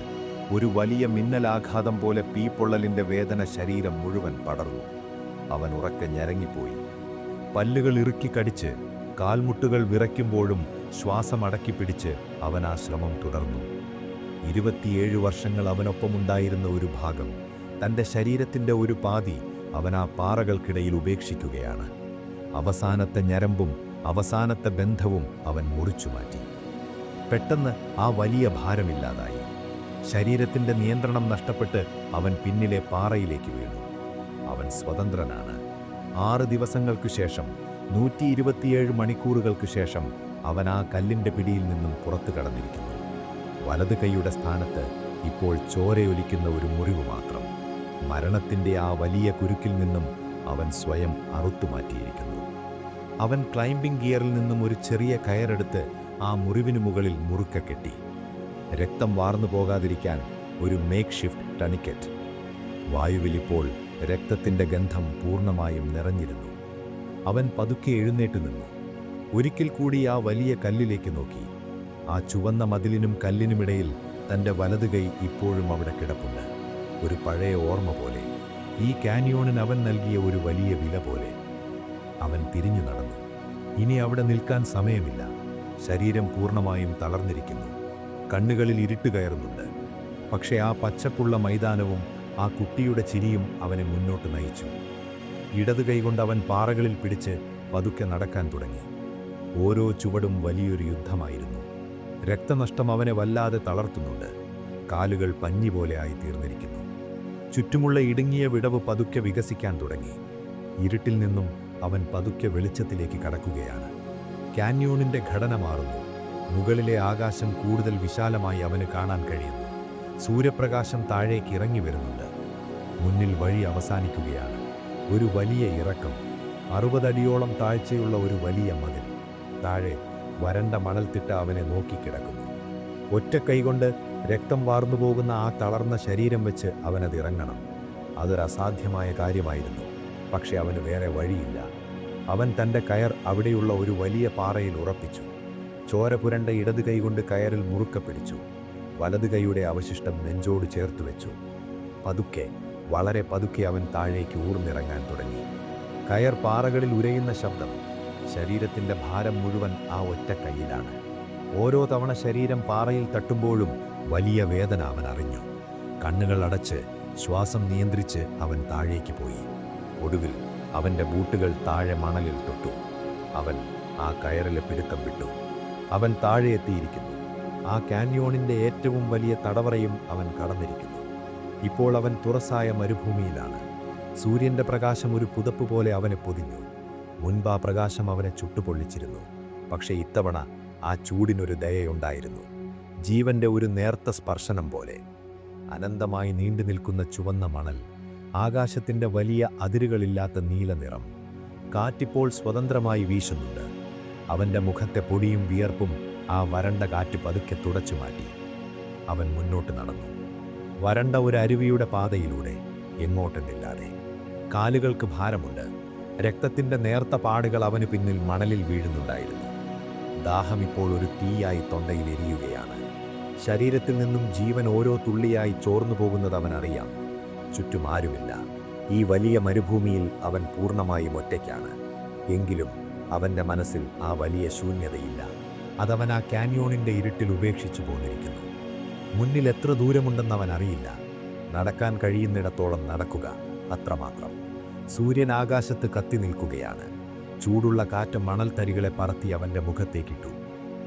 ഒരു വലിയ മിന്നലാഘാതം പോലെ തീപ്പൊള്ളലിൻ്റെ വേദന ശരീരം മുഴുവൻ പടർന്നു. അവൻ ഉറക്കെ ഞരങ്ങിപ്പോയി. പല്ലുകൾ ഇറുക്കി കടിച്ച്, കാൽമുട്ടുകൾ വിറയ്ക്കുമ്പോഴും ശ്വാസം അടക്കിപ്പിടിച്ച് അവൻ ആ ശ്രമം തുടർന്നു. 27 വർഷങ്ങൾ അവനൊപ്പമുണ്ടായിരുന്ന ഒരു ഭാഗം, തൻ്റെ ശരീരത്തിൻ്റെ ഒരു പാതി അവൻ ആ പാറകൾക്കിടയിൽ ഉപേക്ഷിക്കുകയാണ്. അവസാനത്തെ ഞരമ്പും അവസാനത്തെ ബന്ധവും അവൻ മുറിച്ചുമാറ്റി. പെട്ടെന്ന് ആ വലിയ ഭാരമില്ലാതായി. ശരീരത്തിൻ്റെ നിയന്ത്രണം നഷ്ടപ്പെട്ട് അവൻ പിന്നിലെ പാറയിലേക്ക് വീണു. അവൻ സ്വതന്ത്രനാണ്. 6 ദിവസങ്ങൾക്കു ശേഷം, 127 മണിക്കൂറുകൾക്കു ശേഷം അവൻ ആ കല്ലിൻ്റെ പിടിയിൽ നിന്നും പുറത്തു കടന്നിരിക്കുന്നു. വലത് കൈയുടെ സ്ഥാനത്ത് ഇപ്പോൾ ചോരയൊലിക്കുന്ന ഒരു മുറിവ് മാത്രം. മരണത്തിൻ്റെ ആ വലിയ കുരുക്കിൽ നിന്നും അവൻ സ്വയം അറുത്തുമാറ്റിയിരിക്കുന്നു. അവൻ ക്ലൈംബിംഗ് ഗിയറിൽ നിന്നും ഒരു ചെറിയ കയറെടുത്ത് ആ മുറിവിനു മുകളിൽ മുറുക്കെ കെട്ടി. രക്തം വാർന്നു പോകാതിരിക്കാൻ ഒരു മേക്ക് ഷിഫ്റ്റ് ടണിക്കറ്റ്. വായുവിലിപ്പോൾ രക്തത്തിൻ്റെ ഗന്ധം പൂർണ്ണമായും നിറഞ്ഞിരുന്നു. അവൻ പതുക്കെ എഴുന്നേറ്റ് നിന്നു. ഒരിക്കൽ കൂടി ആ വലിയ കല്ലിലേക്ക് നോക്കി. ആ ചുവന്ന മതിലിനും കല്ലിനുമിടയിൽ തൻ്റെ വലത് കൈ ഇപ്പോഴും അവിടെ കിടപ്പുണ്ട്. ഒരു പഴയ ഓർമ്മ പോലെ, ഈ കാനിയോണിന് അവൻ നൽകിയ ഒരു വലിയ വില പോലെ. അവൻ തിരിഞ്ഞു നടന്നു. ഇനി അവിടെ നിൽക്കാൻ സമയമില്ല. ശരീരം പൂർണ്ണമായും തളർന്നിരിക്കുന്നു. കണ്ണുകളിൽ ഇരുട്ട് കയറുന്നുണ്ട്. പക്ഷേ ആ പച്ചപ്പുള്ള മൈതാനവും ആ കുട്ടിയുടെ ചിരിയും അവനെ മുന്നോട്ട് നയിച്ചു. ഇടത് കൈകൊണ്ട് അവൻ പാറകളിൽ പിടിച്ച് പതുക്കെ നടക്കാൻ തുടങ്ങി. ഓരോ ചുവടും വലിയൊരു യുദ്ധമായിരുന്നു. രക്തനഷ്ടം അവനെ വല്ലാതെ തളർത്തുന്നുണ്ട്. കാലുകൾ പഞ്ഞി പോലെ ആയി തീർന്നിരിക്കുന്നു. ചുറ്റുമുള്ള ഇടുങ്ങിയ വിടവ് പതുക്കെ വികസിക്കാൻ തുടങ്ങി. ഇരുട്ടിൽ നിന്നും അവൻ പതുക്കെ വെളിച്ചത്തിലേക്ക് കടക്കുകയാണ്. കാന്യോണിൻ്റെ ഘടന മാറുന്നു. മുകളിലെ ആകാശം കൂടുതൽ വിശാലമായി അവന് കാണാൻ കഴിയുന്നു. സൂര്യപ്രകാശം താഴേക്ക് ഇറങ്ങി വരുന്നുണ്ട്. മുന്നിൽ വഴി അവസാനിക്കുകയാണ്. ഒരു വലിയ ഇറക്കം. 60 അടിയോളം താഴ്ചയുള്ള ഒരു വലിയ മതിൽ. താഴെ വരണ്ട മണൽത്തിട്ട അവനെ നോക്കിക്കിടക്കുന്നു. ഒറ്റ കൈകൊണ്ട് രക്തം വാർന്നു പോകുന്ന ആ തളർന്ന ശരീരം വെച്ച് അവനത് ഇറങ്ങണം. അതൊരു അസാധ്യമായ കാര്യമായിരുന്നു. പക്ഷെ അവന് വേറെ വഴിയില്ല. അവൻ തൻ്റെ കയർ അവിടെയുള്ള ഒരു വലിയ പാറയിൽ ഉറപ്പിച്ചു. ചോര പുരണ്ട ഇടത് കൈകൊണ്ട് കയറിൽ മുറുക്കെ പിടിച്ചു. വലത് കൈയുടെ അവശിഷ്ടം നെഞ്ചോട് ചേർത്ത് വെച്ചു. പതുക്കെ, വളരെ പതുക്കെ അവൻ താഴേക്ക് ഊർന്നിറങ്ങാൻ തുടങ്ങി. കയർ പാറകളിൽ ഉരയുന്ന ശബ്ദം. ശരീരത്തിൻ്റെ ഭാരം മുഴുവൻ ആ ഒറ്റ കൈയിലാണ്. ഓരോ തവണ ശരീരം പാറയിൽ തട്ടുമ്പോഴും വലിയ വേദന അവൻ അറിഞ്ഞു. കണ്ണുകൾ അടച്ച് ശ്വാസം നിയന്ത്രിച്ച് അവൻ താഴേക്ക് പോയി. ഒടുവിൽ അവൻ്റെ ബൂട്ടുകൾ താഴെ മണലിൽ തൊട്ടു. അവൻ ആ കയറിലെ പിടുത്തം വിട്ടു. അവൻ താഴെ എത്തിയിരിക്കുന്നു. ആ കാന്യോണിൻ്റെ ഏറ്റവും വലിയ തടവറയും അവൻ കടന്നിരിക്കുന്നു. ഇപ്പോൾ അവൻ തുറസായ മരുഭൂമിയിലാണ്. സൂര്യൻ്റെ പ്രകാശം ഒരു പുതപ്പ് പോലെ അവനെ പൊതിഞ്ഞു. മുൻപ് ആ പ്രകാശം അവനെ ചുട്ടുപൊള്ളിച്ചിരുന്നു. പക്ഷേ ഇത്തവണ ആ ചൂടിനൊരു ദയയുണ്ടായിരുന്നു. ജീവന്റെ ഒരു നേർത്ത സ്പർശനം പോലെ. അനന്തമായി നീണ്ടു നിൽക്കുന്ന ചുവന്ന മണൽ, ആകാശത്തിൻ്റെ വലിയ അതിരുകളില്ലാത്ത നീല നിറം. കാറ്റിപ്പോൾ സ്വതന്ത്രമായി വീശുന്നുണ്ട്. അവൻ്റെ മുഖത്തെ പൊടിയും വിയർപ്പും ആ വരണ്ട കാറ്റ് പതുക്കെ തുടച്ചു മാറ്റി. അവൻ മുന്നോട്ട് നടന്നു. വരണ്ട ഒരു അരുവിയുടെ പാതയിലൂടെ, എങ്ങോട്ടെന്നില്ലാതെ. കാലുകൾക്ക് ഭാരമുണ്ട്. രക്തത്തിൻ്റെ നേർത്ത പാടുകൾ അവന് പിന്നിൽ മണലിൽ വീഴുന്നുണ്ടായിരുന്നു. ദാഹം ഇപ്പോൾ ഒരു തീയായി തൊണ്ടയിൽ എരിയുകയാണ്. ശരീരത്തിൽ നിന്നും ജീവൻ ഓരോ തുള്ളിയായി ചോർന്നു പോകുന്നത് അവൻ അറിയാം. ചുറ്റും ആരുമില്ല. ഈ വലിയ മരുഭൂമിയിൽ അവൻ പൂർണ്ണമായും ഒറ്റയ്ക്കാണ്. എങ്കിലും അവൻ്റെ മനസ്സിൽ ആ വലിയ ശൂന്യതയില്ല. അതവൻ ആ കാന്യോണിൻ്റെ ഇരുട്ടിൽ ഉപേക്ഷിച്ചു പോന്നിരിക്കുന്നു. മുന്നിൽ എത്ര ദൂരമുണ്ടെന്ന് അവൻ അറിയില്ല. നടക്കാൻ കഴിയുന്നിടത്തോളം നടക്കുക, അത്രമാത്രം. സൂര്യൻ ആകാശത്ത് കത്തി നിൽക്കുകയാണ്. ചൂടുള്ള കാറ്റ് മണൽത്തരികളെ പറത്തി അവൻ്റെ മുഖത്തേക്കിട്ടു.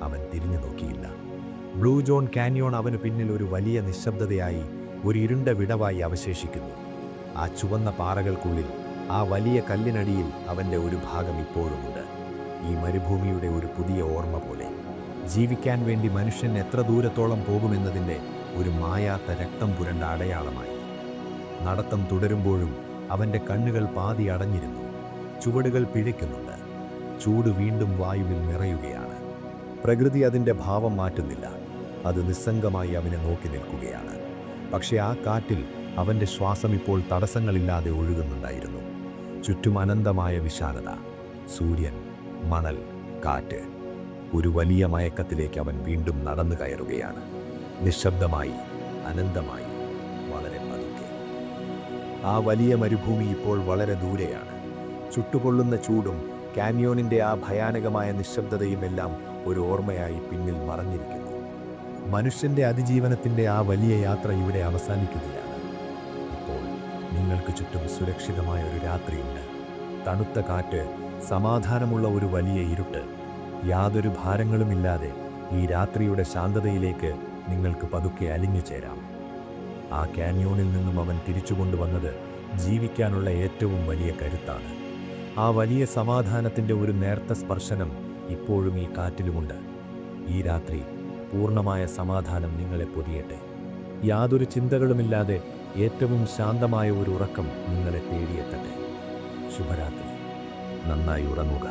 അവൻ തിരിഞ്ഞു നോക്കിയില്ല. ബ്ലൂ ജോൺ കാന്യോൺ അവന് പിന്നിൽ ഒരു വലിയ നിശബ്ദതയായി, ഒരു ഇരുണ്ട വിടവായി അവശേഷിക്കുന്നു. ആ ചുവന്ന പാറകൾക്കുള്ളിൽ, ആ വലിയ കല്ലിനടിയിൽ അവൻ്റെ ഒരു ഭാഗം ഇപ്പോഴുമുണ്ട്. ഈ മരുഭൂമിയുടെ ഒരു പുതിയ ഓർമ്മ പോലെ. ജീവിക്കാൻ വേണ്ടി മനുഷ്യൻ എത്ര ദൂരത്തോളം പോകുമെന്നതിൻ്റെ ഒരു മായാത്ത രക്തം പുരണ്ട അടയാളമായി. നടത്തം തുടരുമ്പോഴും അവൻ്റെ കണ്ണുകൾ പാതി അടഞ്ഞിരുന്നു. ചുവടുകൾ പിഴയ്ക്കുന്നുണ്ട്. ചൂട് വീണ്ടും വായുവിൽ നിറയുകയാണ്. പ്രകൃതി അതിൻ്റെ ഭാവം മാറ്റുന്നില്ല. അത് നിസ്സംഗമായി അവനെ നോക്കി നിൽക്കുകയാണ്. പക്ഷേ ആ കാറ്റിൽ അവൻ്റെ ശ്വാസം ഇപ്പോൾ തടസ്സങ്ങളില്ലാതെ ഒഴുകുന്നുണ്ടായിരുന്നു. ചുറ്റും അനന്തമായ വിശാലത. സൂര്യൻ, മണൽ, കാറ്റ്. ഒരു വലിയ മയക്കത്തിലേക്ക് അവൻ വീണ്ടും നടന്നു കയറുകയാണ്. നിശബ്ദമായി, അനന്തമായി, വളരെ പതുക്കെ. ആ വലിയ മരുഭൂമി ഇപ്പോൾ വളരെ ദൂരെയാണ്. ചുട്ടുപൊള്ളുന്ന ചൂടും കാന്യോണിൻ്റെ ആ ഭയാനകമായ നിശബ്ദതയുമെല്ലാം ഒരു ഓർമ്മയായി പിന്നിൽ മറഞ്ഞിരിക്കുന്നു. മനുഷ്യൻ്റെ അതിജീവനത്തിൻ്റെ ആ വലിയ യാത്ര ഇവിടെ അവസാനിക്കുകയാണ്. ഇപ്പോൾ നിങ്ങൾക്ക് ചുറ്റും സുരക്ഷിതമായ ഒരു രാത്രിയുണ്ട്. തണുത്ത കാറ്റ്, സമാധാനമുള്ള ഒരു വലിയ ഇരുട്ട്. യാതൊരു ഭാരങ്ങളുമില്ലാതെ ഈ രാത്രിയുടെ ശാന്തതയിലേക്ക് നിങ്ങൾക്ക് പതുക്കെ അലിഞ്ഞു ചേരാം. ആ കാന്യോണിൽ നിന്നും അവൻ തിരിച്ചുകൊണ്ടുവന്നത് ജീവിക്കാനുള്ള ഏറ്റവും വലിയ കരുത്താണ്. ആ വലിയ സമാധാനത്തിൻ്റെ ഒരു നേർത്ത സ്പർശനം ഇപ്പോഴും ഈ കാറ്റിലുമുണ്ട്. ഈ രാത്രി പൂർണ്ണമായ സമാധാനം നിങ്ങളെ പൊതിയട്ടെ. യാതൊരു ചിന്തകളുമില്ലാതെ ഏറ്റവും ശാന്തമായ ഒരു ഉറക്കം നിങ്ങളെ തേടിയെത്തട്ടെ. ശുഭരാത്രി. നന്നായി ഉറങ്ങുക.